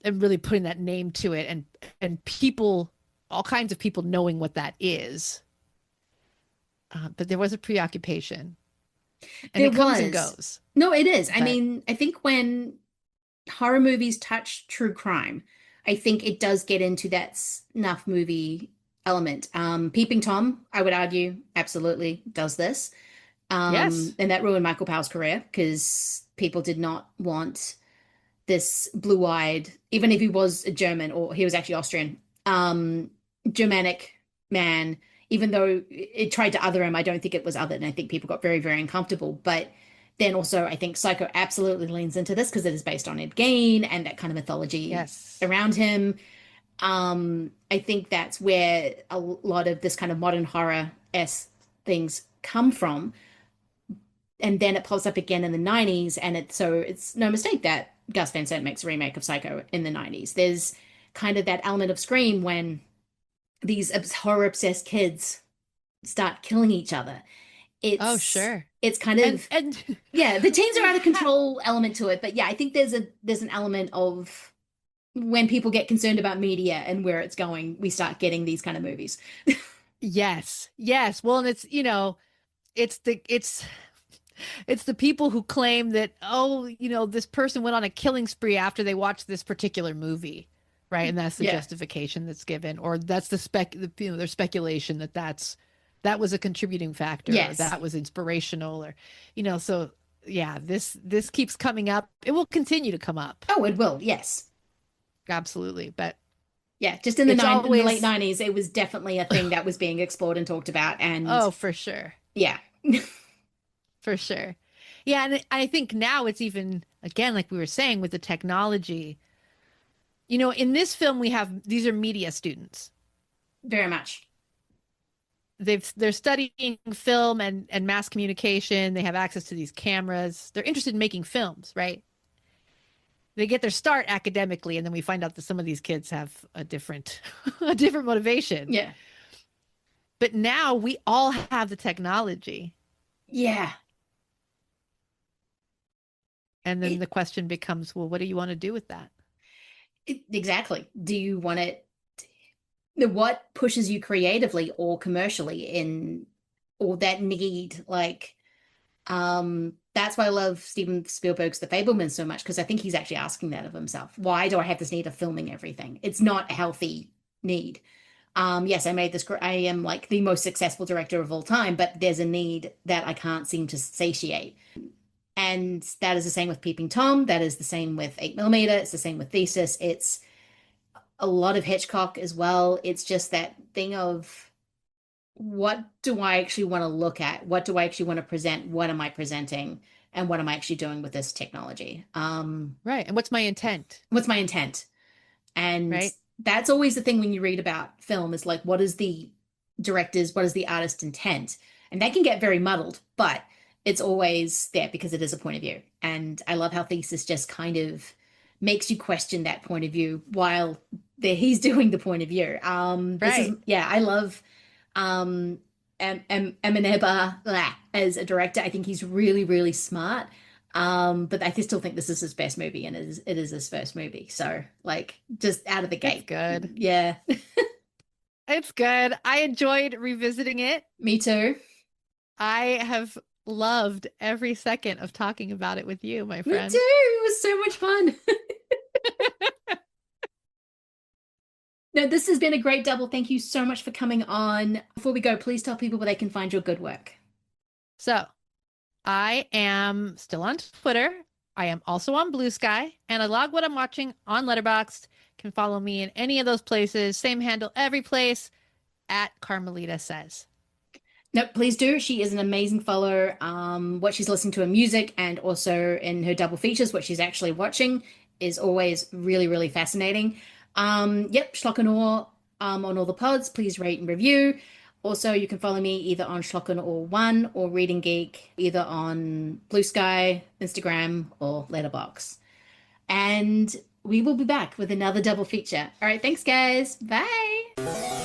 and really putting that name to it, and people, all kinds of people knowing what that is. But there was a preoccupation, and it comes and goes. No, it is. I But- mean, I think when horror movies touch true crime, I think it does get into that snuff movie element. Peeping Tom, I would argue, absolutely does this. Yes. And that ruined Michael Powell's career because people did not want this blue-eyed, even if he was a German or he was actually Austrian, Germanic man, even though it tried to other him, I don't think it was othered. And I think people got very, very uncomfortable. But then also, I think Psycho absolutely leans into this because it is based on Ed Gein and that kind of mythology around him. I think that's where a lot of this kind of modern horror-esque things come from. And then it pops up again in the 90s. And it's no mistake that Gus Van Sant makes a remake of Psycho in the 90s. There's kind of that element of Scream when these horror-obsessed kids start killing each other. Sure. It's kind of yeah, the teens are out of control element to it. But yeah, I think there's an element of when people get concerned about media and where it's going, we start getting these kind of movies. Yes. Well, and it's the people who claim that, this person went on a killing spree after they watched this particular movie, right? And that's the justification that's given, or that's there's speculation that was a contributing factor, or that was inspirational, or, so yeah, this keeps coming up. It will continue to come up. Oh, it will. Yes. Absolutely. But yeah, just in the late 90s, it was definitely a thing that was being explored and talked about. And for sure. Yeah. For sure. Yeah. And I think now it's even, again, like we were saying with the technology, in this film, these are media students. Very much. They're studying film and mass communication. They have access to these cameras. They're interested in making films, right? They get their start academically, and then we find out that some of these kids have a different motivation. Yeah. But now we all have the technology. Yeah. And then the question becomes, well, what do you want to do with that? Exactly. Do you want it? What pushes you creatively or commercially or that need? That's why I love Steven Spielberg's The Fabelmans so much, because I think he's actually asking that of himself. Why do I have this need of filming everything? It's not a healthy need. Yes, I am like the most successful director of all time, but there's a need that I can't seem to satiate. And that is the same with Peeping Tom. That is the same with 8mm. It's the same with Thesis. It's a lot of Hitchcock as well. It's just that thing of, what do I actually want to look at? What do I actually want to present? What am I presenting? And what am I actually doing with this technology? Right. And what's my intent? And that's always the thing when you read about film is like, what is the artist's intent? And that can get very muddled, but it's always there because it is a point of view. And I love how Thesis just kind of makes you question that point of view while he's doing the point of view. I love Amenábars as a director. I think he's really, really smart. But I still think this is his best movie, and it is his first movie. So, just out of the gate. It's good. Yeah. It's good. I enjoyed revisiting it. Me too. I have loved every second of talking about it with you, my friend. Me too. It was so much fun. No, this has been a great double. Thank you so much for coming on. Before we go, please tell people where they can find your good work. So, I am still on Twitter. I am also on Blue Sky, and I log what I'm watching on Letterboxd. You can follow me in any of those places. Same handle every place, at Carmelita Says. No, please do. She is an amazing follow. What she's listening to in music and also in her double features, what she's actually watching, is always really, really fascinating. Schlock Awe on all the pods. Please rate and review. Also, you can follow me either on Schlock Awe 1 or Reading Geek, either on Blue Sky, Instagram, or Letterboxd. And we will be back with another double feature. All right, thanks, guys. Bye.